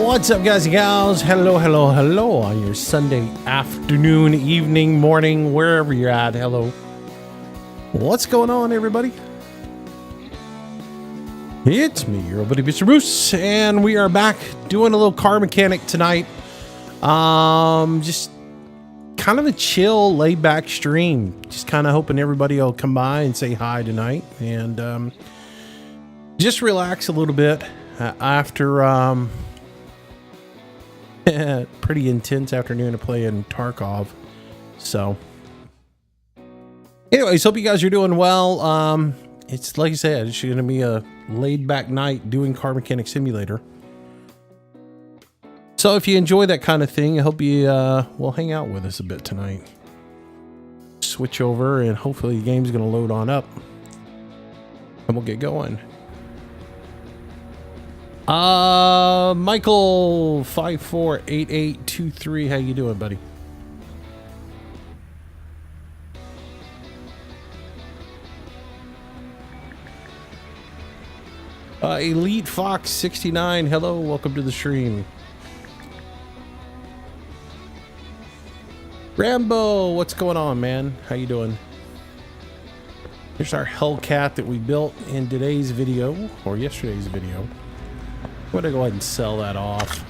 What's up, guys and gals? Hello on your Sunday afternoon, evening, morning, wherever you're at. Hello. What's going on, everybody? It's me, your old buddy Mr. Bruce, and we are back doing a little car mechanic tonight. Just kind of a chill, laid back stream. Just kind of hoping everybody will come by and say hi tonight, and just relax a little bit after pretty intense afternoon of playing Tarkov. So anyways, hope you guys are doing well. It's like I said, it's gonna be a laid back night doing Car Mechanic Simulator. So if you enjoy that kind of thing, I hope you will hang out with us a bit tonight. Switch over and hopefully the game's gonna load on up and we'll get going. Michael 548823, how you doing, buddy? Elite Fox 69, hello, welcome to the stream. Rambo, what's going on, man? How you doing? Here's our Hellcat that we built in today's video, or yesterday's video. I'm gonna go ahead and sell that off.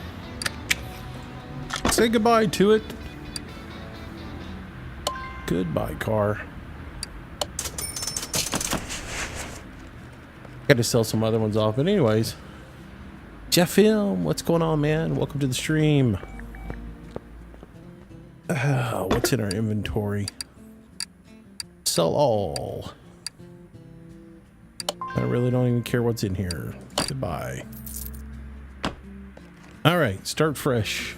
Say goodbye to it. Goodbye, car. Got to sell some other ones off, but anyways. Jeff Film, what's going on, man? Welcome to the stream. What's in our inventory? Sell all. I really don't even care what's in here. Goodbye. All right, start fresh.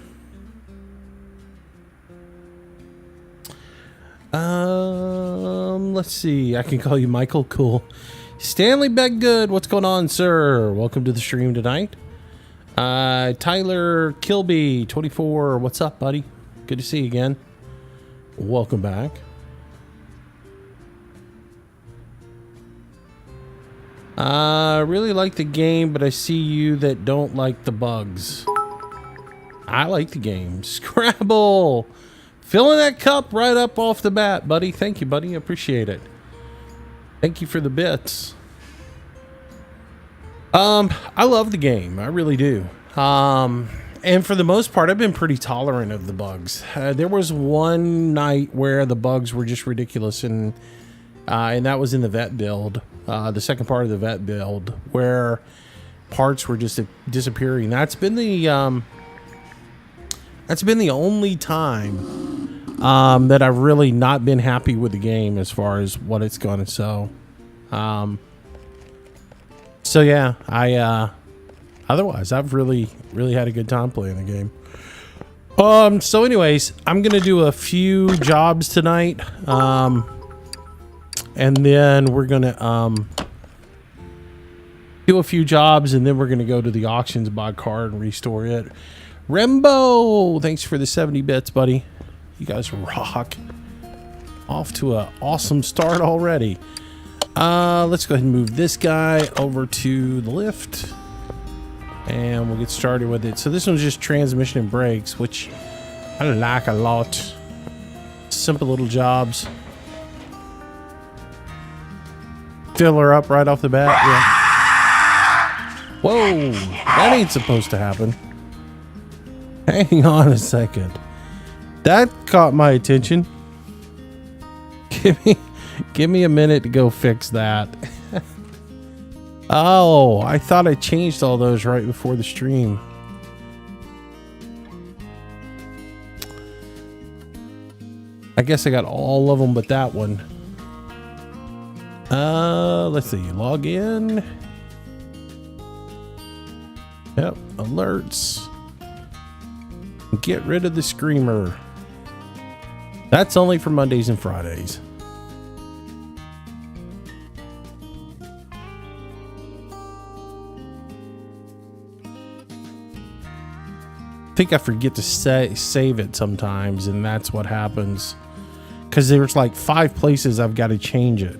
Let's see. I can call you Michael. Cool. Stanley Bedgood, what's going on, sir? Welcome to the stream tonight. Tyler Kilby 24, what's up, buddy? Good to see you again. Welcome back. Really like the game, but I see you that don't like the bugs. I like the game. Scrabble! Filling that cup right up off the bat, buddy. Thank you, buddy. Appreciate it. Thank you for the bits. I love the game. I really do. And for the most part, I've been pretty tolerant of the bugs. There was one night where the bugs were just ridiculous, and that was in the vet build. The second part of the vet build, where parts were just disappearing. That's been the only time that I've really not been happy with the game as far as what it's gonna sell. So yeah, otherwise I've really had a good time playing the game. So anyways, I'm gonna do a few jobs tonight. And then we're gonna do a few jobs, and then we're gonna go to the auctions, buy a car, and restore it. Rembo, thanks for the 70 bits, buddy. You guys rock. Off to an awesome start already. Let's go ahead and move this guy over to the lift, and we'll get started with it. So this one's just transmission and brakes, which I like a lot. Simple little jobs. Fill her up right off the bat. Yeah. Whoa, that ain't supposed to happen. Hang on a second. That caught my attention. Give me a minute to go fix that. Oh, I thought I changed all those right before the stream. I guess I got all of them but that one. Let's see, log in. Yep, alerts. Get rid of the screamer. That's only for Mondays and Fridays. I think I forget to save it sometimes, and that's what happens. Because there's like 5 places I've got to change it.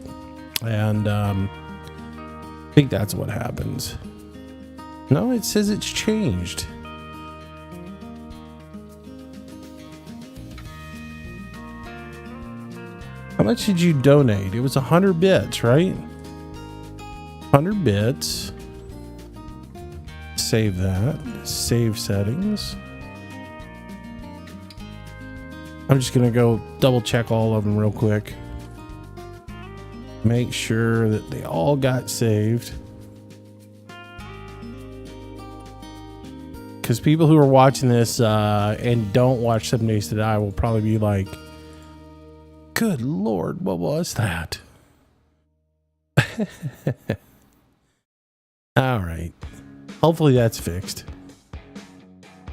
And I think that's what happens. No, it says it's changed. How much did you donate? It was 100 bits, right? 100 bits. Save that. Save settings. I'm just going to go double check all of them real quick. Make sure that they all got saved. Because people who are watching this and don't watch 7 Days to Die will probably be like, good Lord, what was that? All right. Hopefully that's fixed.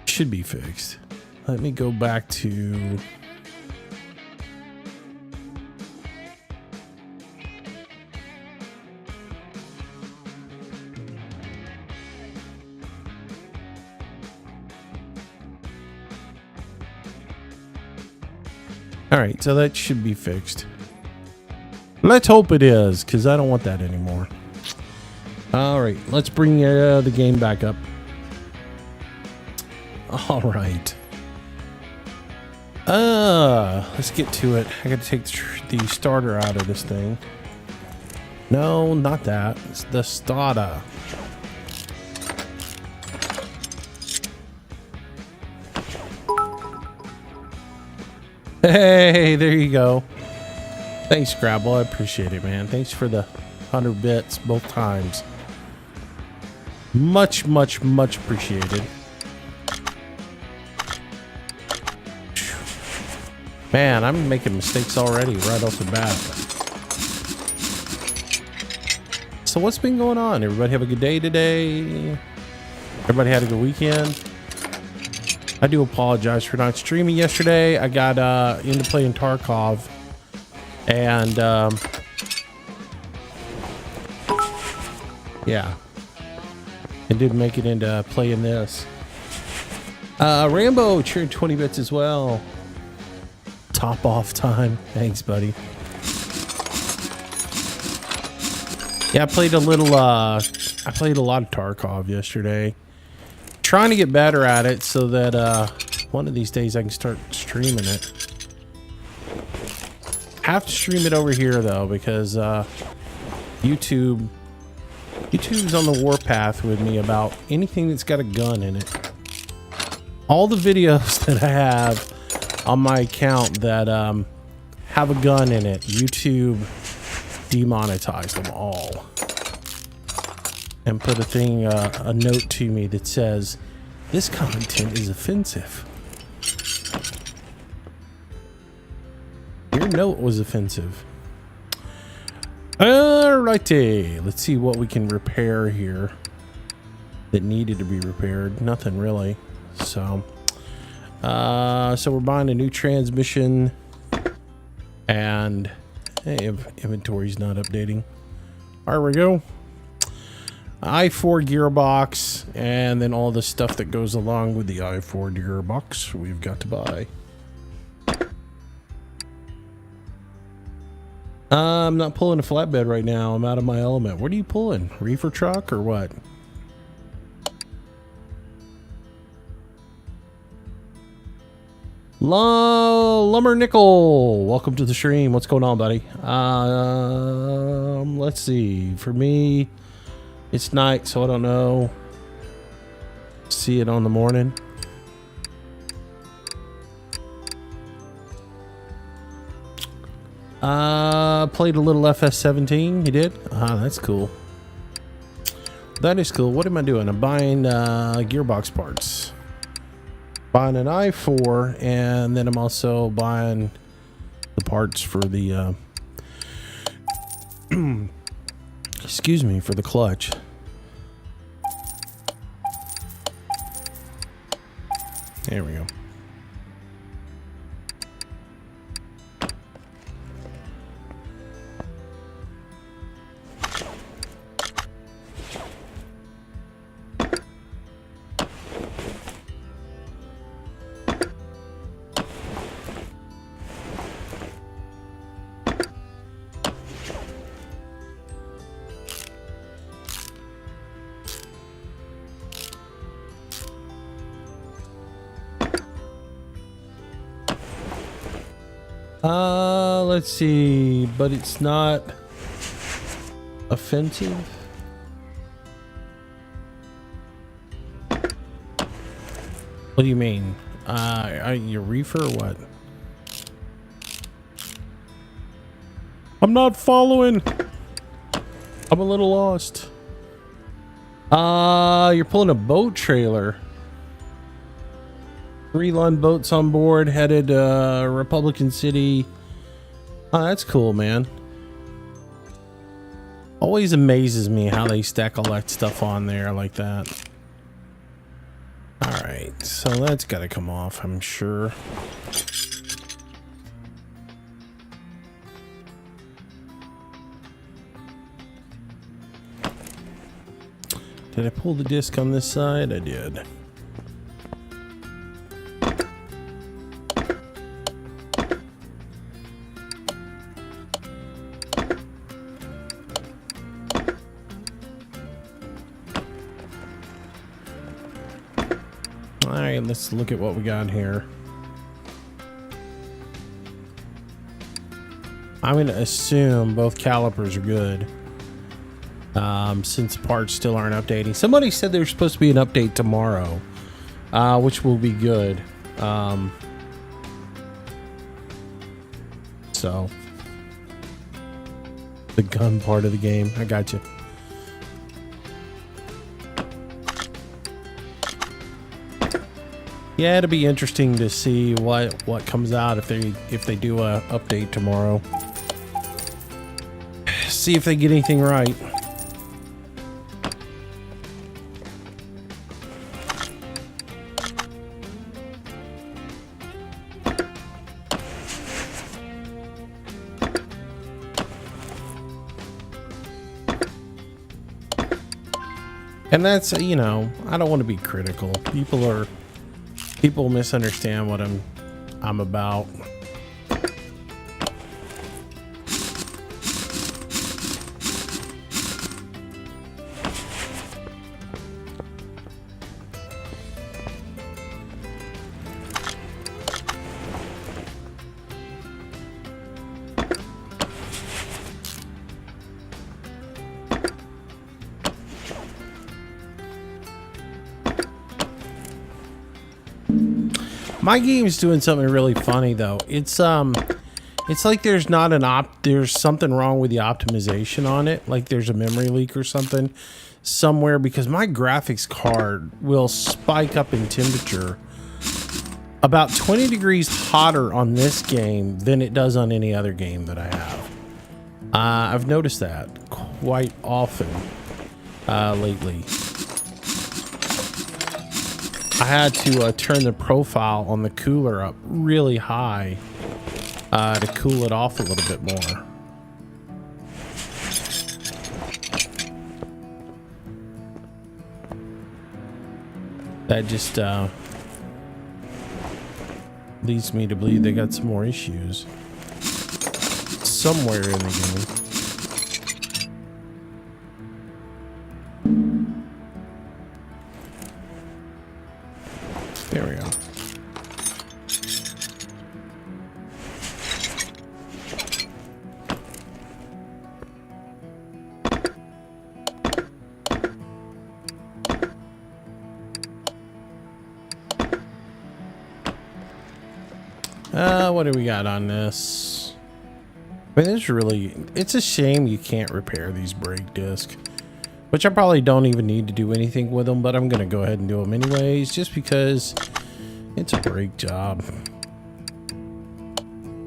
Should be fixed. Let me go back to... All right, so that should be fixed. Let's hope it is, because I don't want that anymore. All right, let's bring the game back up. All right. Let's get to it. I got to take the starter out of this thing. No, not that. It's the starter. Hey, there you go. Thanks, Scrabble. I appreciate it, man. Thanks for the 100 bits both times. Much, much, much appreciated. Man, I'm making mistakes already right off the bat. So what's been going on? Everybody have a good day today? Everybody had a good weekend? I do apologize for not streaming yesterday. I got into playing Tarkov, and yeah, I didn't make it into playing this. Rambo cheered 20 bits as well. Top off time. Thanks, buddy. Yeah, I played a little. I played a lot of Tarkov yesterday. Trying to get better at it so that one of these days I can start streaming it. Have to stream it over here though, because YouTube's on the warpath with me about anything that's got a gun in it. All the videos that I have on my account that have a gun in it, YouTube demonetized them all. And put a note to me that says, this content is offensive. Your note was offensive. Alrighty, let's see what we can repair here that needed to be repaired. Nothing really. So we're buying a new transmission, and hey, inventory's not updating. There we go. i4 gearbox, and then all the stuff that goes along with the i4 gearbox we've got to buy. I'm not pulling a flatbed right now. I'm out of my element. What are you pulling? Reefer truck or what? Lumber Nickel, welcome to the stream. What's going on, buddy? Let's see. For me, it's night, so I don't know. See it on the morning. Played a little FS17. You did? Ah, that's cool. That is cool. What am I doing? I'm buying gearbox parts. Buying an i4, and then I'm also buying the parts for the excuse me, for the clutch. There we go. Let's see, but it's not offensive. What do you mean? Your reefer or what? I'm not following. I'm a little lost. You're pulling a boat trailer. 3 Lund boats on board, headed Republican City. Oh, that's cool, man. Always amazes me how they stack all that stuff on there like that. All right, so that's got to come off, I'm sure. Did I pull the disc on this side? I did. All right, let's look at what we got here. I'm going to assume both calipers are good. Since parts still aren't updating. Somebody said there's supposed to be an update tomorrow, which will be good. So the gun part of the game, I got you. Yeah, it'll be interesting to see what comes out if they do a update tomorrow. See if they get anything right. And that's, you know, I don't want to be critical. People misunderstand what I'm about. My game's doing something really funny though. It's like there's something wrong with the optimization on it. Like there's a memory leak or something somewhere, because my graphics card will spike up in temperature about 20 degrees hotter on this game than it does on any other game that I have. I've noticed that quite often lately. I had to turn the profile on the cooler up really high to cool it off a little bit more. That just leads me to believe they got some more issues somewhere in the game. There we go. What do we got on this? I mean, it's a shame you can't repair these brake discs, which I probably don't even need to do anything with them, but I'm going to go ahead and do them anyways, just because it's a brake job.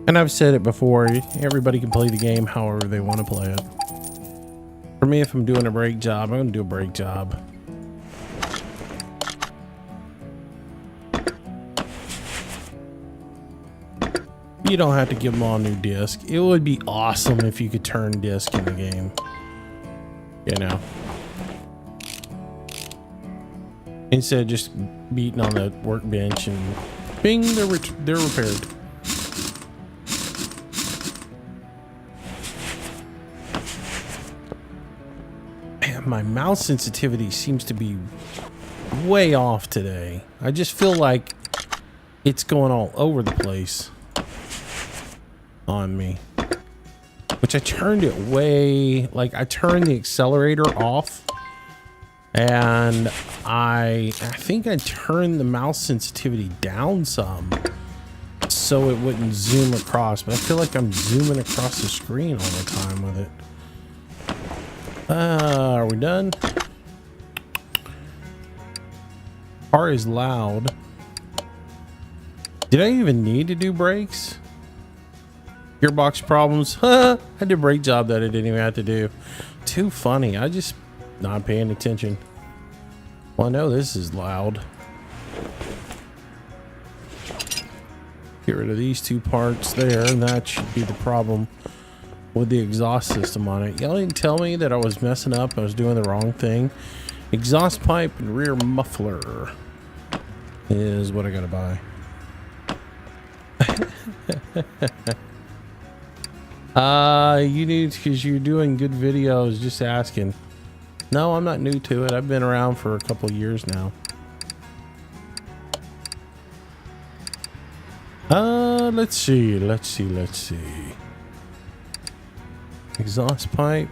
And I've said it before, everybody can play the game however they want to play it. For me, if I'm doing a brake job, I'm going to do a brake job. You don't have to give them all a new disc. It would be awesome if you could turn disc in the game. You know, instead of just beating on the workbench and bing, they're repaired. Man, my mouse sensitivity seems to be way off today. I just feel like it's going all over the place. on me. Which I turned it way, like I turned the accelerator off, and I think I turned the mouse sensitivity down some so it wouldn't zoom across, but I feel like I'm zooming across the screen all the time with it. Are we done? Car is loud. Did I even need to do brakes? Gearbox problems. I did a brake job that I didn't even have to do. Too funny. I just not paying attention. Well, I know this is loud. Get rid of these two parts there, and that should be the problem with the exhaust system on it. Y'all didn't tell me that I was messing up. I was doing the wrong thing. Exhaust pipe and rear muffler is what I gotta buy. You need, because you're doing good videos, just asking. No, I'm not new to it. I've been around for a couple of years now. Let's see. Exhaust pipe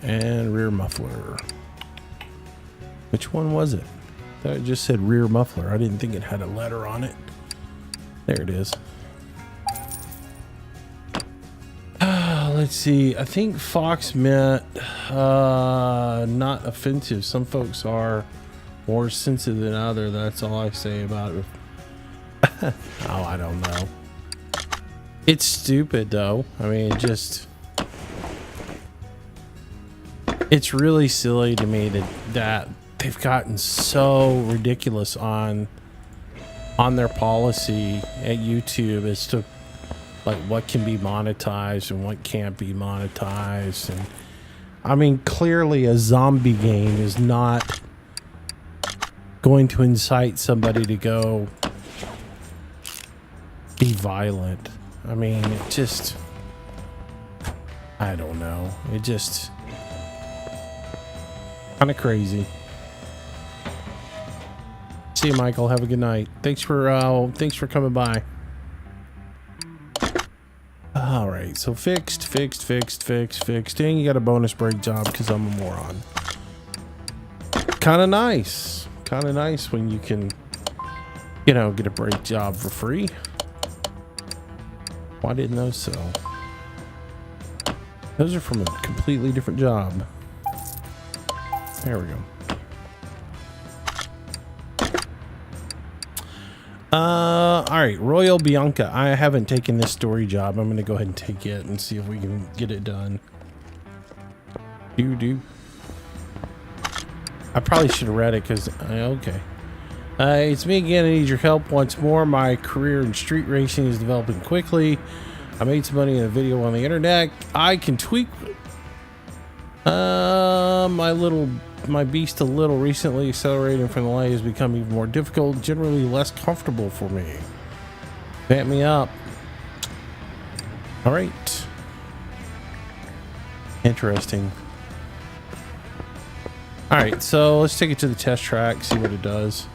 and rear muffler. Which one was it? That just said rear muffler. I didn't think it had a letter on it. There it is. Let's see. I think Fox meant not offensive. Some folks are more sensitive than others. That's all I say about it. Oh, I don't know. It's stupid though. I mean, it's really silly to me that they've gotten so ridiculous on their policy at YouTube as to like what can be monetized and what can't be monetized. And I mean, clearly a zombie game is not going to incite somebody to go be violent. I mean, it just, I don't know. It just kind of crazy. See you, Michael. Have a good night. Thanks for coming by. All right, so fixed. Dang, you got a bonus brake job because I'm a moron. Kind of nice when you can, you know, get a brake job for free. Why didn't those sell? Those are from a completely different job. There we go. All right, Royal Bianca. I haven't taken this story job. I'm gonna go ahead and take it and see if we can get it done. I probably should have read it because okay. It's me again. I need your help once more. My career in street racing is developing quickly. I made some money in a video on the internet. I can tweak my beast a little. Recently, accelerating from the light has become even more difficult, generally less comfortable for me. Vamp me up. All right. Interesting. All right, so let's take it to the test track, see what it does.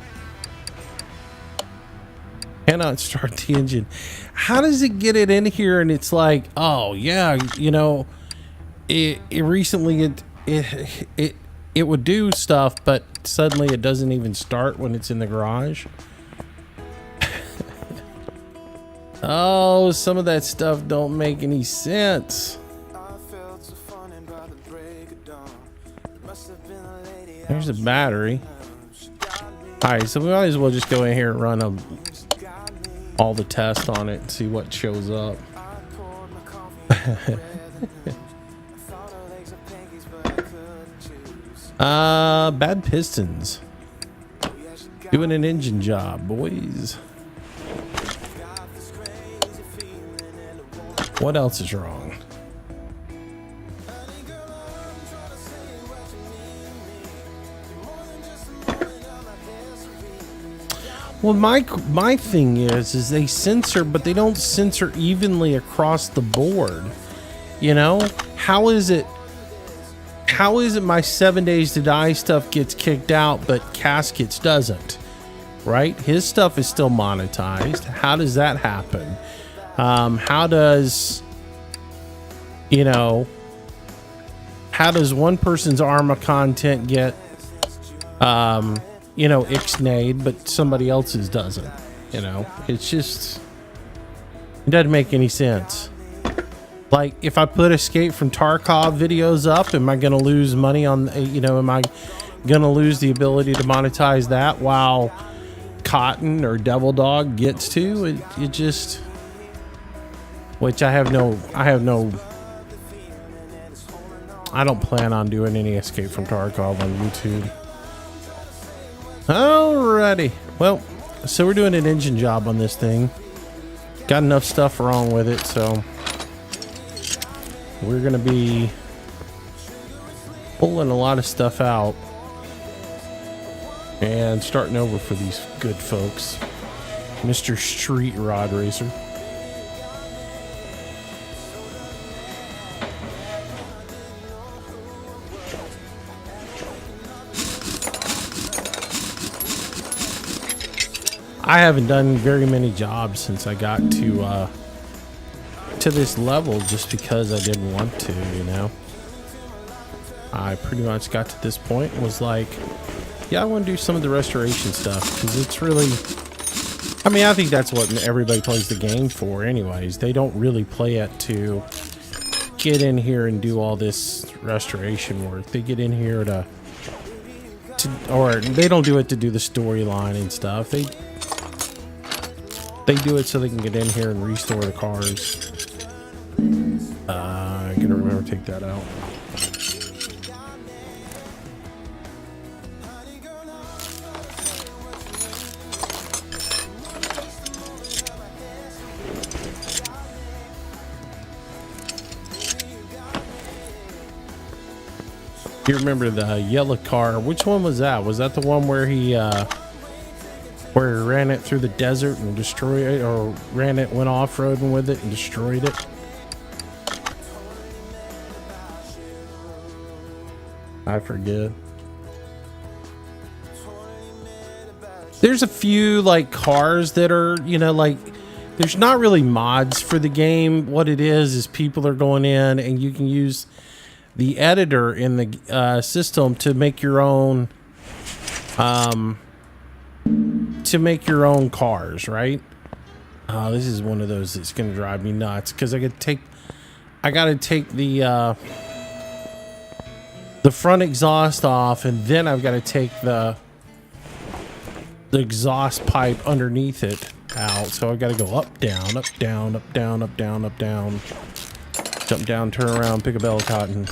Cannot start the engine. How does it get it in here and it's like, oh yeah, you know, it recently it would do stuff, but suddenly it doesn't even start when it's in the garage. Oh, some of that stuff don't make any sense. There's a battery. All right, so we might as well just go in here and run all the tests on it and see what shows up. Bad pistons. Doing an engine job, boys. What else is wrong? Well, my thing is they censor, but they don't censor evenly across the board. You know, how is it my 7 Days to Die stuff gets kicked out, but Caskets doesn't? Right? His stuff is still monetized. How does that happen? How does, you know, how does one person's ARMA content get, you know, ixnayed, but somebody else's doesn't? You know, it's just, it doesn't make any sense. Like, if I put Escape from Tarkov videos up, am I going to lose money on, you know, am I going to lose the ability to monetize that while Cotton or Devil Dog gets to? It just, which I don't plan on doing any Escape from Tarkov on YouTube. Alrighty. Well, so we're doing an engine job on this thing. Got enough stuff wrong with it, so we're gonna be pulling a lot of stuff out and starting over for these good folks. Mr. Street Rod Racer. I haven't done very many jobs since I got to this level, just because I didn't want to, you know. I pretty much got to this point and was like, yeah, I want to do some of the restoration stuff, because it's really, I mean, I think that's what everybody plays the game for anyways. They don't really play it to get in here and do all this restoration work. They get in here to or they don't do it to do the storyline and stuff. They do it so they can get in here and restore the cars. I gotta remember to take that out. You remember the yellow car? Which one was that? Was that the one where he ran it through the desert and destroyed it, or went off-roading with it and destroyed it? I forget. There's a few like cars that are, you know, like, there's not really mods for the game. What it is people are going in and you can use the editor in the system to make your own cars, right? This is one of those that's gonna drive me nuts, because I gotta take the front exhaust off, and then I've got to take the exhaust pipe underneath it out. So I've got to go up, down, up, down, up, down, up, down, up, down, jump down, turn around, pick a bale of cotton.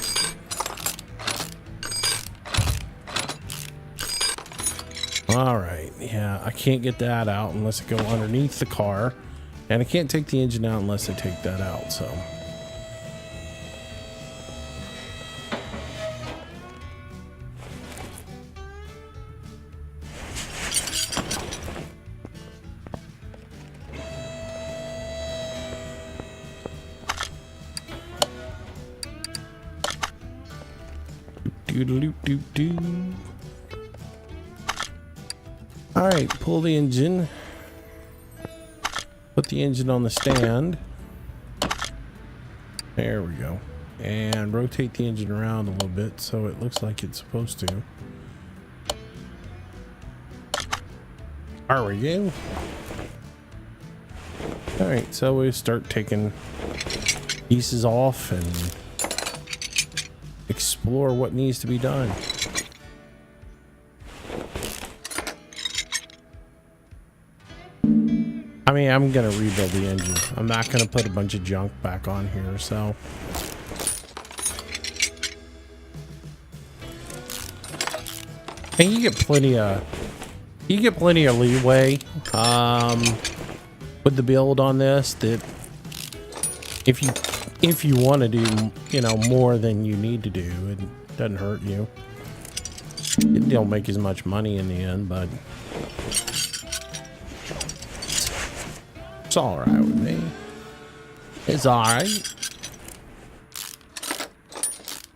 All right, yeah, I can't get that out unless I go underneath the car, and I can't take the engine out unless I take that out, so. Do. All right, pull the engine. Put the engine on the stand. There we go. And rotate the engine around a little bit so it looks like it's supposed to. There we go. All right, so we start taking pieces off and explore what needs to be done. I mean, I'm gonna rebuild the engine. I'm not gonna put a bunch of junk back on here, so. And you get plenty of leeway with the build on this, that if you want to do, you know, more than you need to do, it doesn't hurt you. It don't make as much money in the end, but it's all right with me. It's all right.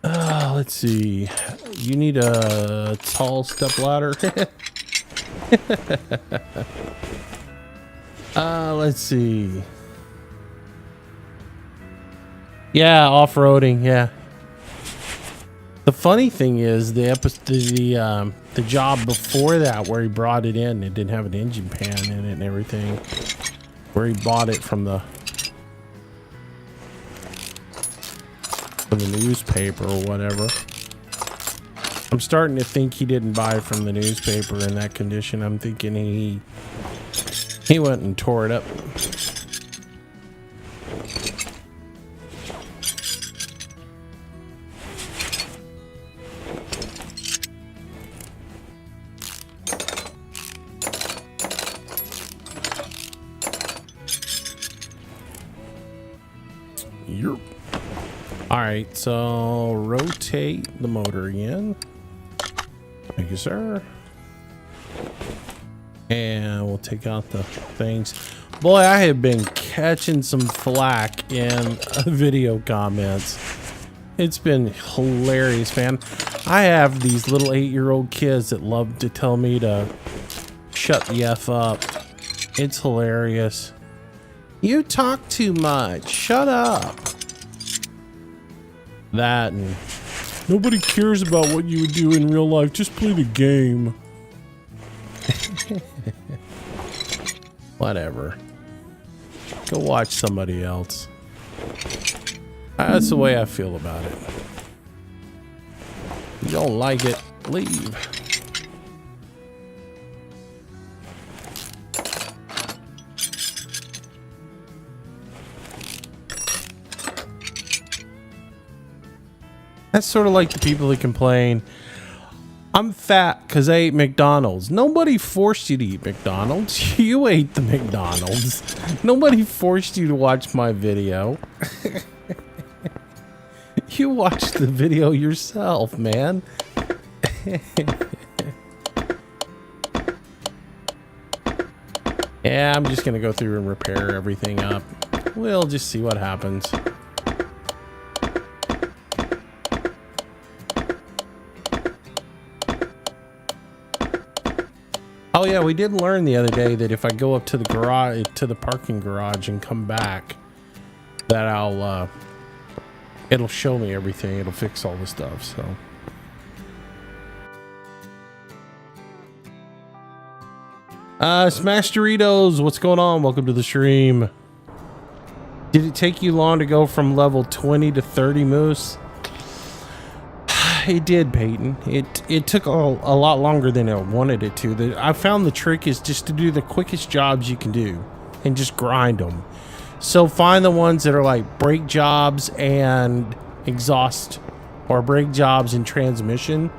Let's see. You need a tall step ladder. Let's see. Yeah, off-roading, yeah. The funny thing is the job before that where he brought it in, it didn't have an engine pan in it and everything. Where he bought it from the newspaper or whatever. I'm starting to think he didn't buy it from the newspaper in that condition. I'm thinking he went and tore it up. All right, so rotate the motor again. Thank you, sir. And we'll take out the things. Boy, I have been catching some flack in video comments. It's been hilarious, man. I have these little 8-year-old kids that love to tell me to shut the F up. It's hilarious. You talk too much. Shut up. That and nobody cares about what you would do in real life. Just play the game. Whatever. Go watch somebody else. That's the way I feel about it. If you don't like it, leave. That's sort of like the people that complain, I'm fat because I ate McDonald's. Nobody forced you to eat McDonald's. You ate the McDonald's. Nobody forced you to watch my video. You watched the video yourself, man. Yeah, I'm just going to go through and repair everything up. We'll just see what happens. Oh yeah, we did learn the other day that if I go up to the garage, to the parking garage and come back, that it'll show me everything. It'll fix all the stuff, so. Smash Doritos, what's going on? Welcome to the stream. Did it take you long to go from level 20 to 30, Moose? It did, Peyton. It took a lot longer than I wanted it to. I found the trick is just to do the quickest jobs you can do and just grind them. So find the ones that are like brake jobs and exhaust, or brake jobs and transmission.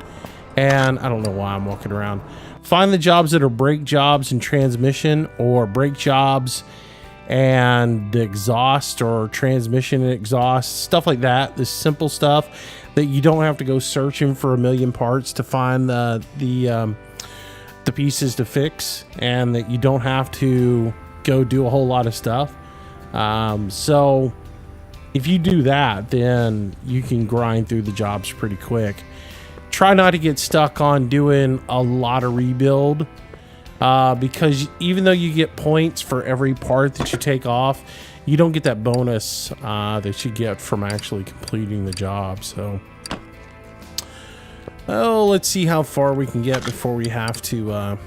And I don't know why I'm walking around. Find the jobs that are brake jobs and transmission, or brake jobs and exhaust, or transmission and exhaust, stuff like that. This simple stuff that you don't have to go searching for a million parts to find the pieces to fix, and that you don't have to go do a whole lot of stuff. So if you do that, then you can grind through the jobs pretty quick. Try not to get stuck on doing a lot of rebuild, because even though you get points for every part that you take off, you don't get that bonus that you get from actually completing the job. So, oh, let's see how far we can get before we have to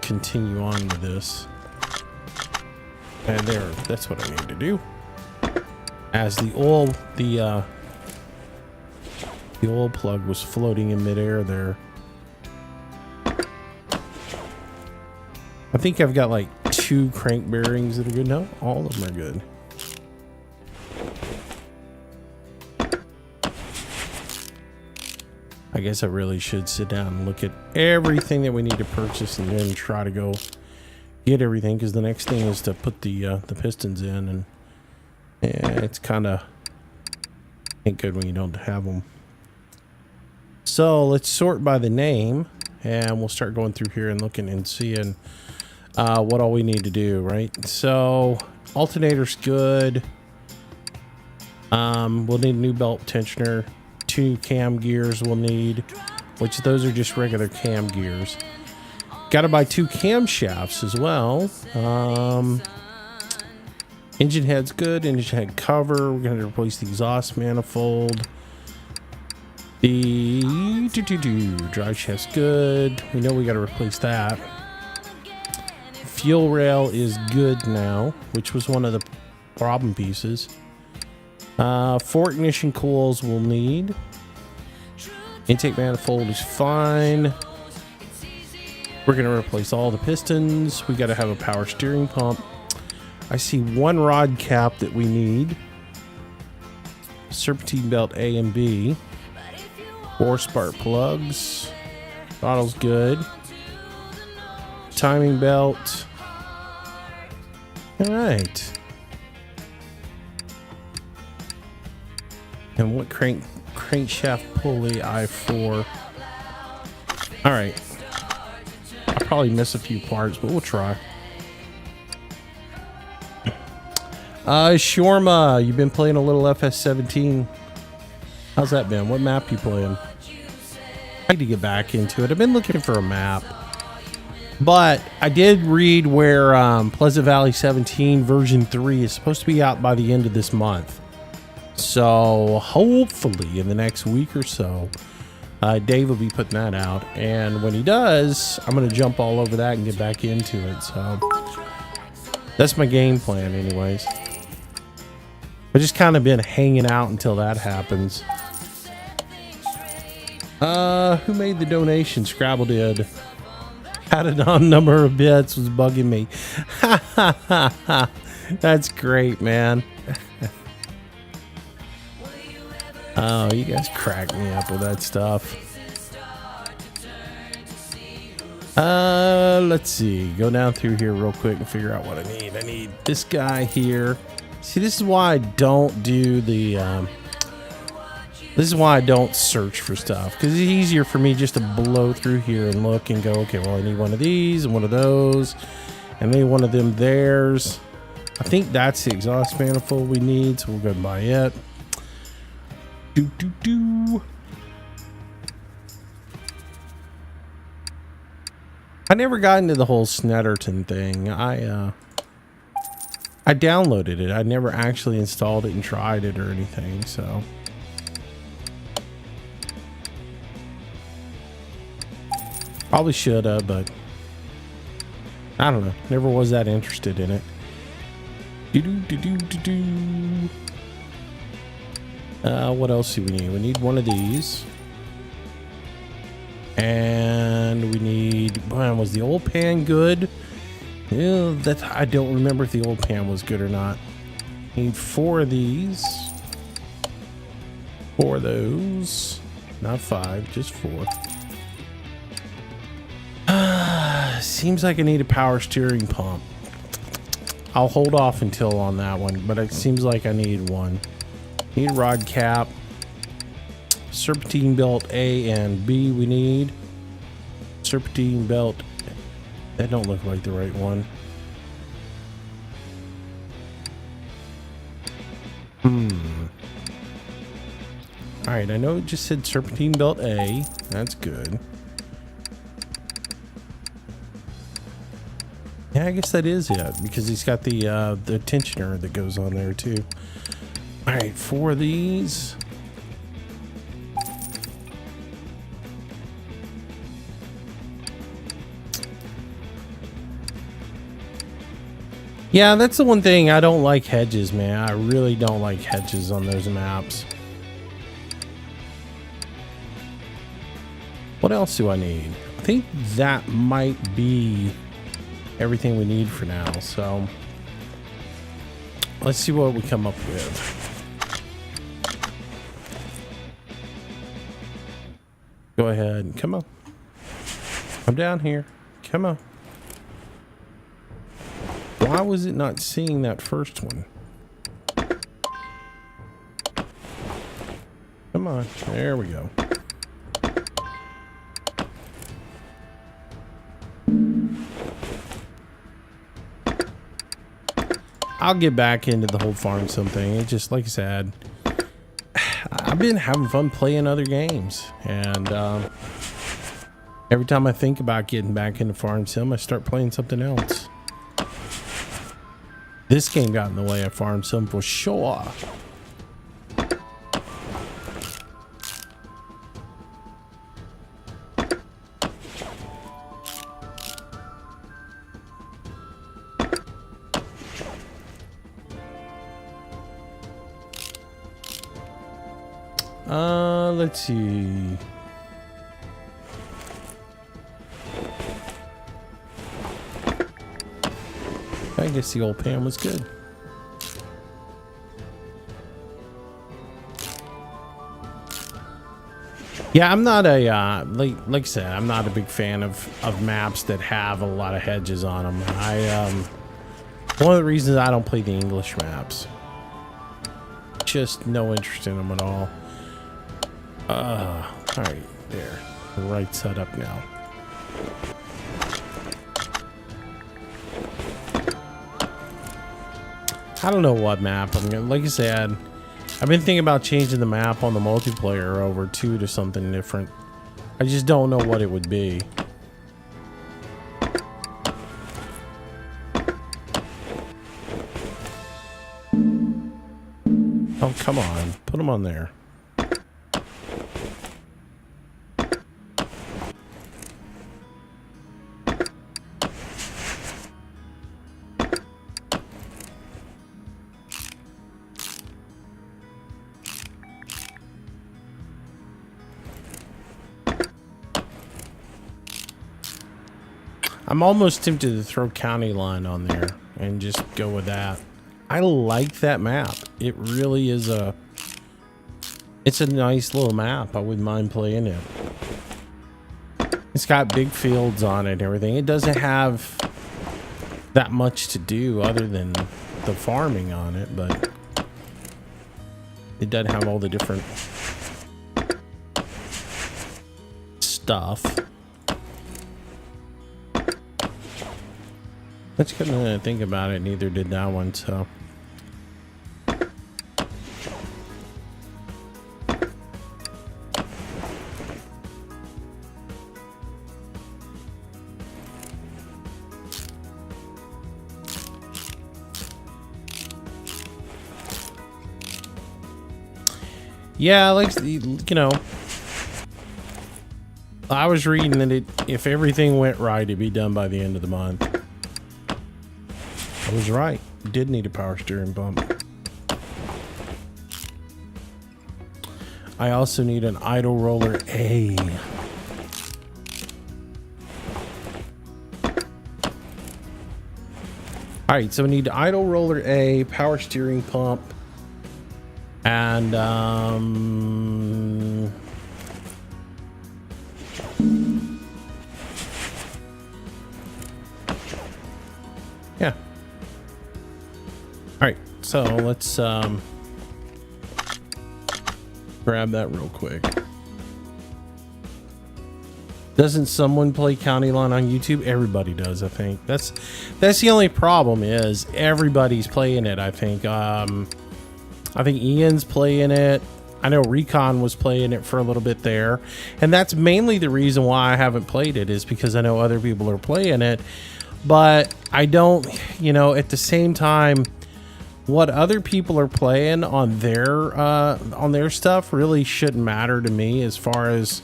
continue on with this. And there, that's what I need to do. As the oil plug was floating in midair there. I think I've got like 2 crank bearings that are good. No, all of them are good. I guess I really should sit down and look at everything that we need to purchase and then try to go get everything, because the next thing is to put the pistons in, and yeah, it's kind of ain't good when you don't have them. So let's sort by the name, and we'll start going through here and looking and seeing what all we need to do, right? So alternator's good. We'll need a new belt tensioner, 2 cam gears we'll need, which those are just regular cam gears. Got to buy 2 camshafts as well. Engine head's good. Engine head cover. We're going to replace the exhaust manifold. The drive shaft's good. We know we got to replace that. Fuel rail is good now, which was one of the problem pieces. 4 ignition coils we'll need. Intake manifold is fine. We're going to replace all the pistons. We got to have a power steering pump. I see 1 rod cap that we need. Serpentine belt A and B. 4 spark plugs. Bottle's good. Timing belt. All right. And what crankshaft pulley I4. All right. I'll probably miss a few parts, but we'll try. Shorma, you've been playing a little FS17. How's that been? What map you playing? I need to get back into it. I've been looking for a map. But I did read where Pleasant Valley 17 version 3 is supposed to be out by the end of this month. So hopefully in the next week or so, Dave will be putting that out. And when he does, I'm going to jump all over that and get back into it. So that's my game plan anyways. I've just kind of been hanging out until that happens. Who made the donation? Scrabble did. Added on number of bits was bugging me. That's great, man. Oh, you guys crack me up with that stuff. Let's see. Go down through here real quick and figure out what I need. I need this guy here. See, this is why I don't do the this is why I don't search for stuff, because it's easier for me just to blow through here and look and go, okay, well, I need one of these and one of those and maybe one of them theirs. I think that's the exhaust manifold we need, so we'll go and buy it. I never got into the whole Snetterton thing. I downloaded it. I never actually installed it and tried it or anything, so. Probably should have, but I don't know. Never was that interested in it. What else do we need? We need one of these. And we need, man, was the old pan good? Yeah, I don't remember if the old pan was good or not. Need 4 of these. 4 of those. Not 5, just 4. Seems like I need a power steering pump. I'll hold off until on that one, but it seems like I need one. Need a rod cap. Serpentine belt A and B we need. Serpentine belt. That don't look like the right one. Alright, I know it just said serpentine belt A. That's good. Yeah, I guess that is it, because he's got the tensioner that goes on there too. All right, 4 of these. Yeah, that's the one thing I don't like, hedges, man. I really don't like hedges on those maps. What else do I need? I think that might be everything we need for now, so let's see what we come up with. Go ahead, come on. I'm down here. Come on. Why was it not seeing that first one? Come on, there we go. I'll get back into the whole farm something. It's just like I said, I've been having fun playing other games, and Every time I think about getting back into Farm Sim, I start playing something else. This game got in the way of Farm Sim for sure. Let's see. I guess the old pan was good. Yeah, I'm not a like I said, I'm not a big fan of maps that have a lot of hedges on them. One of the reasons I don't play the English maps, just no interest in them at all. All right, there, the right side up now. I don't know what map I'm gonna, like I said, I've been thinking about changing the map on the multiplayer over to something different. I just don't know what it would be. Oh, come on, put them on there. I'm almost tempted to throw County Line on there and just go with that. I like that map. It really is it's a nice little map. I wouldn't mind playing it. It's got big fields on it and everything. It doesn't have that much to do other than the farming on it, but it does have all the different stuff. Let's kind of think about it. Neither did that one, so. Yeah, like, you know, I was reading that if everything went right, it'd be done by the end of the month. I was right. Did need a power steering pump. I also need an idle roller A. All right, so we need idle roller A, power steering pump, and yeah. All right, so let's grab that real quick. Doesn't someone play County Line on YouTube? Everybody does, I think. That's the only problem is everybody's playing it, I think. I think Ian's playing it. I know Recon was playing it for a little bit there. And that's mainly the reason why I haven't played it, is because I know other people are playing it. But I don't, you know, at the same time, what other people are playing on their stuff really shouldn't matter to me as far as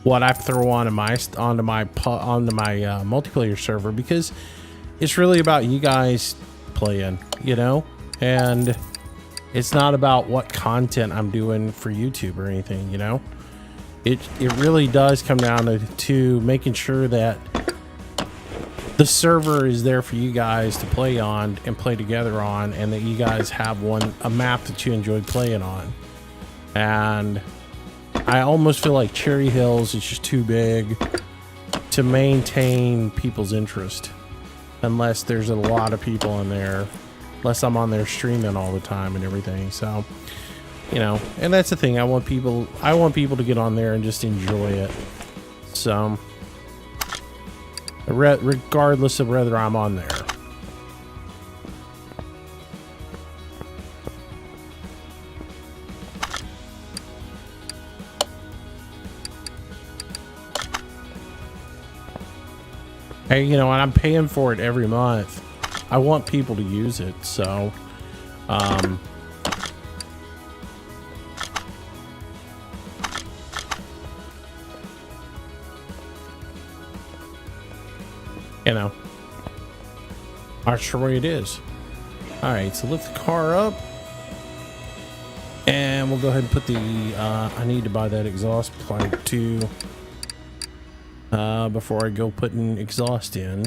what I throw onto my multiplayer server, because it's really about you guys playing, you know, and it's not about what content I'm doing for YouTube or anything, you know. It really does come down to making sure that the server is there for you guys to play on and play together on, and that you guys have a map that you enjoy playing on. And I almost feel like Cherry Hills is just too big to maintain people's interest unless there's a lot of people in there, unless I'm on there streaming all the time and everything. So, you know, and that's the thing. I want people to get on there and just enjoy it. So, regardless of whether I'm on there. And, you know, and I'm paying for it every month. I want people to use it, so, you know, not sure where it is. All right, so lift the car up, and we'll go ahead and put the, I need to buy that exhaust pipe too, before I go putting exhaust in.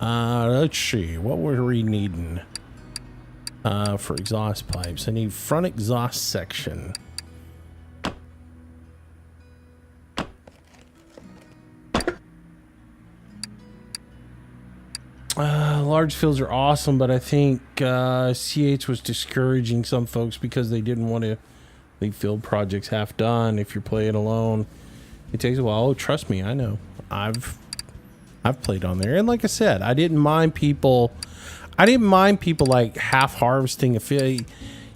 Let's see, what were we needing, for exhaust pipes? I need front exhaust section. Large fields are awesome, but I think CH was discouraging some folks because they didn't want to leave field projects half done. If you're playing alone, it takes a while. Oh, trust me, I know. I've played on there, and like I said, I didn't mind people like half harvesting a field.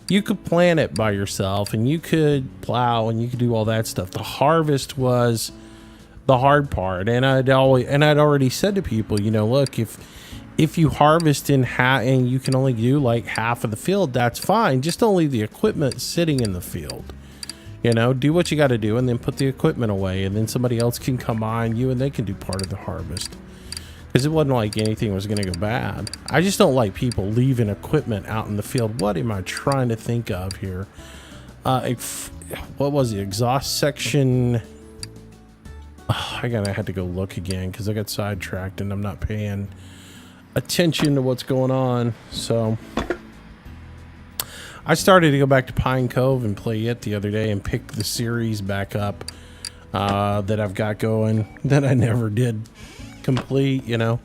You could plant it by yourself, and you could plow, and you could do all that stuff. The harvest was the hard part, and I'd already said to people, you know, look, if you harvest in half and you can only do like half of the field, that's fine. Just don't leave the equipment sitting in the field. You know, do what you got to do, and then put the equipment away, and then somebody else can come behind you and they can do part of the harvest. Because it wasn't like anything was going to go bad. I just don't like people leaving equipment out in the field. What am I trying to think of here? What was the exhaust section? Oh, I had to go look again because I got sidetracked and I'm not paying attention to what's going on. So I started to go back to Pine Cove and play it the other day and pick the series back up that I've got going that I never did complete, you know.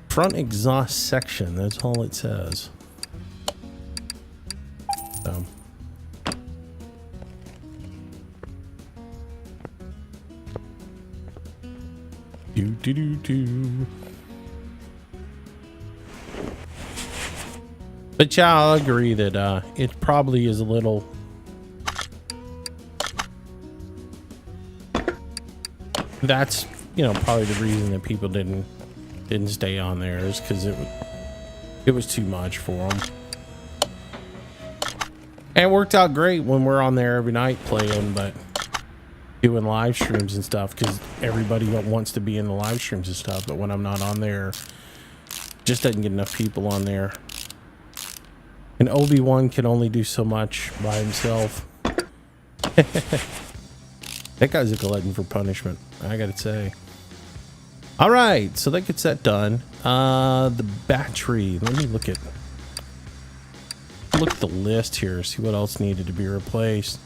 Front exhaust section, that's all it says. So But yeah, I'll agree that it probably is a little that's, you know, probably the reason that people didn't stay on there is because it was too much for them. And it worked out great when we're on there every night playing, but doing live streams and stuff, because everybody wants to be in the live streams and stuff, but when I'm not on there, just doesn't get enough people on there. And Obi-Wan can only do so much by himself. That guy's a glutton for punishment, I gotta say. All right, so that gets that done. The battery, let me look at the list here, see what else needed to be replaced.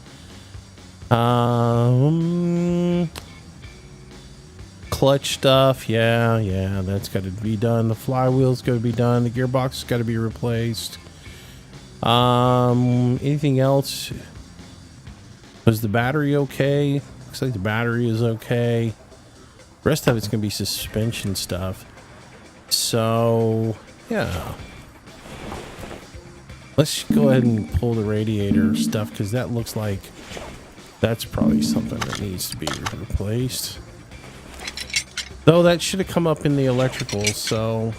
Clutch stuff, yeah, that's got to be done. The flywheel's got to be done. The gearbox has got to be replaced. Anything else? Was the battery okay? Looks like the battery is okay. The rest of it's gonna be suspension stuff. So yeah, let's go ahead and pull the radiator stuff, because that looks like that's probably something that needs to be replaced. Though that should have come up in the electrical, so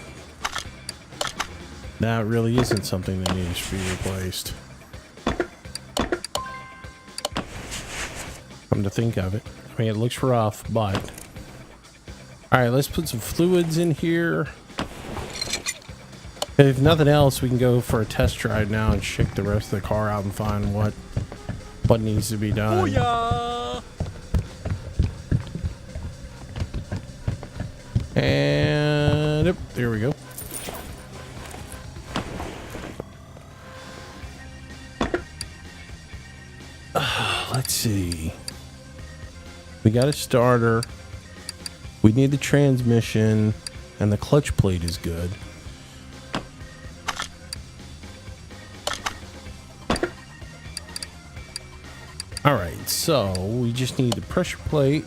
that really isn't something that needs to be replaced. Come to think of it. I mean, it looks rough, but... Alright, let's put some fluids in here. If nothing else, we can go for a test drive now and shake the rest of the car out and find what needs to be done. Booyah! And yep, there we go. Let's see. We got a starter. We need the transmission, and the clutch plate is good. All right, so we just need the pressure plate,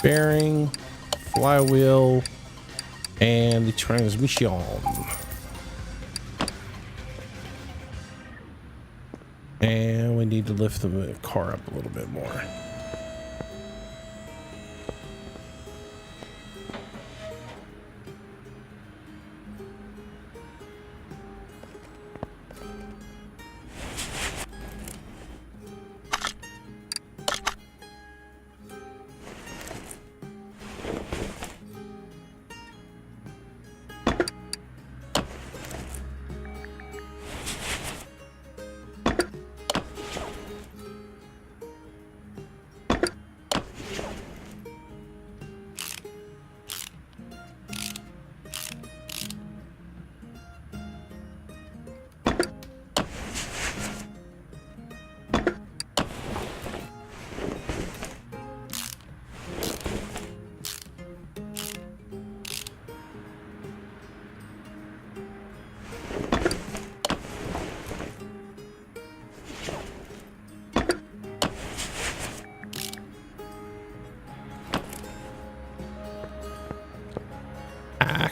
bearing, flywheel, and the transmission. And we need to lift the car up a little bit more.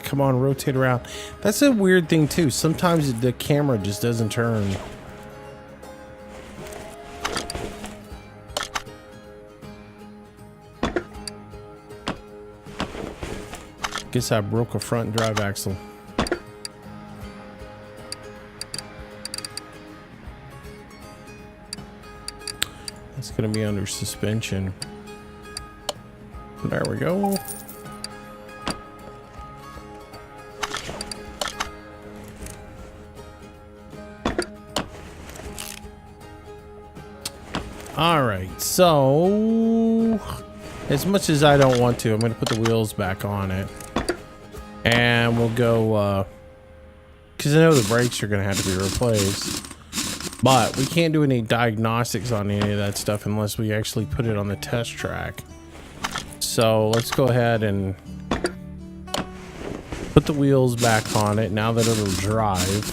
come on, rotate around. That's a weird thing too. Sometimes the camera just doesn't turn. Guess I broke a front drive axle. That's gonna be under suspension. There we go. All right, so as much as I don't want to, I'm going to put the wheels back on it, and we'll go because I know the brakes are going to have to be replaced, but we can't do any diagnostics on any of that stuff unless we actually put it on the test track. So let's go ahead and put the wheels back on it now that it'll drive,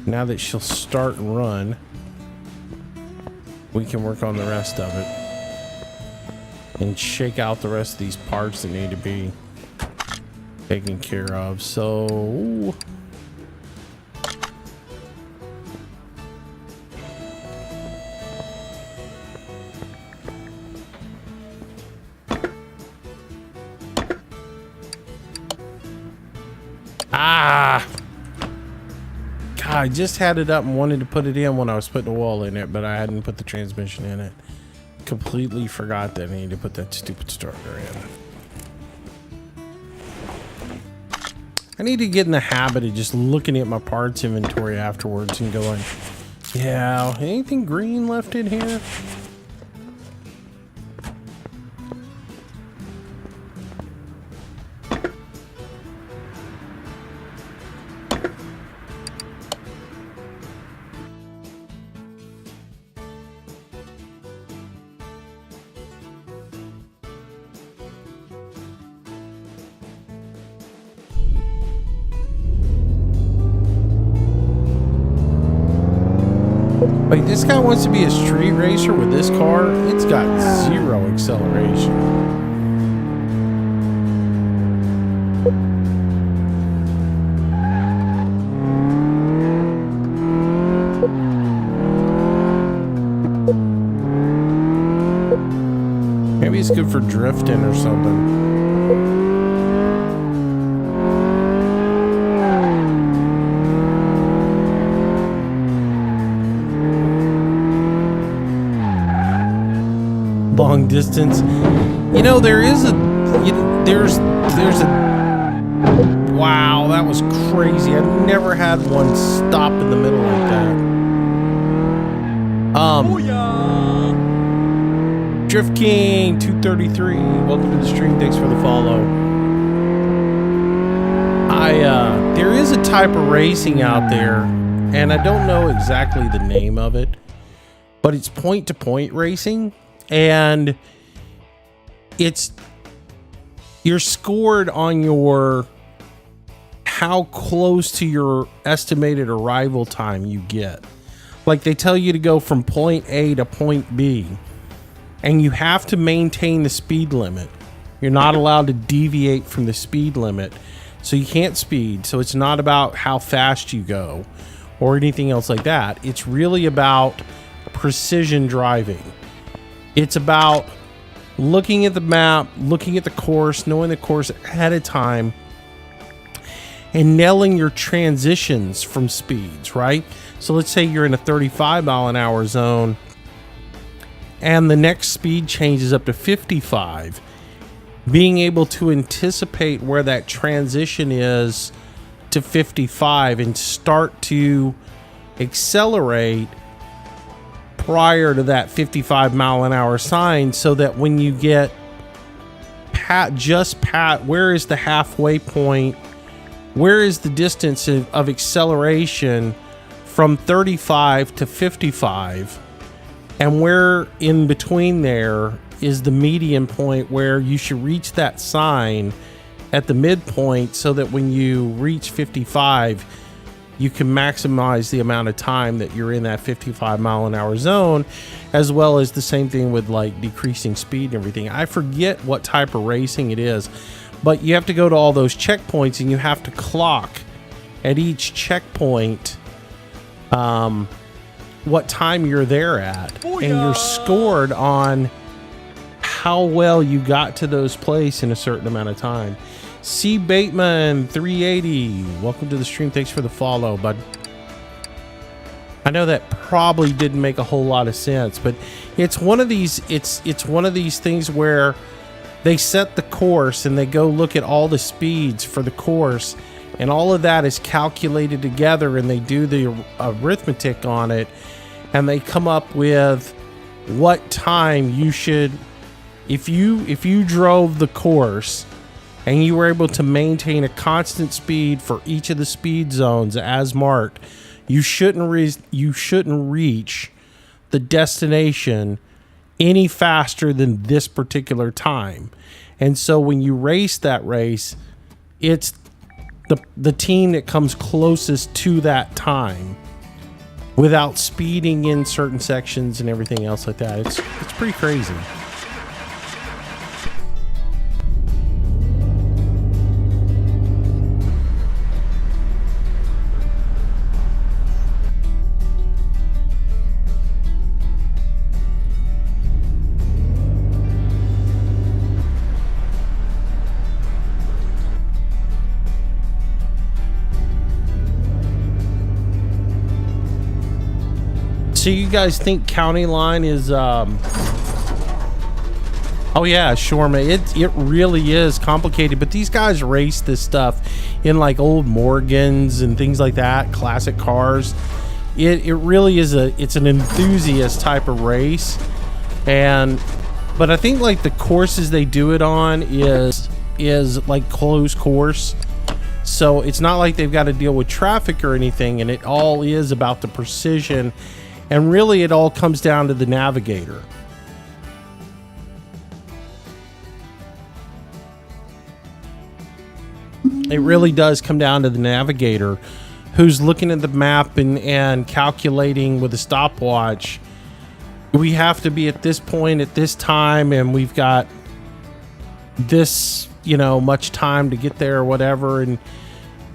now that she'll start and run. We can work on the rest of it and shake out the rest of these parts that need to be taken care of. So I just had it up and wanted to put it in when I was putting the wall in it, but I hadn't put the transmission in it. Completely forgot that I need to put that stupid starter in. I need to get in the habit of just looking at my parts inventory afterwards and going, yeah, anything green left in here? Like, this guy wants to be a street racer with this car. It's got zero acceleration. Maybe it's good for drifting or something. Long distance, you know, there's a wow, that was crazy. I've never had one stop in the middle like that. Drift King 233, welcome to the stream, thanks for the follow. There is a type of racing out there, and I don't know exactly the name of it, but it's point-to-point racing. And you're scored on your how close to your estimated arrival time you get. Like, they tell you to go from point A to point B, and you have to maintain the speed limit. You're not allowed to deviate from the speed limit, so you can't speed. So it's not about how fast you go or anything else like that. It's really about precision driving. It's about looking at the map, looking at the course, knowing the course ahead of time, and nailing your transitions from speeds, right? So let's say you're in a 35 mile an hour zone and the next speed changes up to 55. Being able to anticipate where that transition is to 55 and start to accelerate prior to that 55 mile an hour sign, so that when you get where is the halfway point, where is the distance of acceleration from 35 to 55, and where in between there is the median point where you should reach that sign at the midpoint, so that when you reach 55 you can maximize the amount of time that you're in that 55 mile an hour zone, as well as the same thing with like decreasing speed and everything. I forget what type of racing it is, But you have to go to all those checkpoints, and you have to clock at each checkpoint what time you're there at. Booyah! And you're scored on how well you got to those places in a certain amount of time. C. Bateman 380, welcome to the stream. Thanks for the follow, bud. I know that probably didn't make a whole lot of sense, but it's one of these it's one of these things where they set the course and they go look at all the speeds for the course, and all of that is calculated together, and they do the arithmetic on it, and they come up with what time you should, if you drove the course and you were able to maintain a constant speed for each of the speed zones as marked, you shouldn't reach the destination any faster than this particular time. And so when you race that race, it's the team that comes closest to that time without speeding in certain sections and everything else like that. It's pretty crazy. So you guys think County Line is oh yeah, sure, man. It really is complicated, but these guys race this stuff in like old Morgans and things like that, classic cars. It really is it's an enthusiast type of race. But I think like the courses they do it on is like closed course. So it's not like they've got to deal with traffic or anything, and it all is about the precision. And really, it all comes down to the navigator. It really does come down to the navigator who's looking at the map and calculating with a stopwatch. We have to be at this point at this time, and we've got this, much time to get there or whatever. And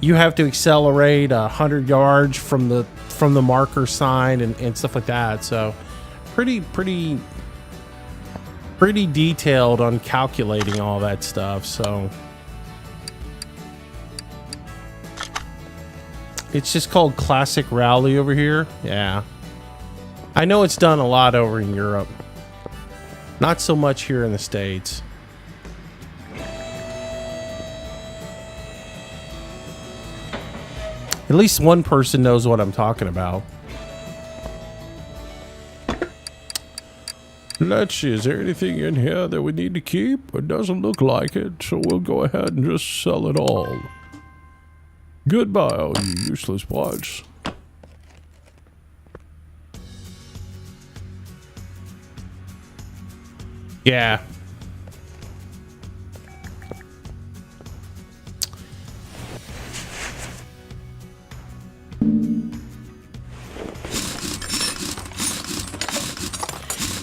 you have to accelerate 100 yards from the marker sign and stuff like that. So pretty detailed on calculating all that stuff. So it's just called Classic Rally over here. Yeah, I know it's done a lot over in Europe, not so much here in the States. At least one person knows what I'm talking about. Let's see, is there anything in here that we need to keep? It doesn't look like it, so we'll go ahead and just sell it all. Goodbye, all you useless parts. Yeah.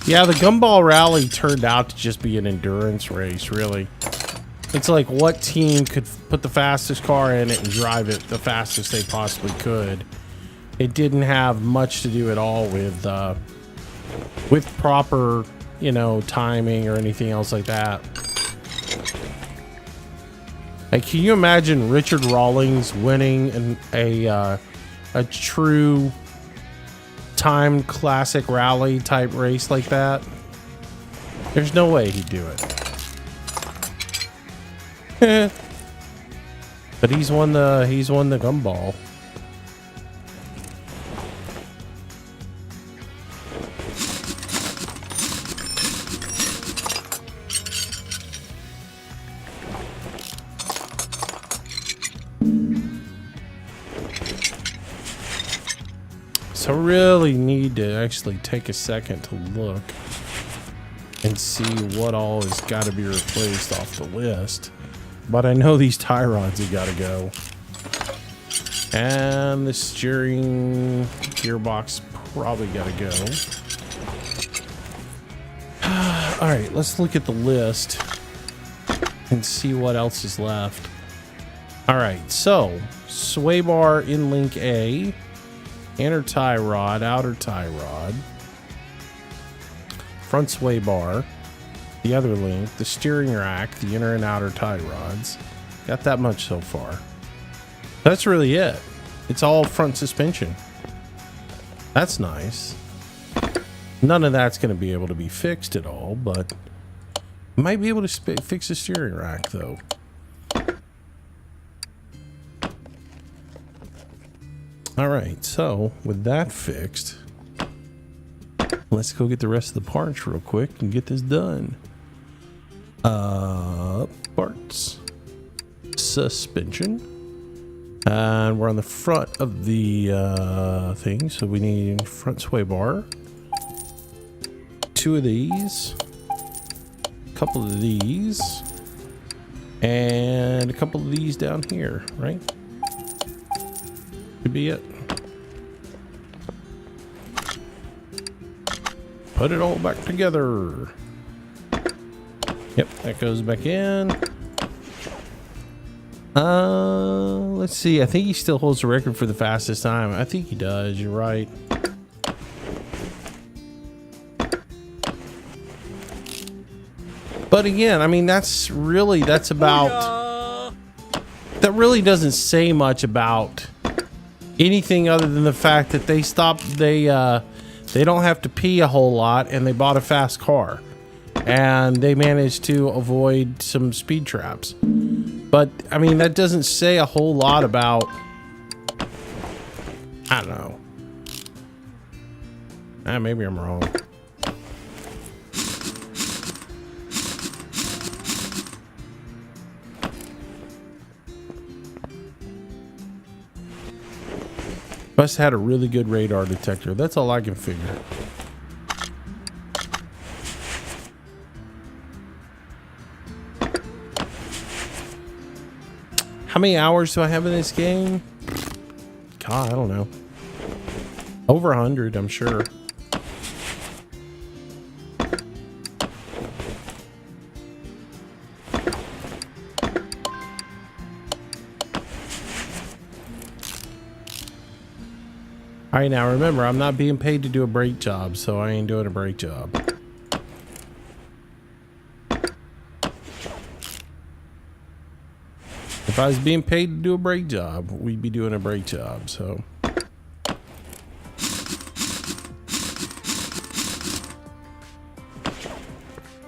Yeah, the Gumball Rally turned out to just be an endurance race, really. It's like what team could put the fastest car in it and drive it the fastest they possibly could. It didn't have much to do at all with proper, timing or anything else like that. Like, can you imagine Richard Rawlings winning a true timed classic rally type race like that? There's no way he'd do it. But he's won the Gumball. So I really need to actually take a second to look and see what all has got to be replaced off the list. But I know these tie rods have got to go. And the steering gearbox probably got to go. All right, let's look at the list and see what else is left. All right, so sway bar in link A, inner tie rod, outer tie rod, front sway bar, the other link, the steering rack, the inner and outer tie rods. Got that much so far. That's really it. It's all front suspension. That's nice. None of that's going to be able to be fixed at all, but might be able to fix the steering rack though. All right, so with that fixed, let's go get the rest of the parts real quick and get this done. Parts, suspension, and we're on the front of the thing, so we need front sway bar, 2 of these, a couple of these, and a couple of these down here, right? Could be it. Put it all back together. Yep, that goes back in. Let's see. I think he still holds the record for the fastest time. I think he does. You're right. But again, I mean, that's about, that really doesn't say much about anything other than the fact that they don't have to pee a whole lot and they bought a fast car and they managed to avoid some speed traps. But I mean, that doesn't say a whole lot about, I don't know. Maybe I'm wrong. Must have had a really good radar detector. That's all I can figure. How many hours do I have in this game? God, I don't know. Over 100, I'm sure. All right, now remember, I'm not being paid to do a brake job, so I ain't doing a brake job. If I was being paid to do a brake job, we'd be doing a brake job, so.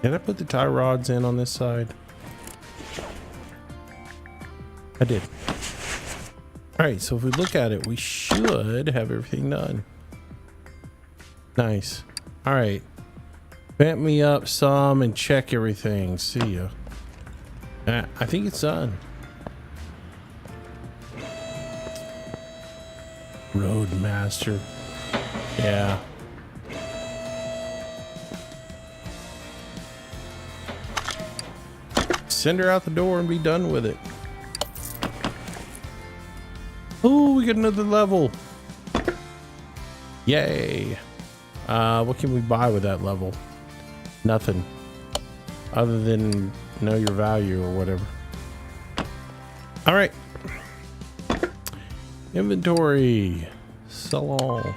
Did I put the tie rods in on this side? I did. All right, so if we look at it, we should have everything done. Nice. All right. Vamp me up some and check everything. See ya. I think it's done. Roadmaster. Yeah. Send her out the door and be done with it. Oh, we got another level. Yay. What can we buy with that level? Nothing. Other than know your value or whatever. All right. Inventory. Sell all. All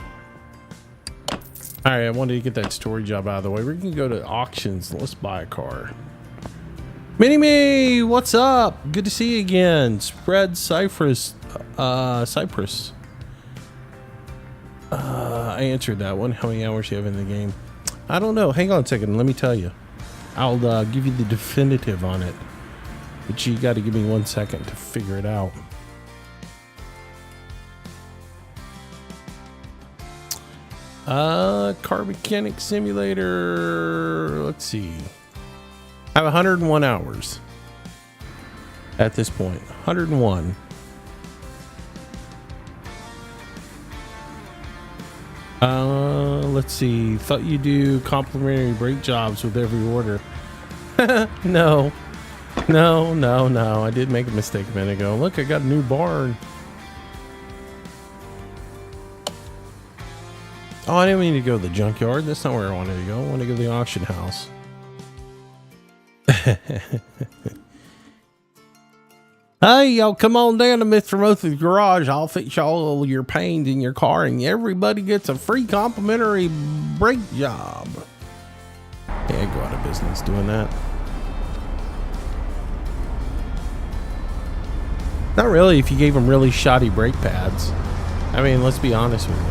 right, I wanted to get that story job out of the way. We can go to auctions. Let's buy a car. Mini-Me, what's up? Good to see you again. Spread Cypress. Cypress. I answered that one. How many hours you have in the game? I don't know. Hang on a second. Let me tell you. I'll give you the definitive on it. But you got to give me 1 second to figure it out. Car mechanic simulator. Let's see. I have 101 hours at this point. 101. Let's see. Thought you do complimentary brake jobs with every order. No. I did make a mistake a minute ago. Look, I got a new barn. Oh, I didn't mean to go to the junkyard. That's not where I wanted to go. I want to go to the auction house. Hey, y'all, come on down to Mr. Moses' garage. I'll fix all your pains in your car, and everybody gets a free complimentary brake job. Yeah, go out of business doing that. Not really if you gave them really shoddy brake pads. I mean, let's be honest with you.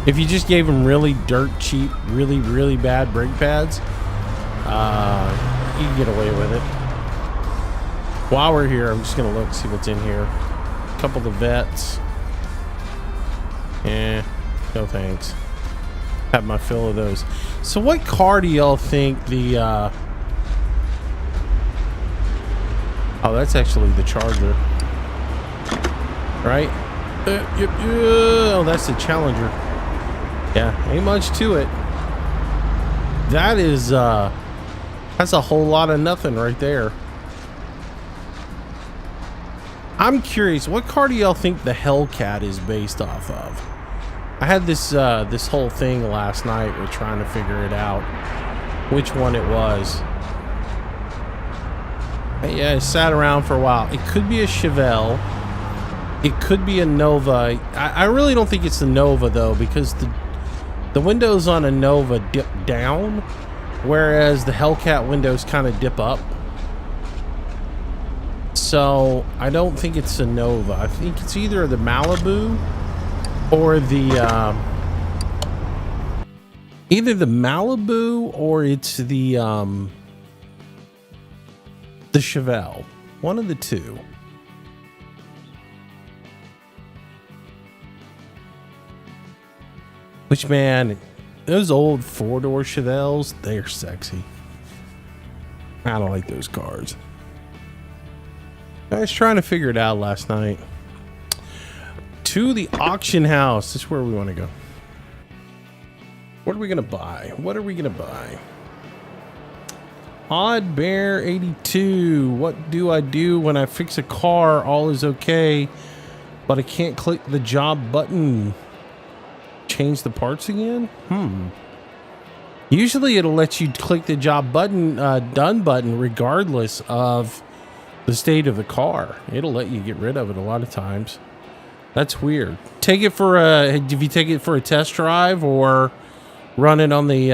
If you just gave them really dirt cheap, really, really bad brake pads, you can get away with it. While we're here, I'm just going to look, see what's in here. A couple of the vets. No thanks. Have my fill of those. So what car do y'all think the... Oh, that's actually the Charger. Right? Yep. Oh, that's the Challenger. Yeah, ain't much to it. That is, that's a whole lot of nothing right there. I'm curious, what car do y'all think the Hellcat is based off of? I had this this whole thing last night with trying to figure it out, which one it was. Yeah, it sat around for a while. It could be a Chevelle. It could be a Nova. I really don't think it's the Nova though, because the windows on a Nova dip down, whereas the Hellcat windows kind of dip up. So I don't think it's a Nova. I think it's either the Malibu or the either the Malibu or it's the Chevelle. One of the two. Which, man, those old four-door Chevelles, they're sexy. I don't like those cars. I was trying to figure it out last night. To the auction house. This is where we want to go. What are we going to buy? What are we going to buy? Odd Bear 82. What do I do when I fix a car? All is okay, but I can't click the job button. Change the parts again? Usually it'll let you click the job button, done button, regardless of the state of the car. It'll let you get rid of it a lot of times. That's weird. Take it for a, if you take it for a test drive or run it on the,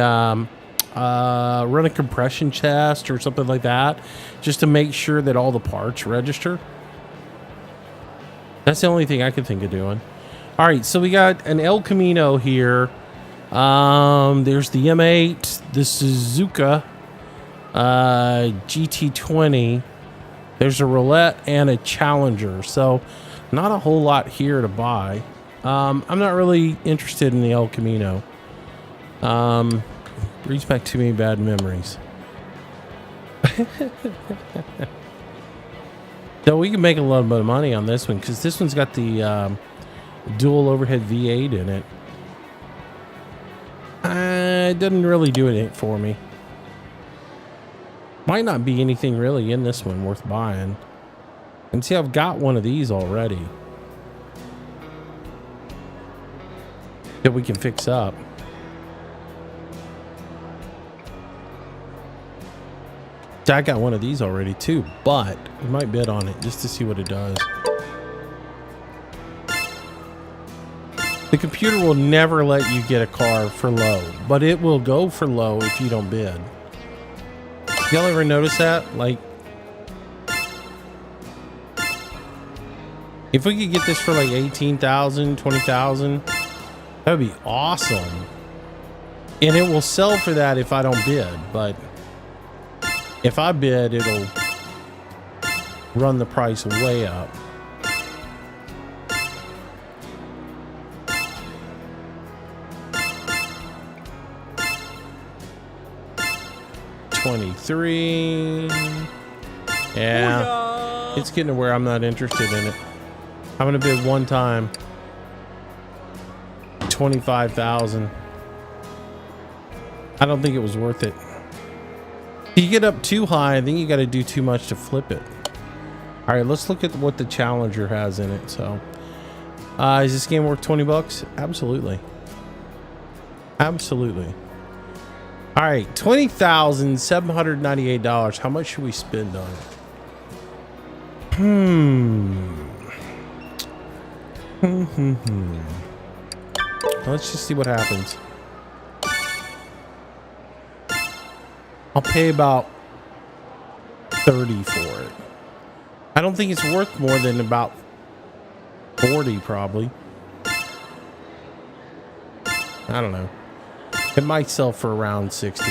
run a compression test or something like that, just to make sure that all the parts register. That's the only thing I could think of doing. All right, so we got an El Camino here. There's the M8, the Suzuka GT20. There's a Roulette and a Challenger. So not a whole lot here to buy. I'm not really interested in the El Camino. Brings back too many bad memories. So we can make a little bit of money on this one because this one's got the dual overhead V8 in it. It doesn't really do it for me. Might not be anything really in this one worth buying. And see, I've got one of these already that we can fix up. I got one of these already too, but we might bid on it just to see what it does. The computer will never let you get a car for low, but it will go for low if you don't bid. Y'all ever notice that? Like, if we could get this for like 18,000, 20,000, that would be awesome. And it will sell for that if I don't bid, but if I bid, it'll run the price way up. $23. Yeah, it's getting to where I'm not interested in it. I'm gonna bid one time. 25,000. I don't think it was worth it. You get up too high, I think you got to do too much to flip it. All right, let's look at what the Challenger has in it. So, is this game worth 20 bucks? Absolutely. Absolutely. All right, $20,798. How much should we spend on it? Let's just see what happens. I'll pay about 30 for it. I don't think it's worth more than about 40 probably. I don't know. It might sell for around 60.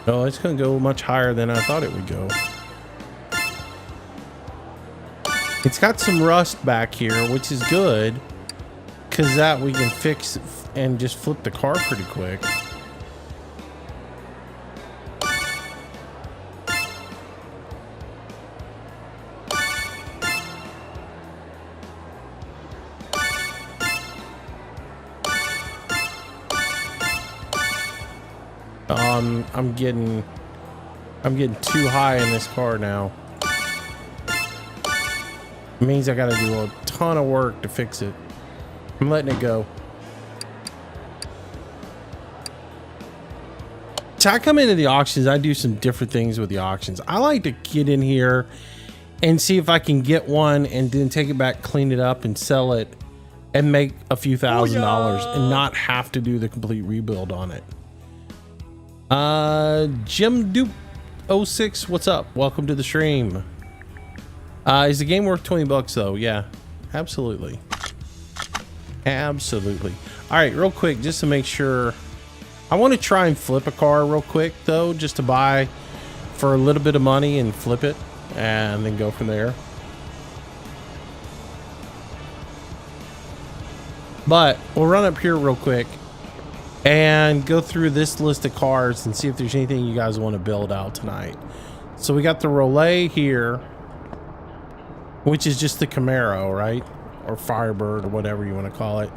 Oh, it's going to go much higher than I thought it would go. It's got some rust back here, which is good, because that we can fix and just flip the car pretty quick. I'm getting too high in this car now. It means I got to do a ton of work to fix it. I'm letting it go. So I come into the auctions. I do some different things with the auctions. I like to get in here and see if I can get one and then take it back, clean it up, and sell it and make a few $1,000s and not have to do the complete rebuild on it. Jim Dupe 06, what's up? Welcome to the stream. Is the game worth 20 bucks though? Yeah, absolutely. Absolutely. All right, real quick, just to make sure, I want to try and flip a car real quick though, just to buy for a little bit of money and flip it and then go from there. But we'll run up here real quick and go through this list of cars and see if there's anything you guys want to build out tonight. So we got the Relay here, which is just the Camaro, right? Or Firebird or whatever you want to call it.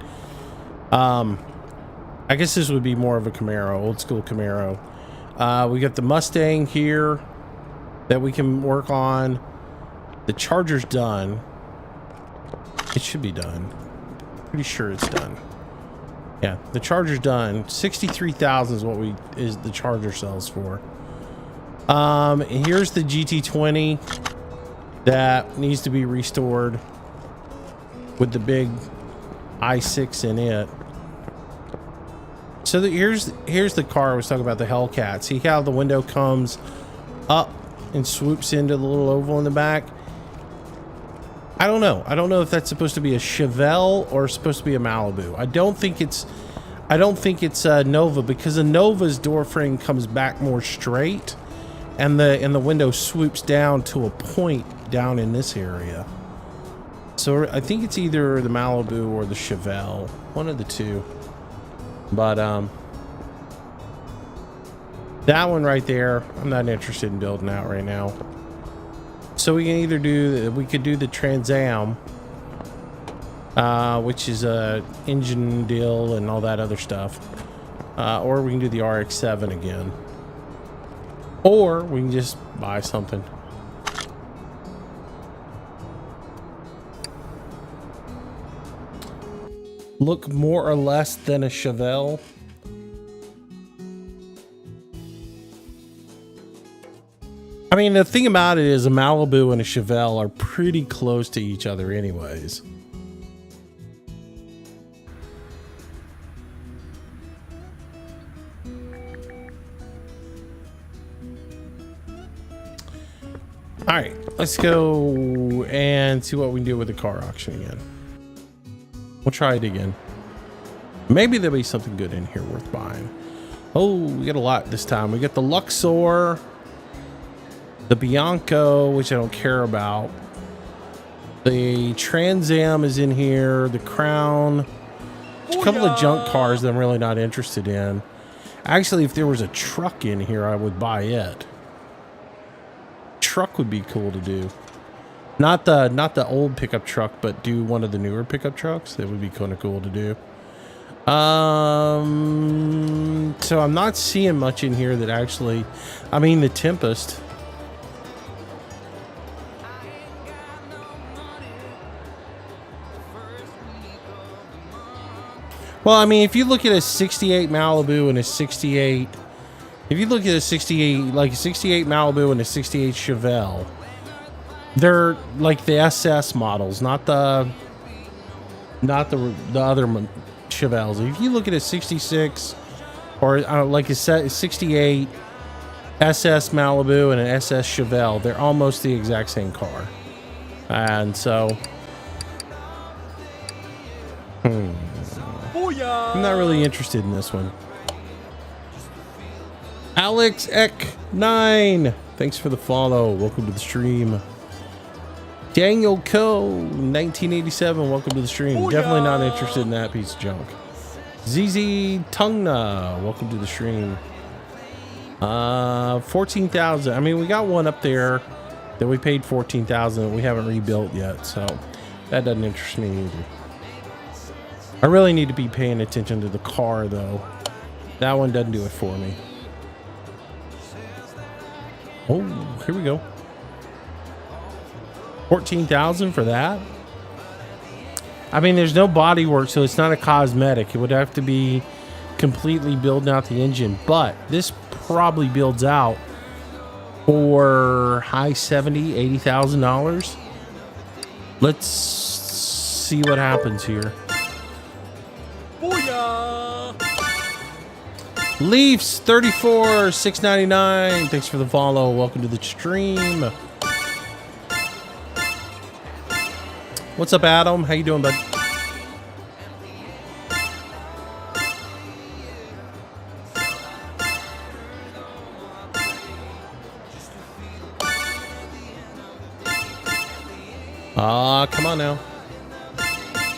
I guess this would be more of a Camaro, old school Camaro. We got the Mustang here that we can work on. The Charger's done. It should be done. Pretty sure it's done. Yeah, the Charger's done. 63,000 is the Charger sells for. Here's the GT20 that needs to be restored with the big i6 in it. So here's the car I was talking about, the Hellcat. See how the window comes up and swoops into the little oval in the back? I don't know. I don't know if that's supposed to be a Chevelle or supposed to be a Malibu. I don't think it's a Nova, because a Nova's door frame comes back more straight, and the window swoops down to a point down in this area. So I think it's either the Malibu or the Chevelle, one of the two. But that one right there, I'm not interested in building out right now. So we can either we could do the Trans Am, which is a engine deal and all that other stuff, or we can do the RX-7 again, or we can just buy something. Look more or less than a Chevelle. I mean, the thing about it is a Malibu and a Chevelle are pretty close to each other anyways. All right, let's go and see what we can do with the car auction again. We'll try it again. Maybe there'll be something good in here worth buying. Oh, we got a lot this time. We got the Luxor, the Bianco, which I don't care about. The Trans Am is in here. The Crown. There's a couple of junk cars that I'm really not interested in. Actually, if there was a truck in here, I would buy it. Truck would be cool to do. Not the old pickup truck, but do one of the newer pickup trucks. That would be kind of cool to do. So I'm not seeing much in here that actually, I mean, the Tempest. Well, I mean, if you look at a 68 Malibu and a 68, if you look at a 68, like a 68 Malibu and a 68 Chevelle, they're like the SS models, not the other Chevelles. If you look at a 66 or like a 68 SS Malibu and an SS Chevelle, they're almost the exact same car. And so, I'm not really interested in this one. Alex Eck9, thanks for the follow. Welcome to the stream. Daniel Co 1987, welcome to the stream. Definitely not interested in that piece of junk. ZZ Tungna, welcome to the stream. 14,000. I mean, we got one up there that we paid 14,000 that we haven't rebuilt yet, so that doesn't interest me either. I really need to be paying attention to the car though. That one doesn't do it for me. Oh, here we go. 14,000 for that. I mean, there's no body work, so it's not a cosmetic. It would have to be completely building out the engine, but this probably builds out for high $70,000-$80,000. Let's see what happens here. Booyah! Leafs 34,699. Thanks for the follow. Welcome to the stream. What's up, Adam? How you doing, bud? Come on now.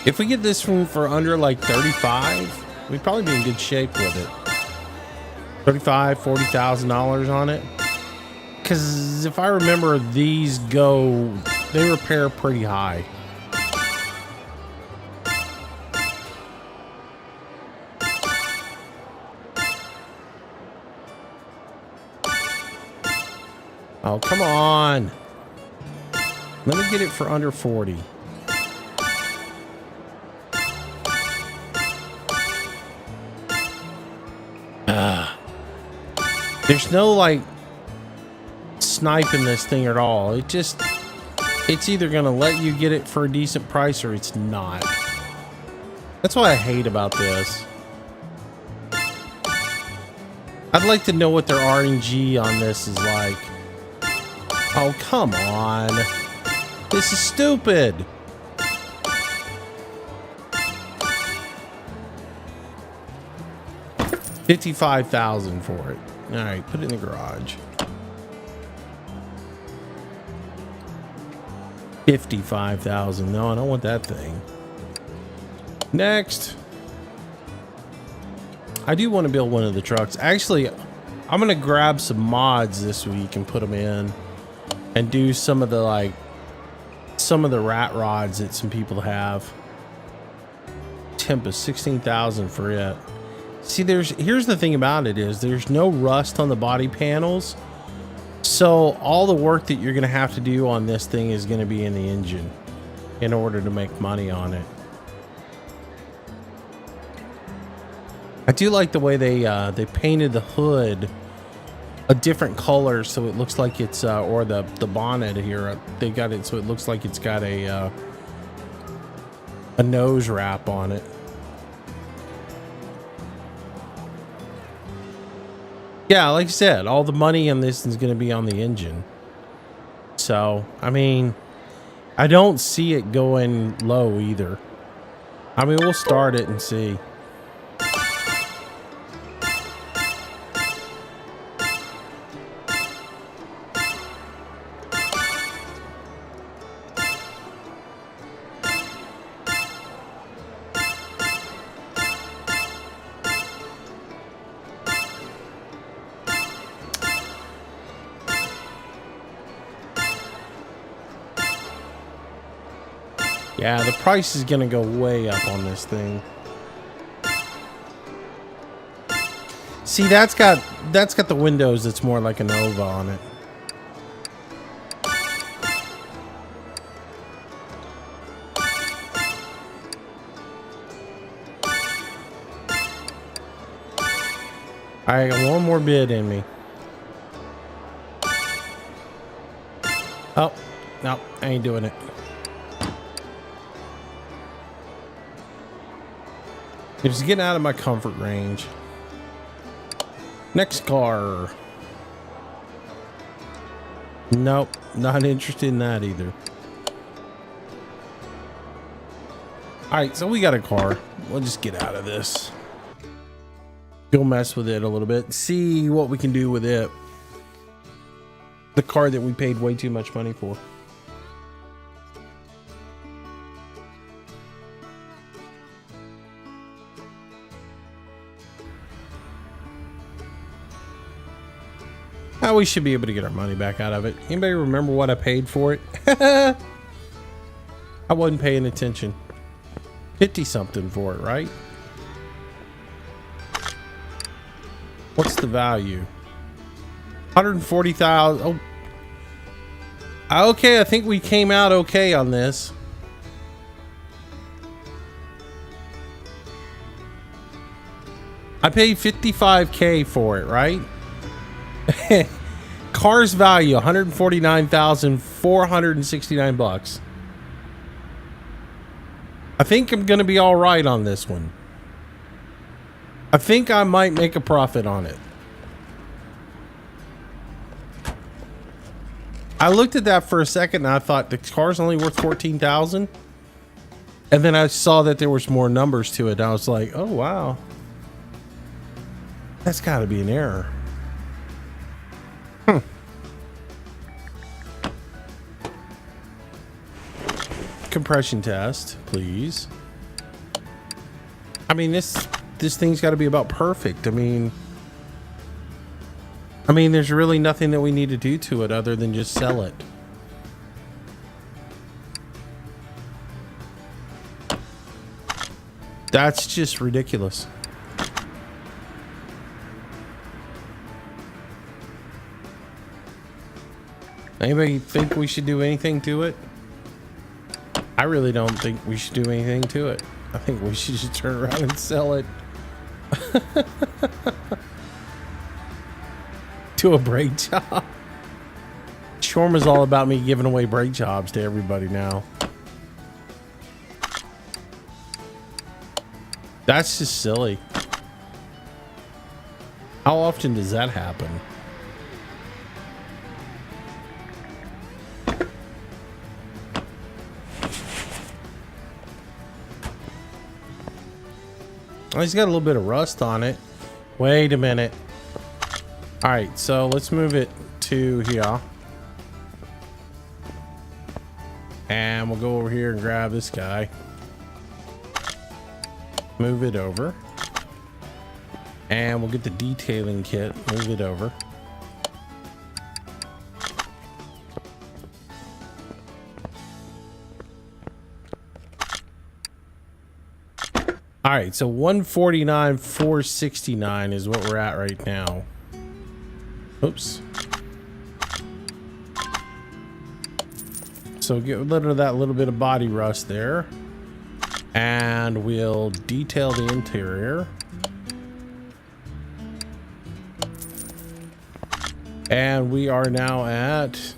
If we get this one for under like 35, we'd probably be in good shape with it. $40,000 on it. Because if I remember, these they repair pretty high. Oh, come on. Let me get it for under 40. There's no like sniping this thing at all. It's either gonna let you get it for a decent price or it's not. That's what I hate about this. I'd like to know what their RNG on this is like. Oh, come on. This is stupid. $55,000 for it. All right, put it in the garage. 55,000. No, I don't want that thing. Next. I do want to build one of the trucks. Actually, I'm going to grab some mods this week and put them in and do some of the rat rods that some people have. Tempest, 16,000 for it. See, here's the thing about it is there's no rust on the body panels. So all the work that you're going to have to do on this thing is going to be in the engine in order to make money on it. I do like the way they painted the hood a different color so it looks like it's or the bonnet here, they got it so it looks like it's got a nose wrap on it. Yeah, like I said, all the money in this is going to be on the engine. So, I mean, I don't see it going low either. I mean, we'll start it and see. Yeah, the price is gonna go way up on this thing. See, that's got the windows that's more like a Nova on it. I got one more bid in me. Oh, no, I ain't doing it. It's getting out of my comfort range. Next car. Nope, not interested in that either. All right, so we got a car. We'll just get out of this. Go mess with it a little bit. See what we can do with it. The car that we paid way too much money for. We should be able to get our money back out of it. Anybody remember what I paid for it? I wasn't paying attention. 50 something for it, right? What's the value? 140,000. Oh. Okay, I think we came out okay on this. I paid 55K for it, right? Car's value 149,469 bucks. I think I'm gonna be all right on this one. I think I might make a profit on it. I looked at that for a second and I thought the car's only worth 14,000, and then I saw that there was more numbers to it. I was like, oh wow, that's got to be an error. Compression test, please. I mean, this thing's got to be about perfect. I mean, there's really nothing that we need to do to it other than just sell it. That's just ridiculous. Anybody think we should do anything to it? I really don't think we should do anything to it. I think we should just turn around and sell it. To a brake job. Shawarma's all about me giving away brake jobs to everybody now. That's just silly. How often does that happen? Oh, he's got a little bit of rust on it. Wait a minute. All right, so let's move it to here. And we'll go over here and grab this guy. Move it over. And we'll get the detailing kit. Move it over. All right, so 149,469 is what we're at right now. Oops. So get rid of that little bit of body rust there. And we'll detail the interior. And we are now at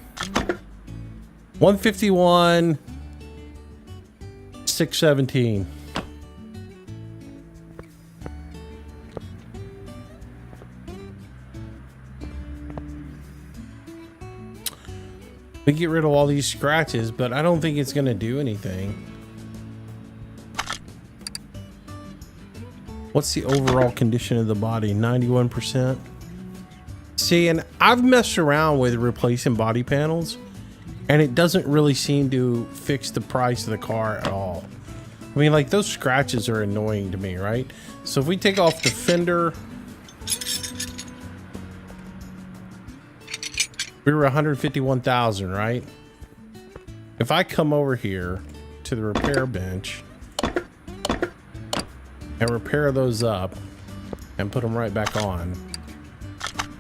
151,617. We get rid of all these scratches, but I don't think it's going to do anything. What's the overall condition of the body? 91%. See, and I've messed around with replacing body panels, and it doesn't really seem to fix the price of the car at all. I mean, like, those scratches are annoying to me, right? So if we take off the fender, we were 151,000, right? If I come over here to the repair bench and repair those up and put them right back on,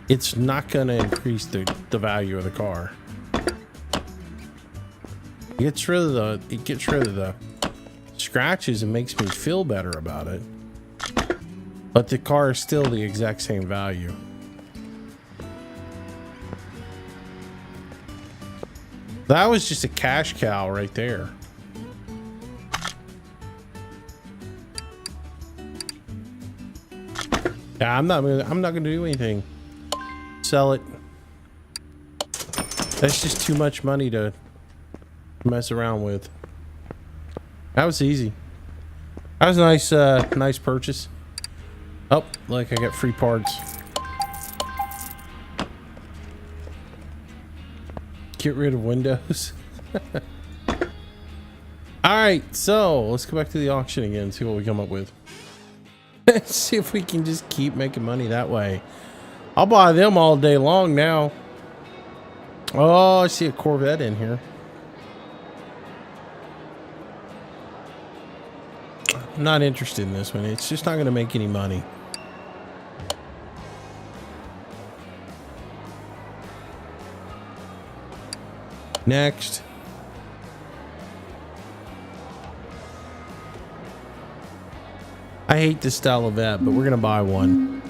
it's not going to increase the value of the car. It gets rid of the scratches and makes me feel better about it. But the car is still the exact same value. That was just a cash cow right there. Yeah, I'm not gonna do anything. Sell it. That's just too much money to mess around with. That was easy. That was a nice, nice purchase. Oh, look, I got free parts. Get rid of windows. Alright, so let's go back to the auction again and see what we come up with. See if we can just keep making money that way. I'll buy them all day long now. Oh, I see a Corvette in here. I'm not interested in this one. It's just not going to make any money. Next. I hate this style of vet, but we're going to buy one.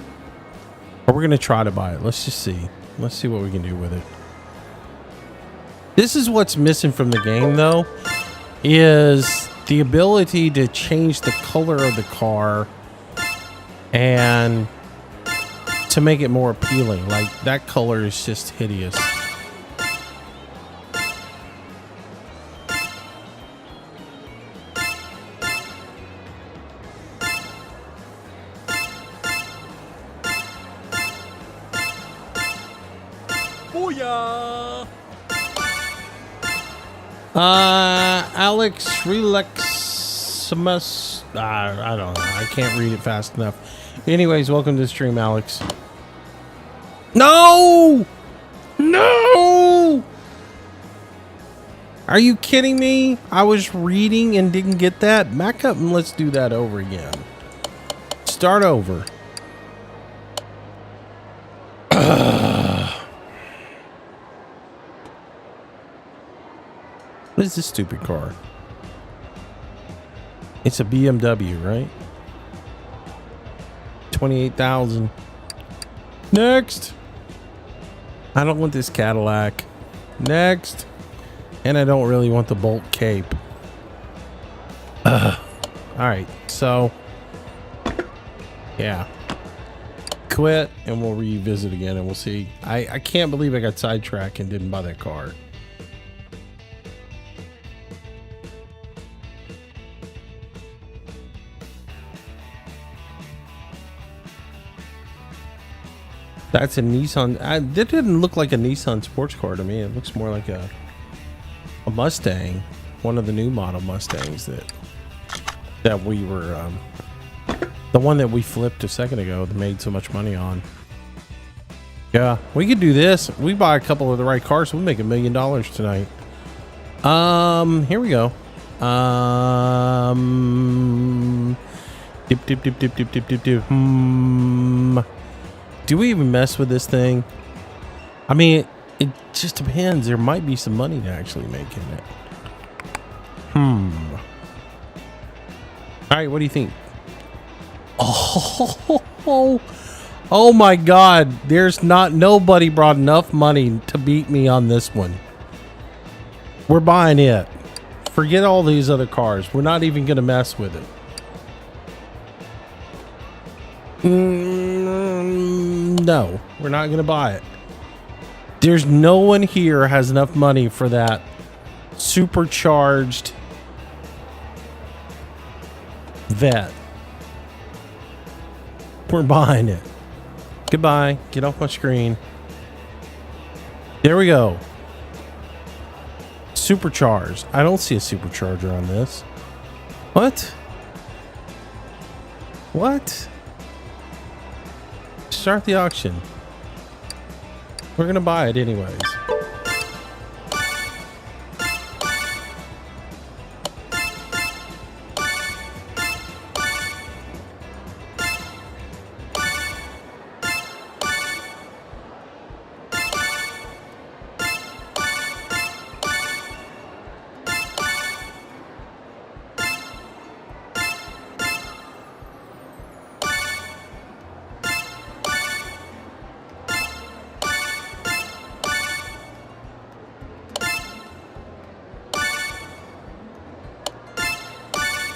Or we're going to try to buy it. Let's just see. Let's see what we can do with it. This is what's missing from the game, though, is the ability to change the color of the car and to make it more appealing. Like, that color is just hideous. Booyah! Alex Relaximus. I don't know. I can't read it fast enough. Anyways, welcome to the stream, Alex. No! No! Are you kidding me? I was reading and didn't get that. Back up and let's do that over again. Start over. What is this stupid car? It's a BMW, right? 28,000. Next. I don't want this Cadillac. Next. And I don't really want the Bolt Cape. All right, so yeah. Quit and we'll revisit again and we'll see. I can't believe I got sidetracked and didn't buy that car. That's a Nissan. That didn't look like a Nissan sports car to me. It looks more like a Mustang, one of the new model Mustangs that we were, the one that we flipped a second ago that made so much money on. Yeah, we could do this. We buy a couple of the right cars, we'll make $1 million tonight. Here we go. Dip. Do we even mess with this thing? I mean, it just depends. There might be some money to actually make in it. All right, what do you think? Oh my God. Nobody brought enough money to beat me on this one. We're buying it. Forget all these other cars. We're not even going to mess with it. No, we're not going to buy it. There's no one here has enough money for that supercharged vet. We're buying it. Goodbye. Get off my screen. There we go. Supercharged. I don't see a supercharger on this. What? What? Start the auction. We're gonna buy it anyways.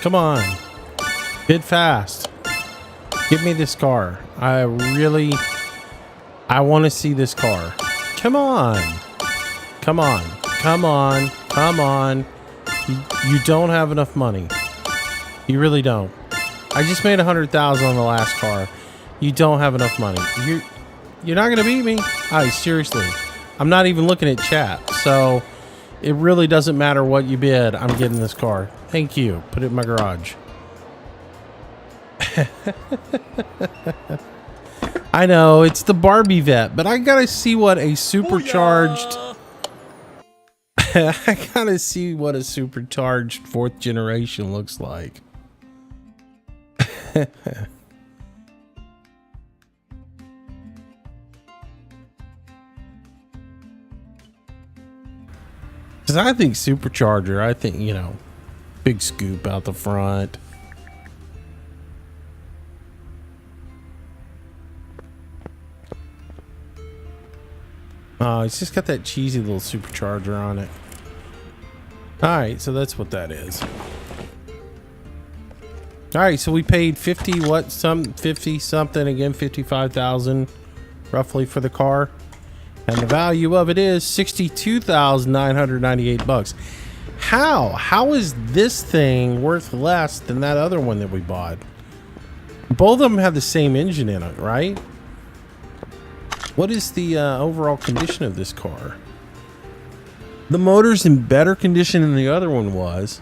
Come on. Bid fast. Give me this car. I want to see this car. Come on. Come on. Come on. Come on. You don't have enough money. You really don't. I just made 100,000 on the last car. You don't have enough money. You're not going to beat me. Seriously. I'm not even looking at chat. So it really doesn't matter what you bid. I'm getting this car. Thank you. Put it in my garage. I know it's the Barbie vet, but I gotta see what a supercharged I gotta see what a supercharged 4th generation looks like. Because I think supercharger, I think, you know, big scoop out the front. Oh, it's just got that cheesy little supercharger on it. Alright, so that's what that is. Alright, so we paid 50 something again, 55,000 roughly for the car. And the value of it is 62,998 bucks. How is this thing worth less than that other one that we bought? Both of them have the same engine in it, right? What is the overall condition of this car? The motor's in better condition than the other one was.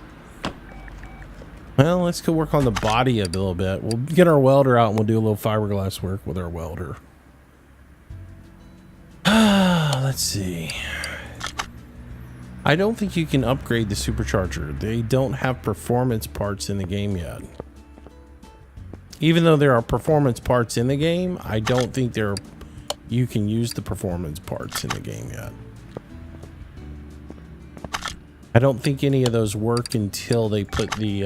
Well, let's go work on the body a little bit. We'll get our welder out and we'll do a little fiberglass work with our welder. Let's see. I don't think you can upgrade the supercharger. They don't have performance parts in the game yet. Even though there are performance parts in the game, I don't think you can use the performance parts in the game yet. I don't think any of those work until they put the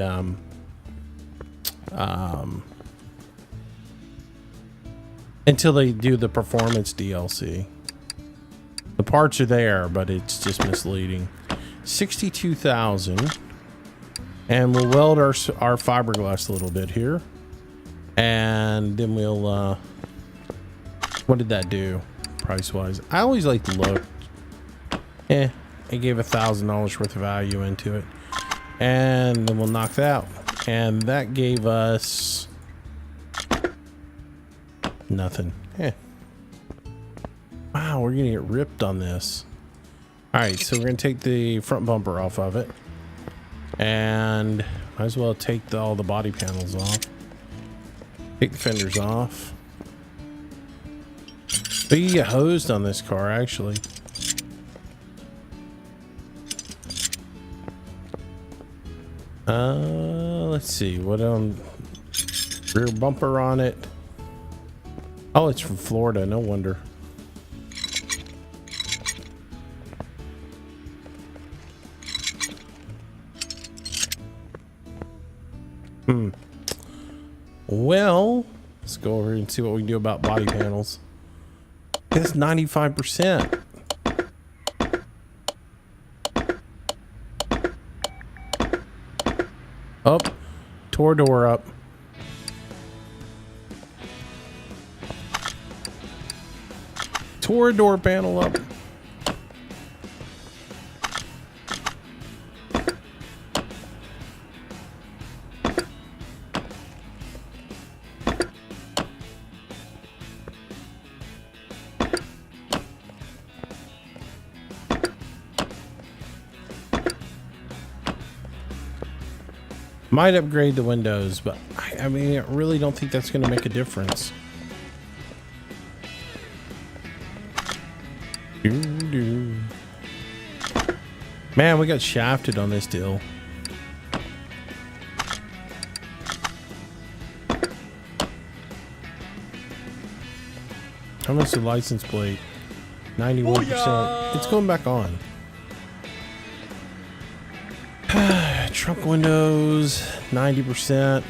until they do the performance DLC. The parts are there, but it's just misleading. 62,000, and we'll weld our fiberglass a little bit here, and then we'll what did that do price wise? I always like to look. It gave $1,000 worth of value into it, and then we'll knock that out, and that gave us nothing. Wow, we're gonna get ripped on this. All right, so we're gonna take the front bumper off of it, and might as well take all the body panels off. Take the fenders off. But you get hosed on this car, actually. Let's see what rear bumper on it. Oh, it's from Florida. No wonder. Well, let's go over here and see what we can do about body panels. It's 95%. Up. Tore door up. Tore door panel up. Might upgrade the windows, but I mean, I really don't think that's going to make a difference. Man, we got shafted on this deal. How much is the license plate? 91%. It's going back on. Trunk windows, 90%.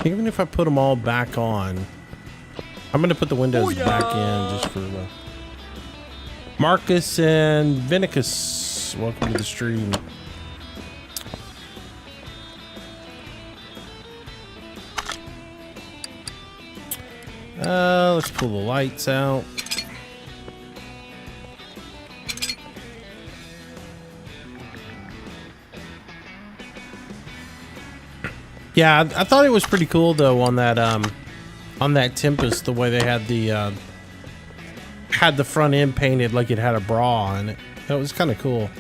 Even if I put them all back on, I'm going to put the windows back in just for Marcus and Vinicus. Welcome to the stream. Let's pull the lights out. Yeah, I thought it was pretty cool though on that Tempest, the way they had the front end painted like it had a bra on it. That was kind of cool.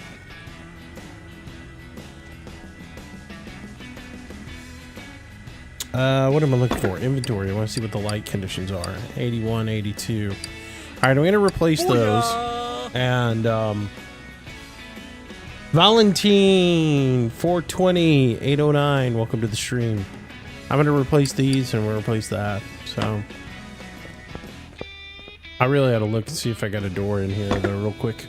What am I looking for? Inventory. I want to see what the light conditions are. 81, 82. All right, I'm going to replace those. And Valentine 420 809. Welcome to the stream. I'm going to replace these and we'll replace that. So I really had to look and see if I got a door in here though, real quick.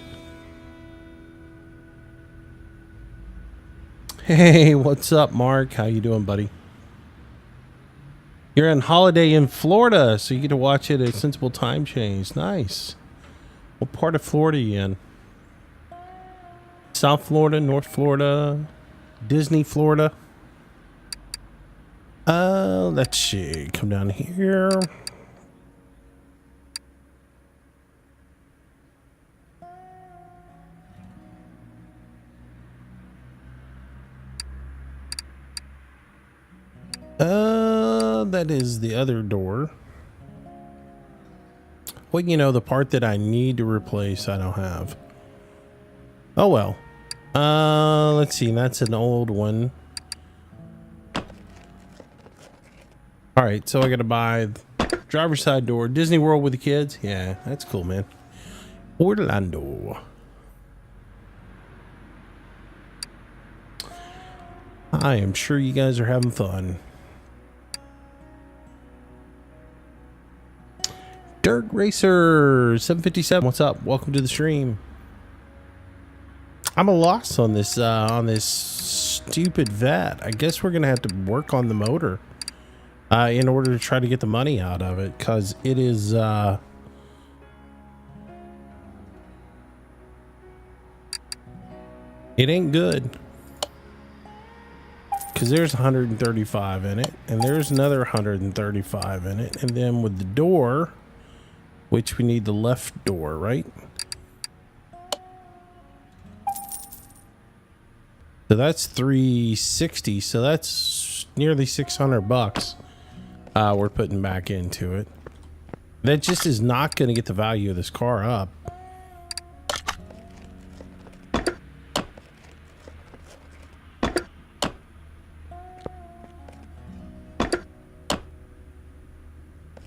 Hey, what's up, Mark? How you doing, buddy? You're on holiday in Florida, so you get to watch it at Sensible Time Change. Nice. What part of Florida are you in? South Florida, North Florida, Disney, Florida. Let's see. Come down here. That is the other door. Well, you know, the part that I need to replace, I don't have. Oh, well. Let's see. That's an old one. All right. So I got to buy driver's side door. Disney World with the kids. Yeah, that's cool, man. Orlando. I am sure you guys are having fun. Dirt Racer 757. What's up? Welcome to the stream. I'm a loss on this stupid vet. I guess we're gonna have to work on the motor in order to try to get the money out of it, because it is it ain't good. Because there's 135 in it, and there's another 135 in it, and then with the door, which we need the left door, right? So that's 360. So that's nearly 600 bucks we're putting back into it. That just is not going to get the value of this car up.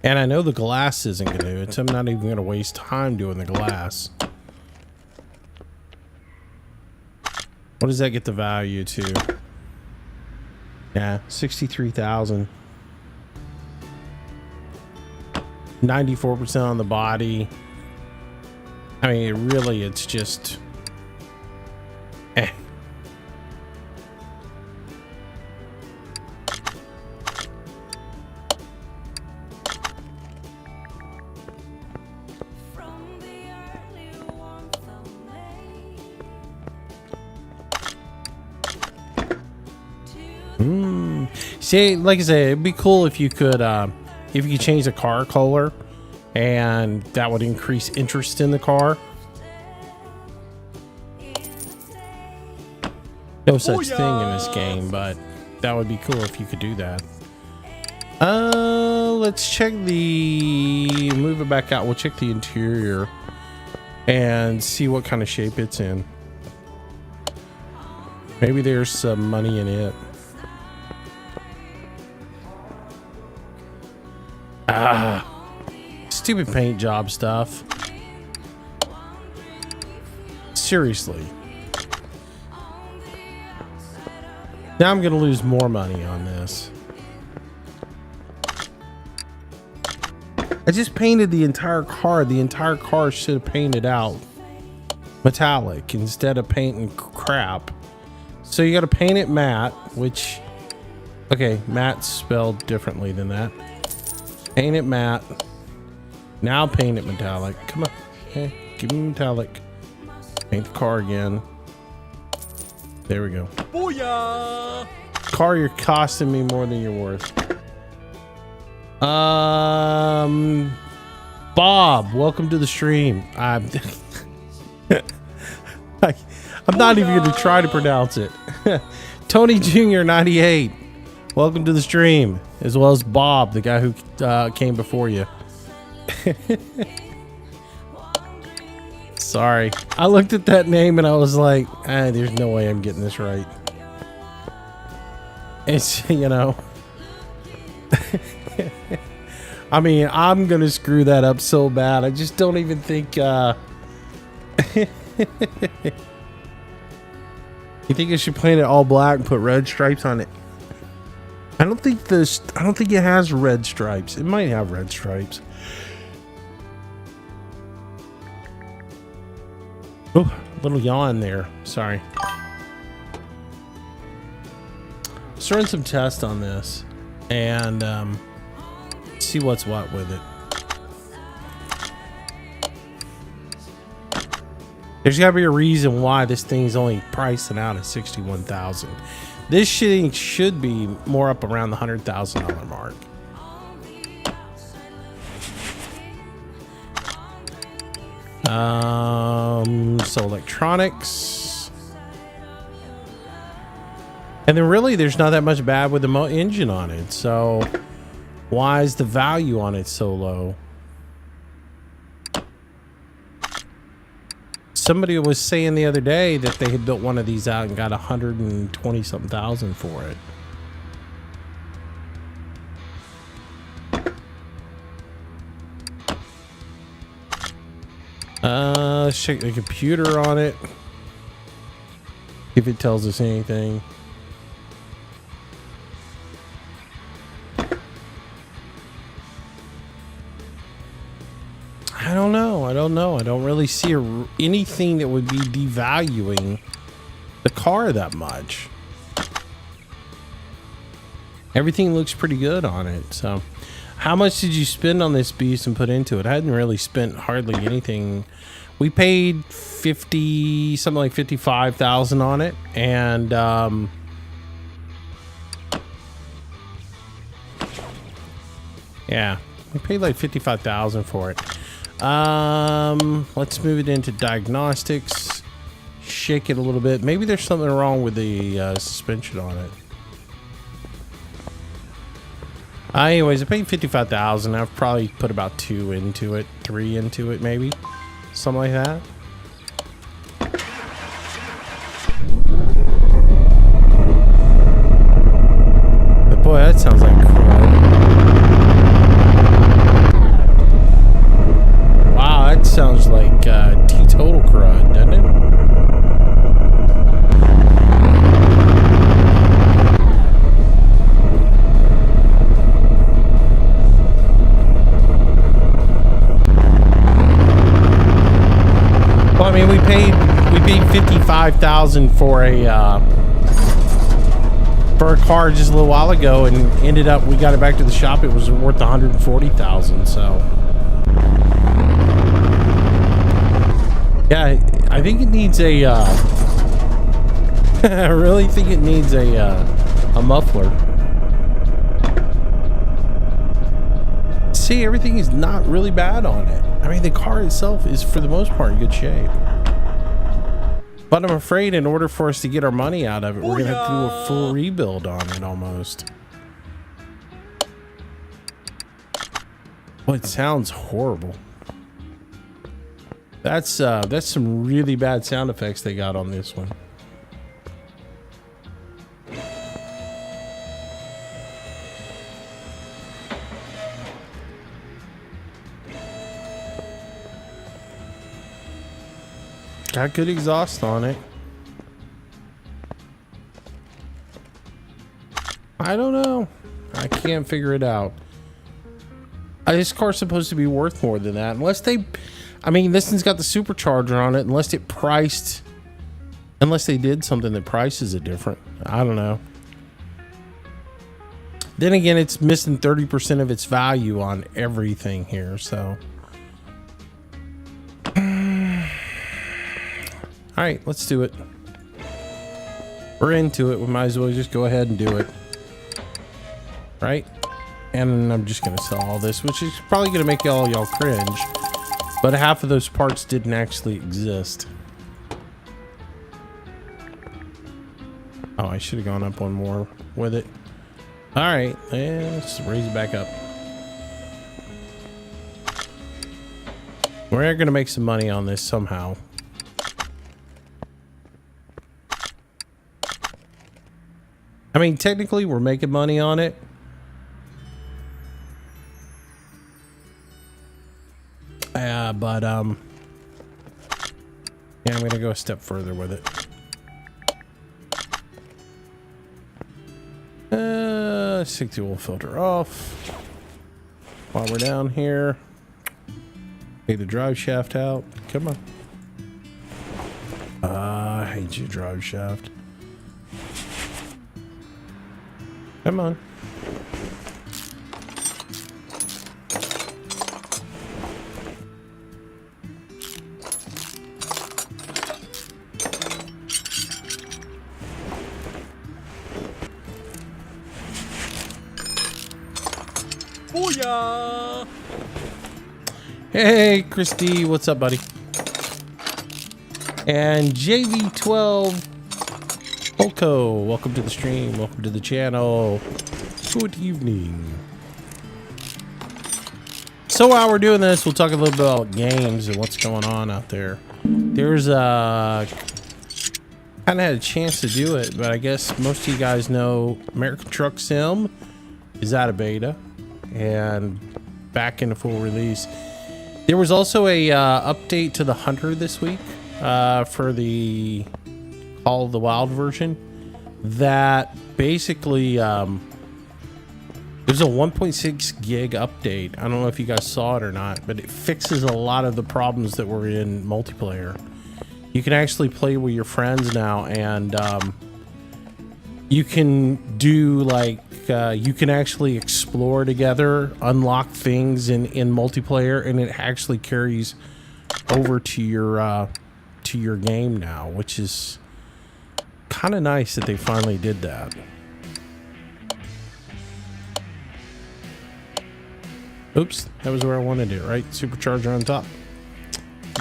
And I know the glass isn't going to do it, so I'm not even going to waste time doing the glass. What does that get the value to? Yeah, 63,000. 94% on the body. I mean, really, it's just... eh. See, like I said, it'd be cool if you could change the car color, and that would increase interest in the car. No such thing in this game, but that would be cool if you could do that. Let's check the... move it back out. We'll check the interior and see what kind of shape it's in. Maybe there's some money in it. Stupid paint job stuff. Seriously. Now I'm gonna lose more money on this. I just painted the entire car. The entire car should have painted out metallic instead of painting crap. So you gotta paint it matte, which... okay, matte's spelled differently than that. Paint it matte. Now paint it metallic. Come on. Okay, give me metallic. Paint the car again. There we go. Booyah! Car, you're costing me more than you're worth. Bob, welcome to the stream. I'm not even going to try to pronounce it. Tony Jr. 98, welcome to the stream, as well as Bob, the guy who came before you. Sorry, I looked at that name and I was like, there's no way I'm getting this right. It's, you know, I mean, I'm gonna screw that up so bad. I just don't even think you think I should paint it all black and put red stripes on it? I don't think it has red stripes. It might have red stripes. Oh, little yawn there. Sorry. Let's run some tests on this and see what's what with it. There's gotta be a reason why this thing's only pricing out at $61,000. This thing should be more up around the $100,000 mark. So electronics, and then really there's not that much bad with the engine on it. So why is the value on it so low? Somebody was saying the other day that they had built one of these out and got 120 something thousand for it. Let's check the computer on it, if it tells us anything. I don't know. I don't really see anything that would be devaluing the car that much. Everything looks pretty good on it. So how much did you spend on this beast and put into it? I hadn't really spent hardly anything. We paid something like 55,000 on it, and yeah, we paid like 55,000 for it. Let's move it into diagnostics, shake it a little bit. Maybe there's something wrong with the suspension on it. Anyways, I paid 55,000. I've probably put about 2 into it, 3 into it, maybe something like that. But boy, that sounds like crud. Wow, that sounds like teetotal crud, doesn't it? Well, I mean, we paid 55,000 for a car just a little while ago, and ended up we got it back to the shop. It was worth 140,000. So yeah, I think it needs a. I really think it needs a muffler. See, everything is not really bad on it. I mean, the car itself is, for the most part, in good shape. But I'm afraid in order for us to get our money out of it, we're going to have to do a full rebuild on it almost. Well, it sounds horrible. That's some really bad sound effects they got on this one. Got good exhaust on it. I don't know. I can't figure it out. This car's supposed to be worth more than that. Unless they... I mean, this one's got the supercharger on it. Unless it priced... Unless they did something that prices it different. I don't know. Then again, it's missing 30% of its value on everything here, so... All right, let's do it. We're into it. We might as well just go ahead and do it. Right? And I'm just gonna sell all this, which is probably gonna make all y'all cringe. But half of those parts didn't actually exist. Oh, I should have gone up one more with it. All right, let's raise it back up. We're gonna make some money on this somehow. I mean, technically we're making money on it. But yeah, I'm gonna go a step further with it. Let's take the oil filter off while we're down here. Take the drive shaft out. Come on. I hate you, drive shaft. Come on. Booyah! Hey, Christy, what's up, buddy? And JV12 Holco, welcome to the stream, welcome to the channel. Good evening. So while we're doing this, we'll talk a little bit about games and what's going on out there. There's kind of had a chance to do it, but I guess most of you guys know American Truck Sim is out of beta and back into full release. There was also a update to the Hunter this week for the Call of the Wild version that basically there's a 1.6 gig update. I don't know if you guys saw it or not, but it fixes a lot of the problems that were in multiplayer. You can actually play with your friends now, and you can do like you can actually explore together, unlock things in multiplayer, and it actually carries over to your game now, which is kind of nice that they finally did that. Oops, that was where I wanted it, right? Supercharger on top.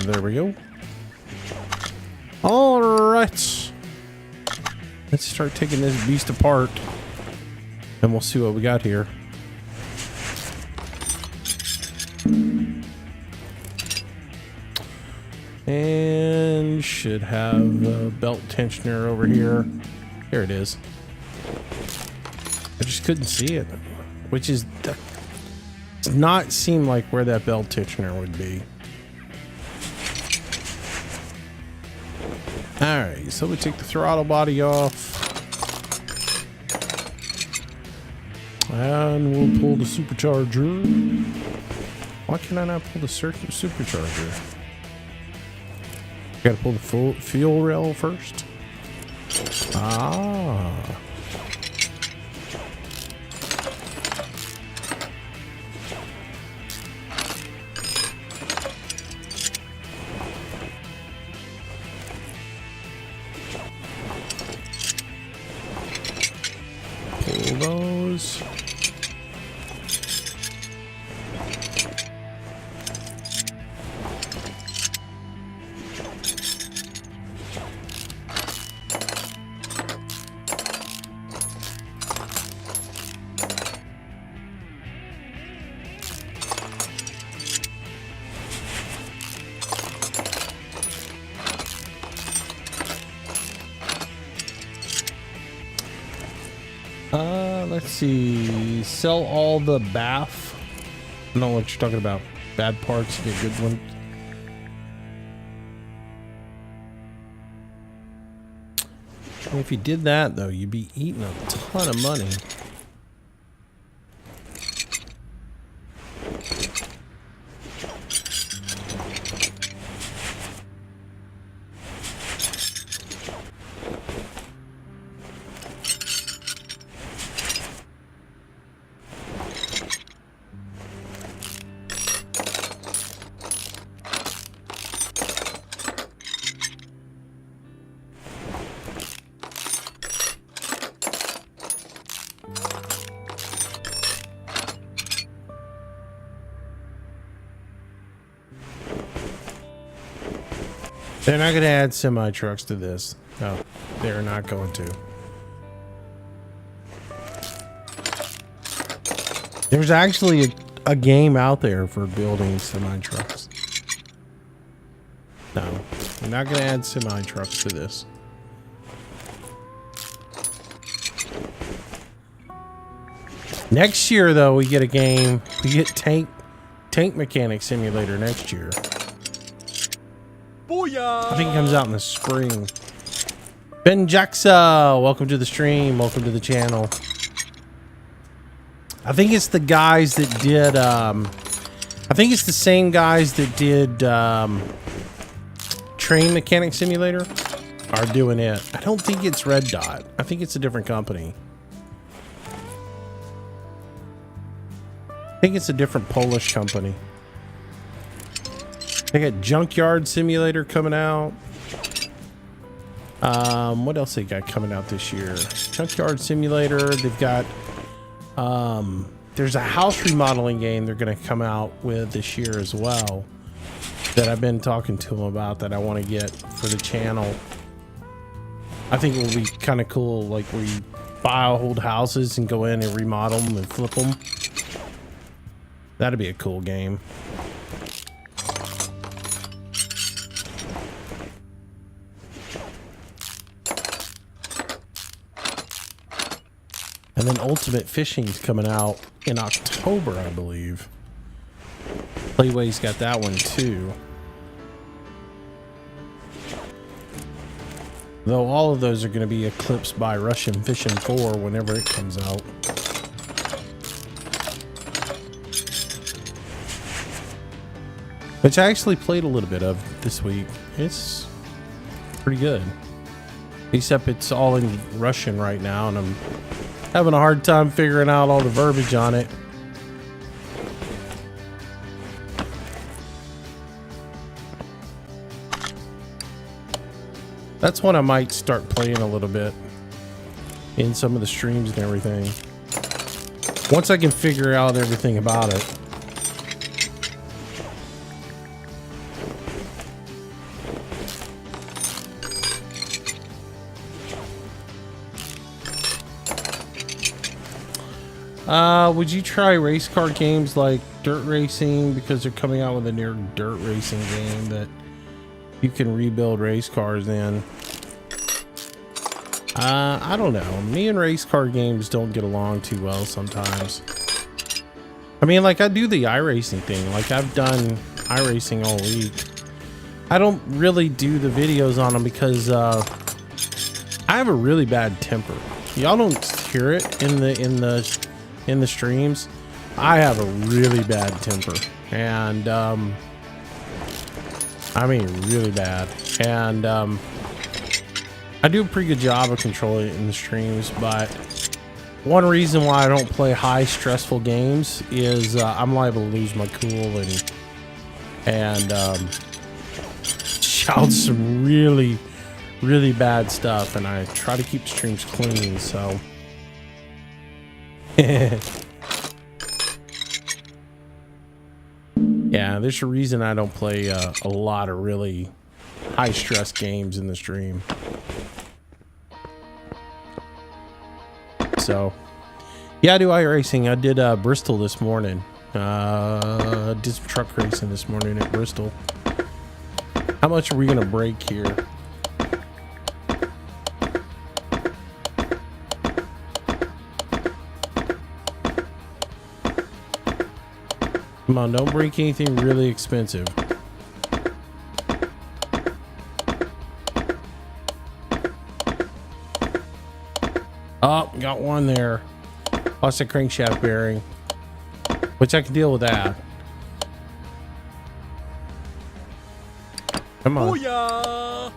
There we go. All right. Let's start taking this beast apart, and we'll see what we got here. And should have a belt tensioner over here. Here it is. I just couldn't see it, which is does not seem like where that belt tensioner would be. All right, so we take the throttle body off, and we'll pull the supercharger. Why can I not pull the supercharger? Gotta pull the full fuel rail first. Ah. Pull those. Let's see. Sell all the bath. I don't know what you're talking about. Bad parts, get good ones. If you did that, though, you'd be eating a ton of money. They're not going to add semi trucks to this. No, they're not going to. There's actually a game out there for building semi trucks. No, we're not going to add semi trucks to this. Next year, though, we get a game. We get tank mechanic simulator next year. Booyah! I think it comes out in the spring. Ben Jaxa, welcome to the stream. Welcome to the channel. I think it's the guys that did. I think it's the same guys that did Train Mechanic Simulator are doing it. I don't think it's Red Dot. I think it's a different company. I think it's a different Polish company. They got Junkyard Simulator coming out. What else they got coming out this year? Junkyard Simulator. They've got there's a house remodeling game they're going to come out with this year as well that I've been talking to them about that I want to get for the channel. I think it will be kind of cool, like where you buy old houses and go in and remodel them and flip them. That'd be a cool game. And then Ultimate Fishing's coming out in October, I believe. Playway's got that one too. Though all of those are going to be eclipsed by Russian Fishing 4 whenever it comes out. Which I actually played a little bit of this week. It's pretty good. Except it's all in Russian right now, and I'm having a hard time figuring out all the verbiage on it. That's one I might start playing a little bit in some of the streams and everything. Once I can figure out everything about it. Would you try race car games like Dirt Racing, because they're coming out with a new dirt racing game that you can rebuild race cars in? I don't know. Me and race car games don't get along too well sometimes. I mean, like, I do the iRacing thing. Like, I've done iRacing all week. I don't really do the videos on them because I have a really bad temper. Y'all don't hear it in the streams. I have a really bad temper, and I mean really bad, and I do a pretty good job of controlling it in the streams. But one reason why I don't play high stressful games is I'm liable to lose my cool and shout some really bad stuff, and I try to keep streams clean, so yeah, there's a reason I don't play a lot of really high stress games in the stream. So yeah, I do iRacing. I did Bristol this morning. Did some truck racing this morning at Bristol. How much are we gonna break here? Come on, don't break anything really expensive. Oh, got one there. Lost a crankshaft bearing, which I can deal with that. Come on. Booyah!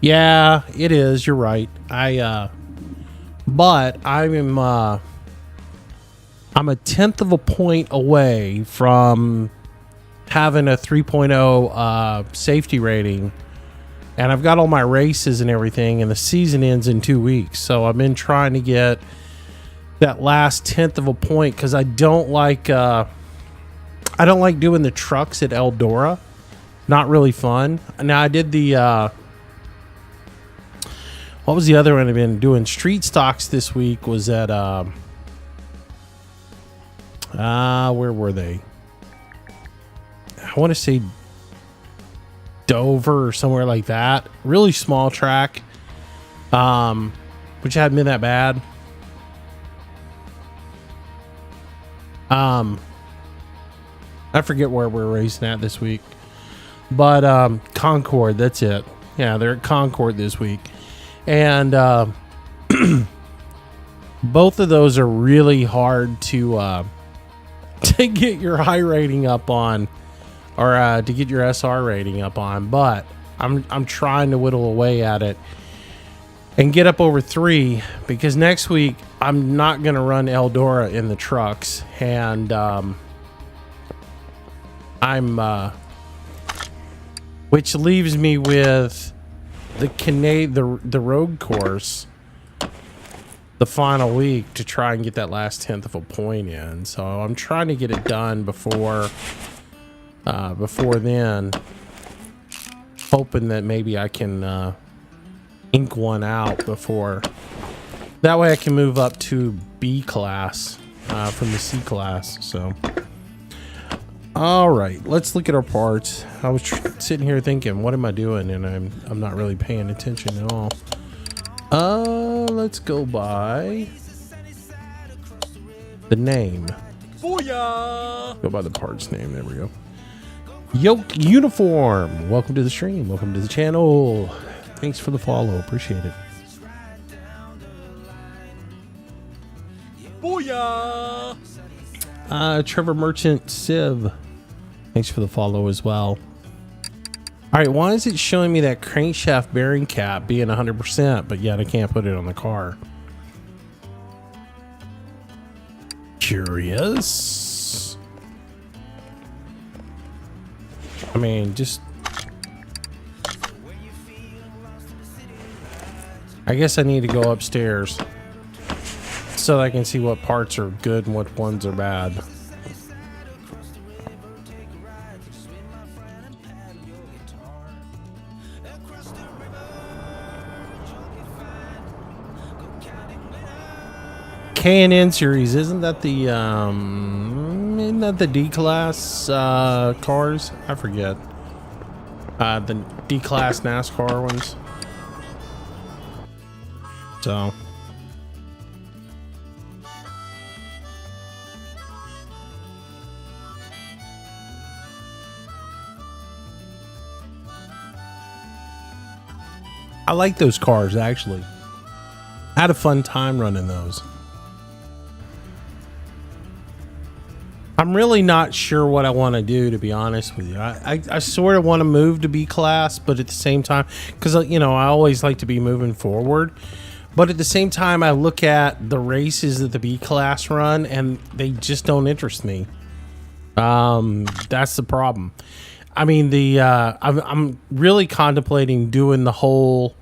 Yeah, it is. You're right. But I'm a tenth of a point away from having a 3.0 safety rating And I've got all my races and everything, and the season ends in 2 weeks. So I've been trying to get that last 1/10 of a point because I don't like doing the trucks at Eldora. Not really fun. Now I did the what was the other one I've been doing? Street stocks this week was at where were they? I want to say Dover or somewhere like that. Really small track, which hadn't been that bad. I forget where we're racing at this week, but Concord, that's it. Yeah, they're at Concord this week, and both of those are really hard to get your high rating up on, or to get your SR rating up on. But I'm trying to whittle away at it and get up over 3, because next week I'm not going to run Eldora in the trucks, and which leaves me with the road course the final week to try and get that last 1/10 of a point in. So I'm trying to get it done before then, hoping that maybe I can ink one out before. That way I can move up to B class from the C class. So, all right, let's look at our parts. I was sitting here thinking, what am I doing? And I'm not really paying attention at all. Let's go by the name. Booyah! Go by the parts name. There we go. Yoke Uniform. Welcome to the stream. Welcome to the channel. Thanks for the follow. Appreciate it. Booyah! Trevor Merchant Civ. Thanks for the follow as well. All right, why is it showing me that crankshaft bearing cap being 100%, but yet I can't put it on the car? Curious. I mean, just... I guess I need to go upstairs so that I can see what parts are good and what ones are bad. K&N series, isn't that the D class cars? I forget. The D class NASCAR ones. So I like those cars, actually. I had a fun time running those. I'm really not sure what I want to do, to be honest with you. I sort of want to move to B class, but at the same time, because, you know, I always like to be moving forward. But at the same time, I look at the races that the B class run, and they just don't interest me. That's the problem. I mean, I'm really contemplating doing the whole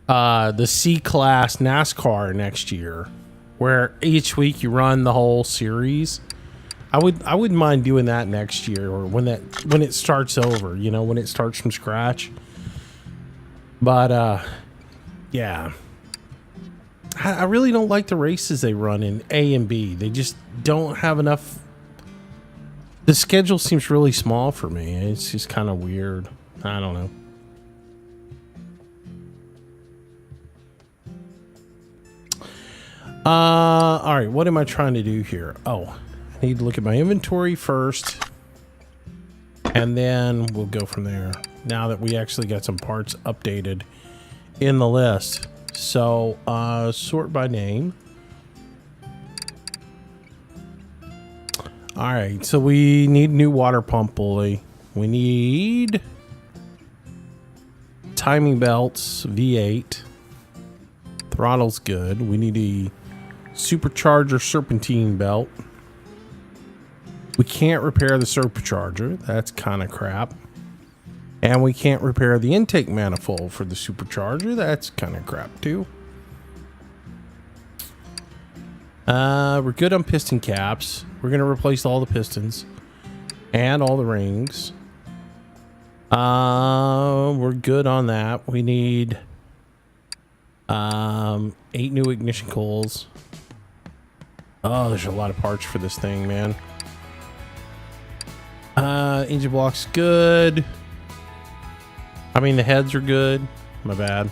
the C class NASCAR next year, where each week you run the whole series. I wouldn't mind doing that next year, or when it starts over, you know, when it starts from scratch. But yeah, I really don't like the races they run in A and B. They just don't have enough. The schedule seems really small for me. It's just kind of weird. I don't know. All right, what am I trying to do here? Oh, I need to look at my inventory first, and then we'll go from there. Now that we actually got some parts updated in the list. So, sort by name. All right, so we need new water pump pulley. We need timing belts, V8. Throttle's good. We need a supercharger serpentine belt. We can't repair the supercharger. That's kind of crap. And we can't repair the intake manifold for the supercharger. That's kind of crap too. We're good on piston caps. We're going to replace all the pistons and all the rings. We're good on that. We need 8 new ignition coils. Oh, there's a lot of parts for this thing, man. Engine block's good. I mean, the heads are good. My bad.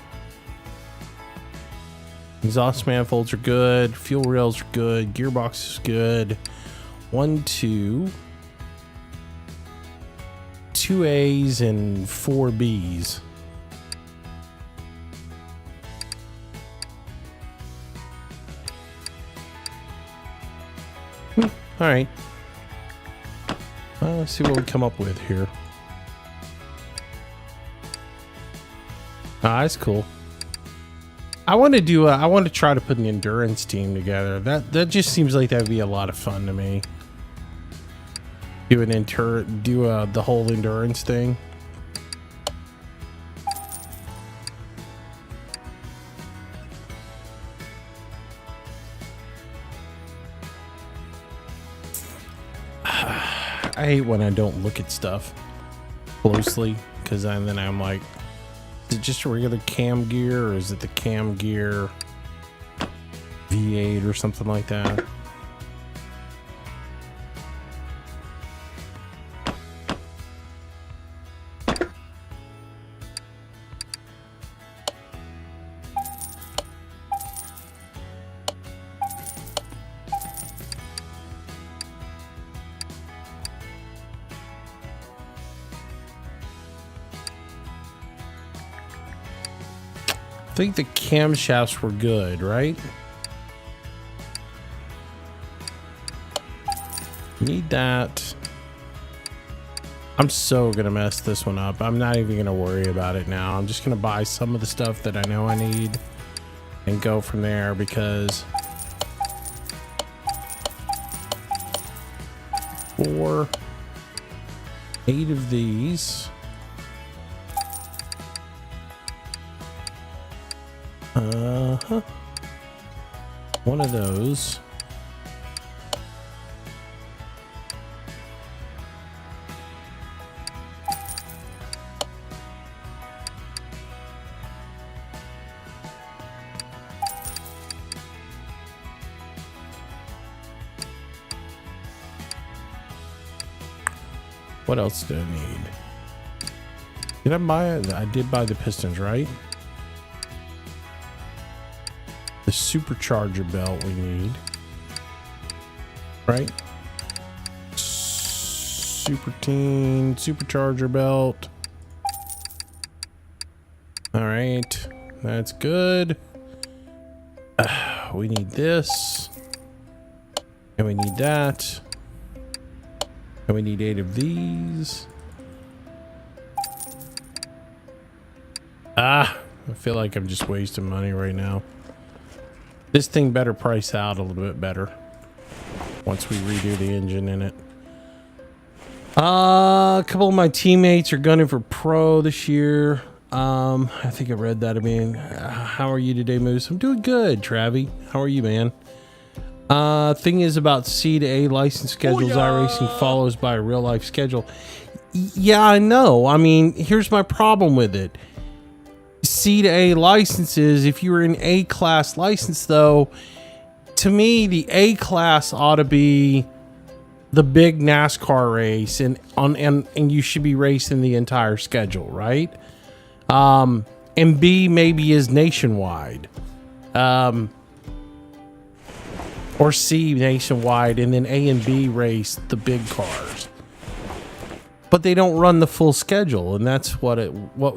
Exhaust manifolds are good. Fuel rails are good. Gearbox is good. 1, 2. 2 A's and 4 B's. All right. Let's see what we come up with here. Ah, that's cool. I want to do. I want to try to put an endurance team together. That just seems like that'd be a lot of fun to me. Do the whole endurance thing. I hate when I don't look at stuff closely, because then I'm like, is it just a regular cam gear, or is it the cam gear V8 or something like that? I think the camshafts were good, right? Need that. I'm so gonna mess this one up. I'm not even gonna worry about it now. I'm just gonna buy some of the stuff that I know I need and go from there, because 4, 8 of these. One of those. What else do I need? Did I buy it? I did buy the pistons, right? The supercharger belt we need, right? Supercharger belt. All right, that's good. We need this, and we need that, and we need 8 of these. I feel like I'm just wasting money right now. This thing better price out a little bit better once we redo the engine in it. A couple of my teammates are gunning for pro this year. I think I read that. I mean, how are you today, Moose? I'm doing good, Travi. How are you, man? Thing is about C to A license schedules. iRacing follows by a real life schedule. Yeah, I know. I mean, here's my problem with it. C to A licenses, if you're an A class license, though, to me the A class ought to be the big NASCAR race, and you should be racing the entire schedule, right? And B maybe is nationwide, or C nationwide, and then A and B race the big cars. But they don't run the full schedule, and that's what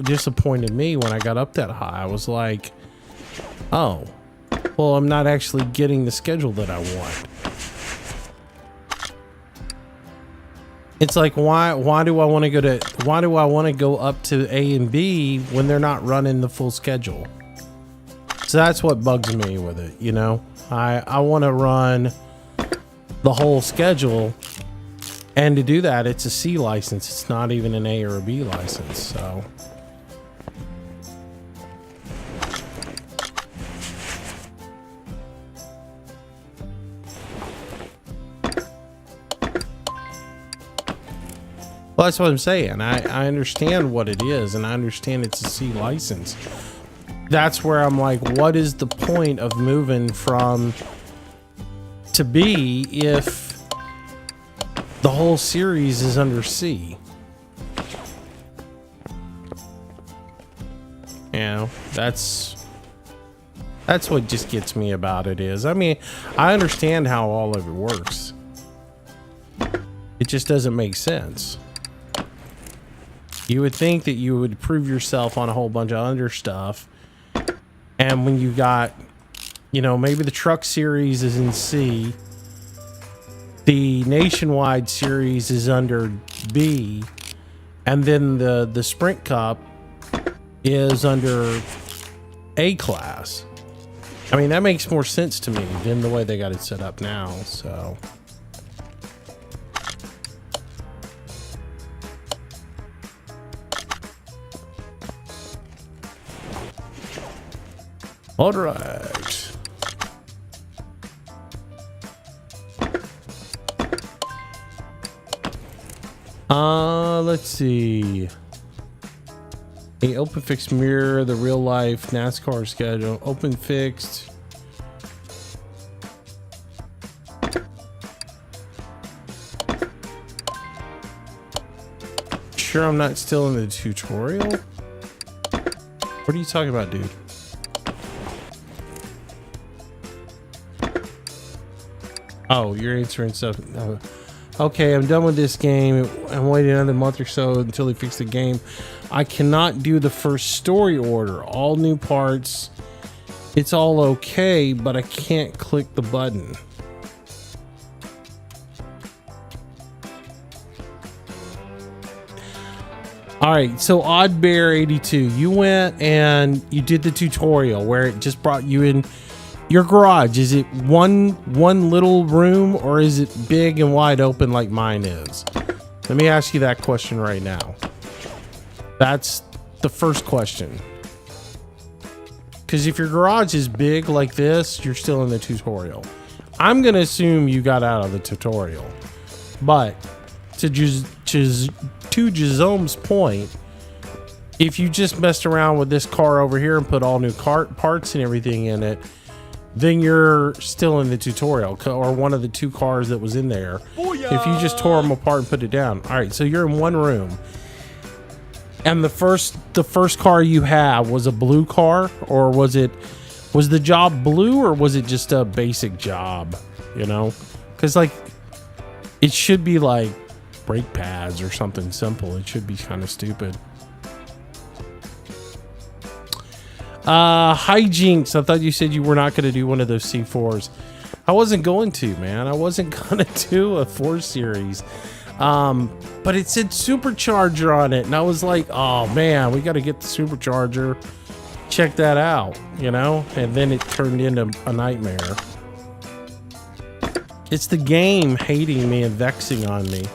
disappointed me when I got up that high. I was like, oh, well, I'm not actually getting the schedule that I want. It's like, why do I want to go up to A and B when they're not running the full schedule? So that's what bugs me with it, you know? I want to run the whole schedule, And to do that, it's a C license. It's not even an A or a B license. So well, that's what I'm saying. I understand what it is, and I understand it's a C license. That's where I'm like, what is the point of moving from to B if the whole series is under C? You know, that's what just gets me about it is, I mean, I understand how all of it works. It just doesn't make sense. You would think that you would prove yourself on a whole bunch of other stuff. And when you got, you know, maybe the truck series is in C, the nationwide series is under B, and then the Sprint Cup is under A class. I mean, that makes more sense to me than the way they got it set up now, so. All right. Let's see. A open fixed mirror, the real life NASCAR schedule, open fixed. Sure, I'm not still in the tutorial. What are you talking about, dude? Oh, you're answering stuff. Okay, I'm done with this game. I'm waiting another month or so until they fix the game. I cannot do the first story order. All new parts. It's all okay, but I can't click the button. All right, so OddBear82, you went and you did the tutorial where it just brought you in. Your garage, is it one little room, or is it big and wide open like mine is? Let me ask you that question right now. That's the first question. Because if your garage is big like this, you're still in the tutorial. I'm going to assume you got out of the tutorial. But to Jazome's point, if you just messed around with this car over here and put all new parts and everything in it, then you're still in the tutorial, or one of the two cars that was in there. Booyah! If you just tore them apart and put it down. All right, so you're in one room, and the first car you have was a blue car, or was the job blue, or was it just a basic job? You know, because like it should be like brake pads or something simple. It should be kind of stupid. Hijinks, I thought you said you were not going to do one of those C4s. I wasn't going to, man. I wasn't going to do a 4 series. But it said supercharger on it, and I was like, oh man, we got to get the supercharger. Check that out, you know? And then it turned into a nightmare. It's the game hating me and vexing on me,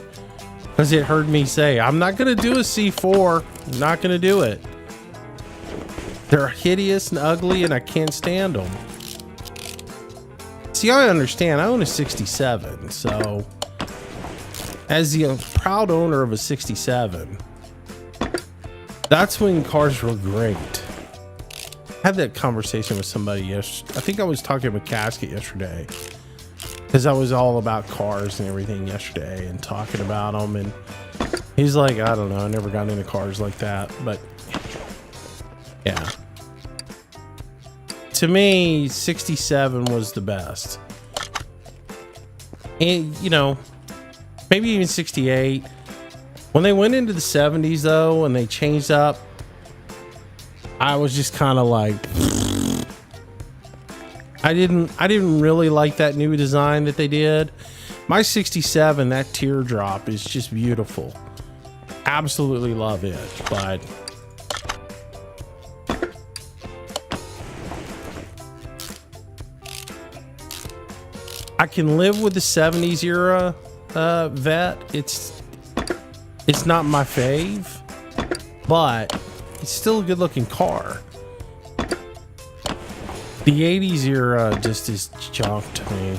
because it heard me say, I'm not going to do a C4. I'm not going to do it. They're hideous and ugly, and I can't stand them. See, I understand. I own a 67, so as the proud owner of a 67, that's when cars were great. I had that conversation with somebody yesterday. I think I was talking with Casket yesterday, because I was all about cars and everything yesterday and talking about them, and he's like, I don't know, I never got into cars like that, but yeah. To me, 67 was the best. And, you know, maybe even 68. When they went into the 70s, though, and they changed up, I was just kind of like, I didn't really like that new design that they did. My 67, that teardrop is just beautiful. Absolutely love it, but I can live with the 70s era Vet. It's not my fave, but it's still a good looking car. The 80s era just is junk to me.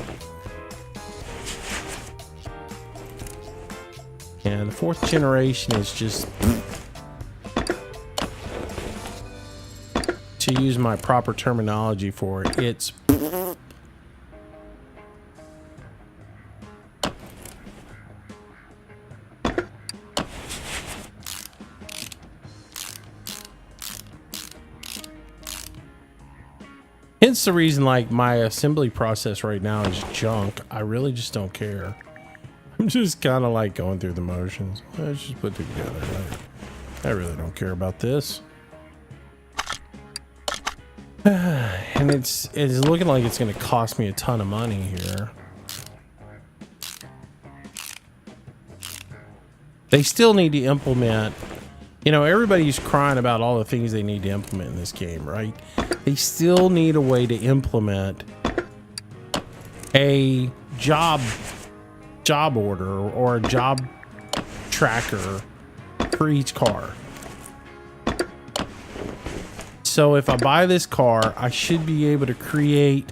And the 4th generation is just, to use my proper terminology for it, it's hence the reason, like, my assembly process right now is junk. I really just don't care. I'm just kind of like going through the motions. Let's just put it together. I really don't care about this. And it's looking like it's going to cost me a ton of money here. They still need to implement, you know, everybody's crying about all the things they need to implement in this game, right? They still need a way to implement a job order or a job tracker for each car. So if I buy this car, I should be able to create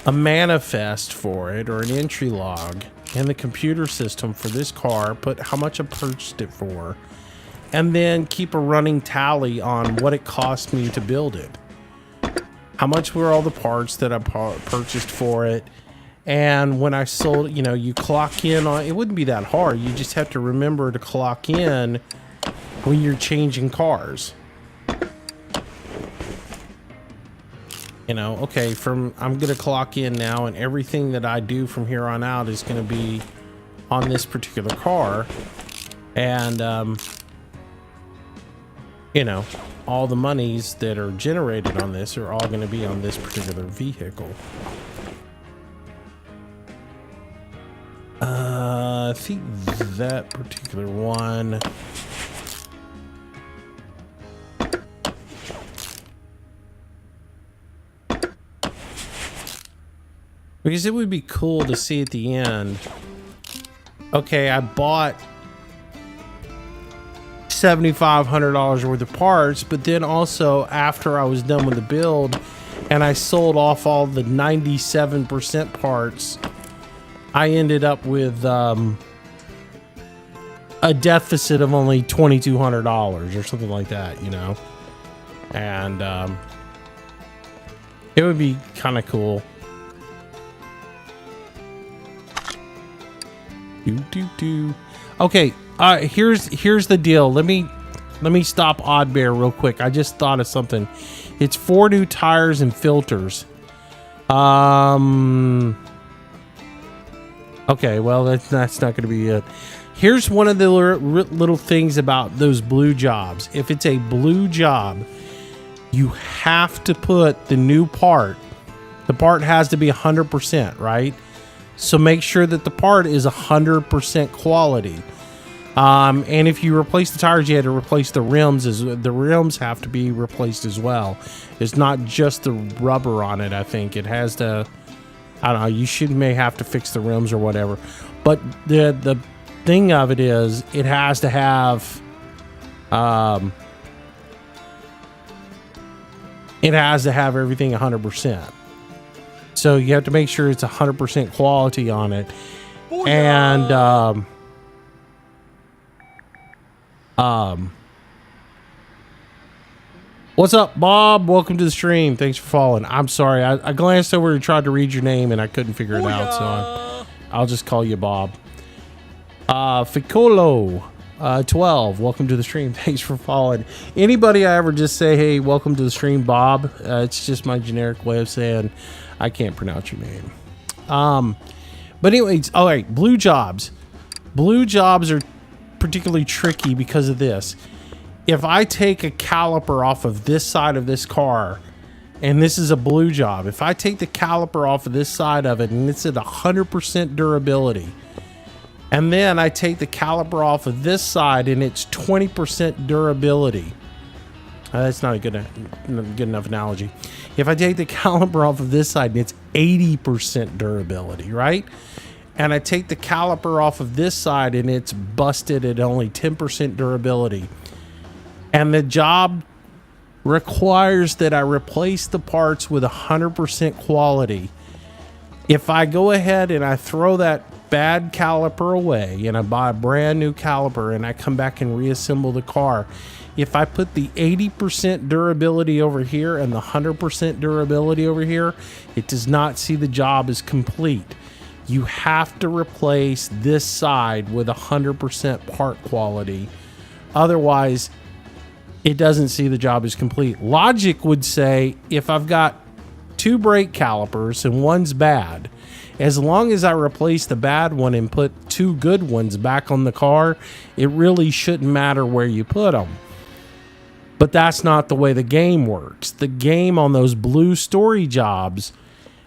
a manifest for it or an entry log in the computer system for this car, put how much I purchased it for, and then keep a running tally on what it cost me to build it. How much were all the parts that I purchased for it? And when I sold, you know, you clock in on, it wouldn't be that hard. You just have to remember to clock in when you're changing cars. You know, okay, I'm going to clock in now, and everything that I do from here on out is going to be on this particular car. And, you know, all the monies that are generated on this are all going to be on this particular vehicle. I think that particular one. Because it would be cool to see at the end. Okay, I bought $7,500 worth of parts, but then also after I was done with the build and I sold off all the 97% parts, I ended up with a deficit of only $2,200 or something like that, you know? And it would be kind of cool. Okay, here's the deal. Let me stop Odd Bear real quick. I just thought of something. It's 4 new tires and filters. Okay, well, that's not going to be it. Here's one of the little things about those blue jobs. If it's a blue job, you have to put the new part. The part has to be 100%, right? So make sure that the part is 100% quality. And if you replace the tires, you had to replace the rims. The rims have to be replaced as well. It's not just the rubber on it. I think it has to. I don't know. You may have to fix the rims or whatever. But the thing of it is, it has to have. It has to have everything 100%. So you have to make sure it's 100% quality on it. Booyah! And what's up, Bob? Welcome to the stream. Thanks for following. I'm sorry, I glanced over and tried to read your name and I couldn't figure it out, so I'll just call you Bob. Ficolo 12, welcome to the stream. Thanks for following. Anybody I ever just say, hey, welcome to the stream, Bob, it's just my generic way of saying I can't pronounce your name. But anyways, all right, blue jobs. Blue jobs are particularly tricky because of this. If I take a caliper off of this side of this car, and this is a blue job, if I take the caliper off of this side of it and it's at 100% durability, and then I take the caliper off of this side and it's 20% durability, that's not a good enough analogy. If I take the caliper off of this side and it's 80% durability, right? and I take the caliper off of this side and it's busted at only 10% durability. And the job requires that I replace the parts with 100% quality. If I go ahead and I throw that bad caliper away and I buy a brand new caliper and I come back and reassemble the car, if I put the 80% durability over here and the 100% durability over here, it does not see the job as complete. You have to replace this side with 100% part quality. Otherwise, it doesn't see the job as complete. Logic would say if I've got 2 brake calipers and one's bad, as long as I replace the bad one and put 2 good ones back on the car, it really shouldn't matter where you put them. But that's not the way the game works. The game on those blue story jobs,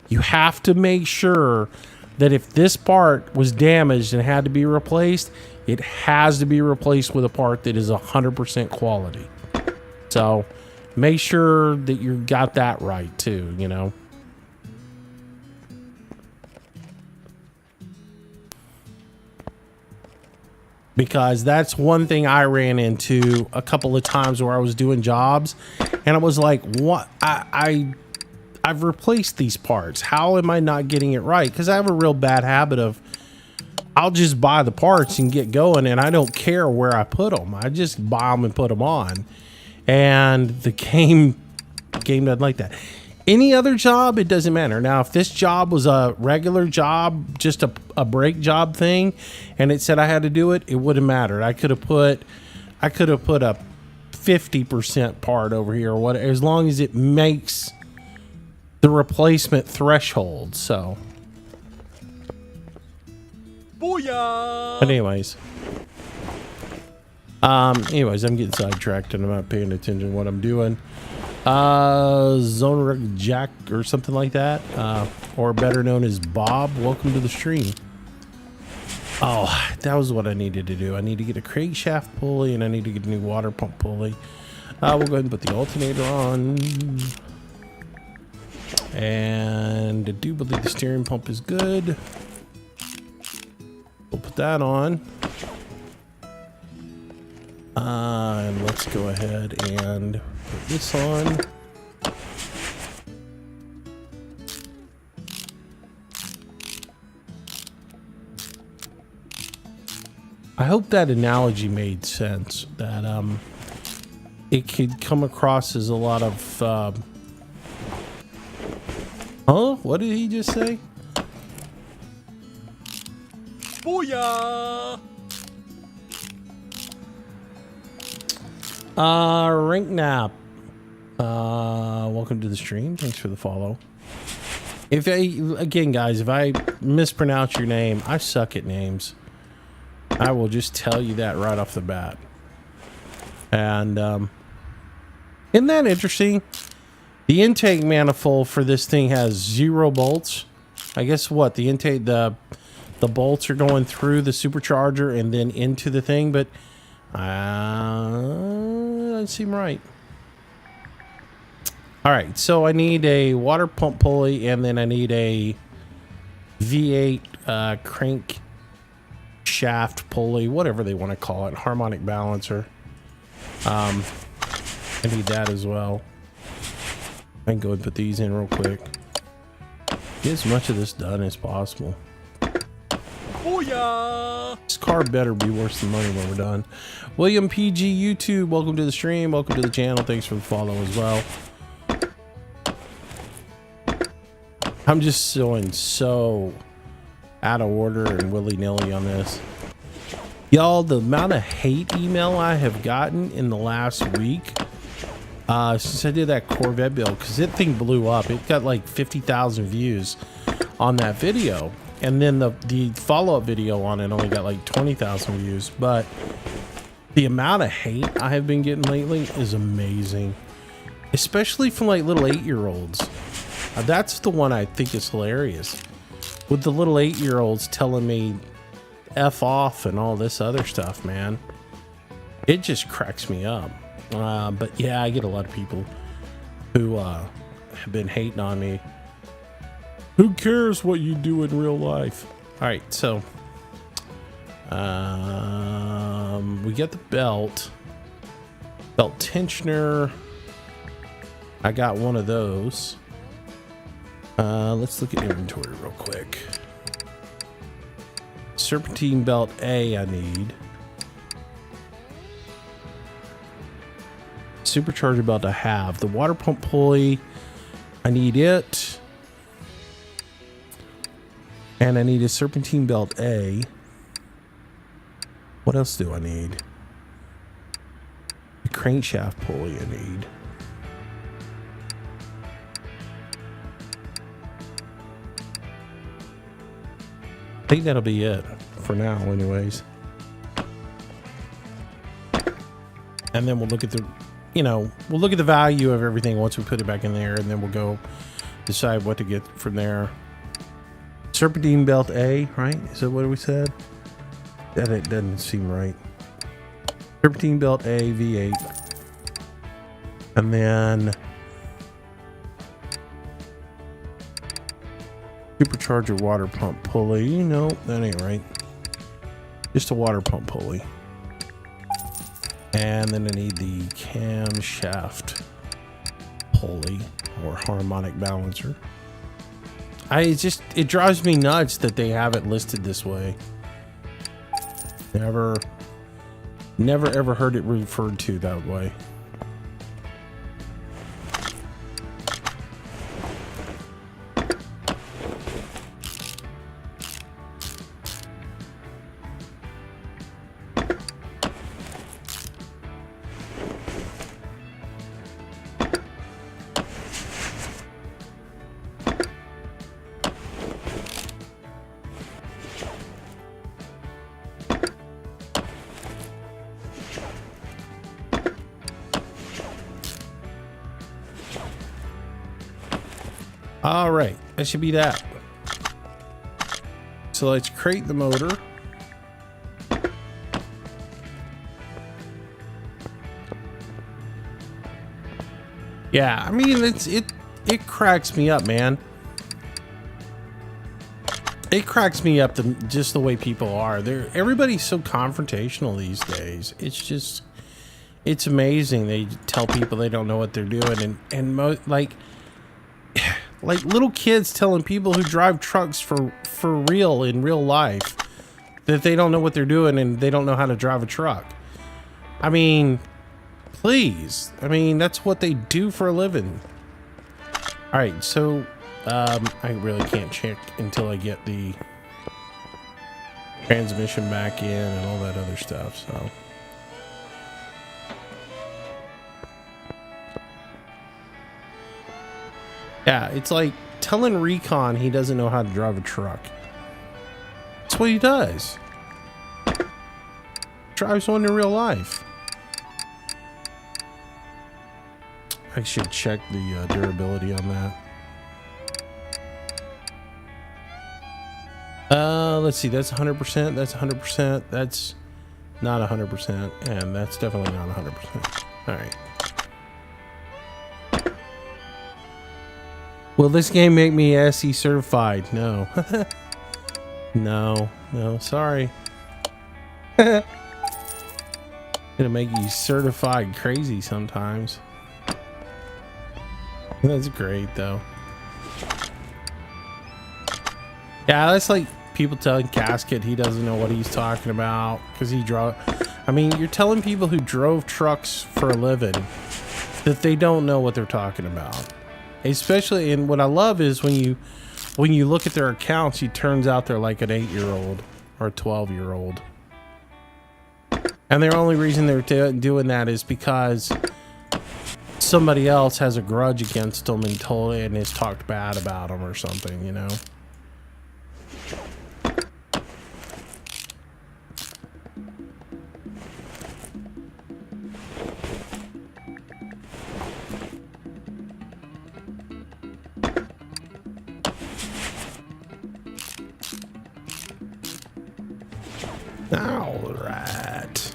you have to make sure that if this part was damaged and had to be replaced, it has to be replaced with a part that is 100% quality. So make sure that you got that right too, you know. Because that's one thing I ran into a couple of times where I was doing jobs and I was like, what? I've replaced these parts. How am I not getting it right? Because I have a real bad habit of I'll just buy the parts and get going and I don't care where I put them. I just buy them and put them on. And the game doesn't like that. Any other job, it doesn't matter. Now, if this job was a regular job, just a brake job thing, and it said I had to do it, it wouldn't matter. I could have put a 50% part over here, or what, as long as it makes the replacement threshold. So, Booyah! but anyways, I'm getting sidetracked and I'm not paying attention to what I'm doing. Zone Jack or something like that, or better known as Bob, welcome to the stream. Oh, that was what I needed to do. I need to get a crankshaft pulley and I need to get a new water pump pulley. We'll go ahead and put the alternator on, and I do believe the steering pump is good. We'll put that on, and let's go ahead and put this on. I hope that analogy made sense, that it could come across as a lot of huh? What did he just say? Booyah! Rank Nap. Welcome to the stream. Thanks for the follow. Again, guys, if I mispronounce your name, I suck at names. I will just tell you that right off the bat. And isn't that interesting? The intake manifold for this thing has 0 bolts. I guess what the intake the bolts are going through the supercharger and then into the thing, but doesn't seem right. All right, so I need a water pump pulley and then I need a V8 crank shaft pulley, whatever they want to call it, harmonic balancer. I need that as well. I can go and put these in real quick. Get as much of this done as possible. Booyah! This car better be worth some money when we're done. William PG YouTube, welcome to the stream, welcome to the channel, thanks for the follow as well. I'm just feeling so out of order and willy-nilly on this. Y'all, the amount of hate email I have gotten in the last week since I did that Corvette build, because that thing blew up. It got like 50,000 views on that video, and then the follow-up video on it only got like 20,000 views. But the amount of hate I have been getting lately is amazing, especially from like little 8-year-olds. That's the one I think is hilarious, with the little 8-year-olds telling me F off and all this other stuff, man. It just cracks me up. But yeah, I get a lot of people who have been hating on me. Who cares what you do in real life? All right, so we get the belt tensioner. I got one of those. Let's look at inventory real quick. Serpentine belt A I need. Supercharger belt I have. The water pump pulley, I need it. And I need a serpentine belt A. What else do I need? The crankshaft pulley I need. I think that'll be it for now anyways. And then we'll look at the, we'll look at the value of everything once we put it back in there, and then we'll go decide what to get from there. Serpentine belt A, right? Is that what we said? That it doesn't seem right. Serpentine belt A V8. And then supercharger water pump pulley. No, that ain't right. Just a water pump pulley. And then I need the camshaft pulley or harmonic balancer. It drives me nuts that they have it listed this way. Never ever heard it referred to that way. All right, that should be that. So let's crate the motor. Yeah, I mean it cracks me up, man. It cracks me up just the way people are. Everybody's so confrontational these days. It's amazing. They tell people they don't know what they're doing, and like little kids telling people who drive trucks for real in real life that they don't know what they're doing and they don't know how to drive a truck. I mean, please. I mean, that's what they do for a living. All right, so I really can't check until I get the transmission back in and all that other stuff, so. Yeah, it's like telling Recon he doesn't know how to drive a truck. That's what he does. Drives one in real life. I should check the durability on that. Let's see, that's 100%, that's 100%, that's not 100%, and that's definitely not 100%. All right. Will this game make me SE certified? No. No, sorry. Gonna make you certified crazy sometimes. That's great though. Yeah, that's like people telling Casket he doesn't know what he's talking about because he drove. I mean, you're telling people who drove trucks for a living that they don't know what they're talking about. Especially, and what I love is when you look at their accounts, it turns out they're like an 8-year-old or a 12-year-old. And the only reason they're doing that is because somebody else has a grudge against them and has talked bad about them or something, you know? All right.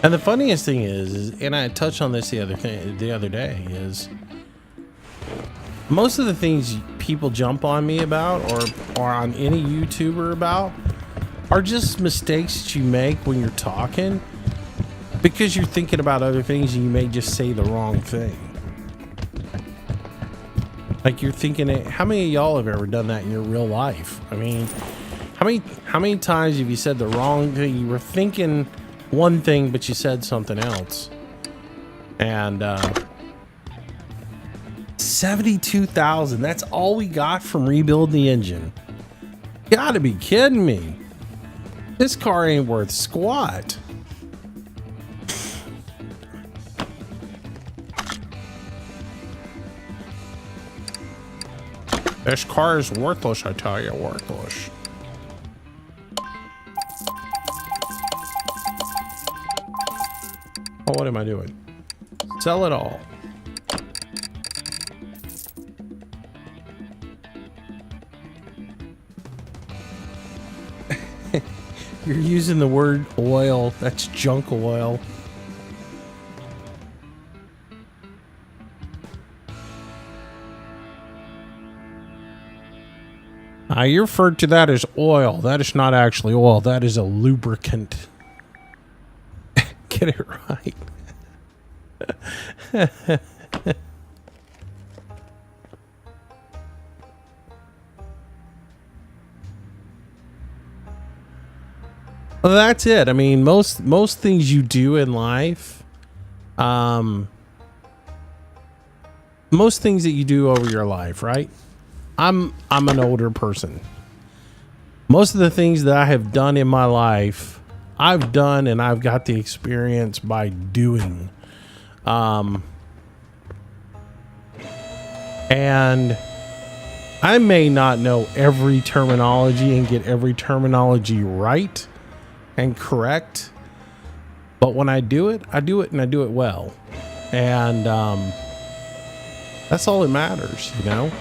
And the funniest thing is, and I touched on this the other day, is most of the things people jump on me about, or on any YouTuber about, are just mistakes that you make when you're talking because you're thinking about other things and you may just say the wrong thing. Like you're thinking it. How many of y'all have ever done that in your real life? I mean, how many times have you said the wrong thing? You were thinking one thing, but you said something else. And 72,000. That's all we got from rebuilding the engine. You gotta be kidding me. This car ain't worth squat. This car is worthless, I tell you, worthless. Oh, what am I doing? Sell it all. You're using the word oil. That's junk oil. You referred to that as oil. That is not actually oil. That is a lubricant. Get it right. Well, that's it. I mean, most things you do in life, most things that you do over your life, right? I'm an older person. Most of the things that I have done in my life, I've done and I've got the experience by doing. And I may not know every terminology and get every terminology right and correct, but when I do it and I do it well. And that's all that matters, you know?